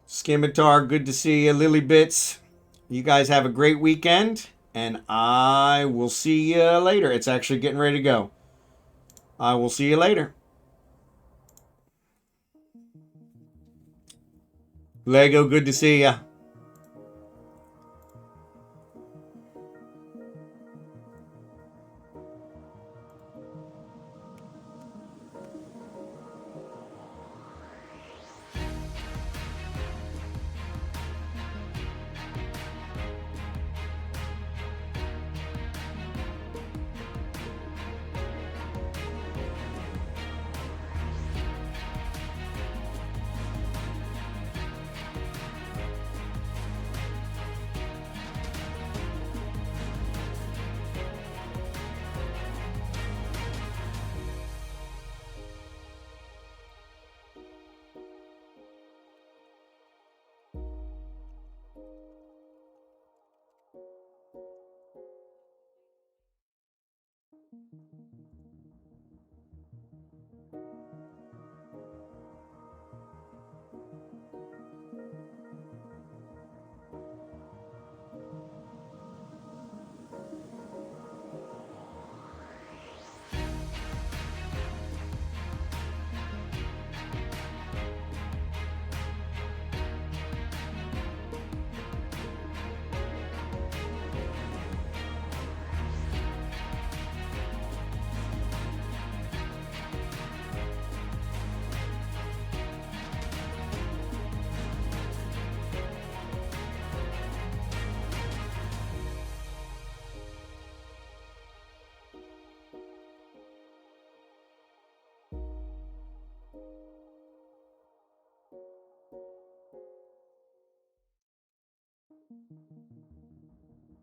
Scimitar, good to see you. Lily Bits, you guys have a great weekend, and I will see you later. It's actually getting ready to go. I will see you later. Lego, good to see ya.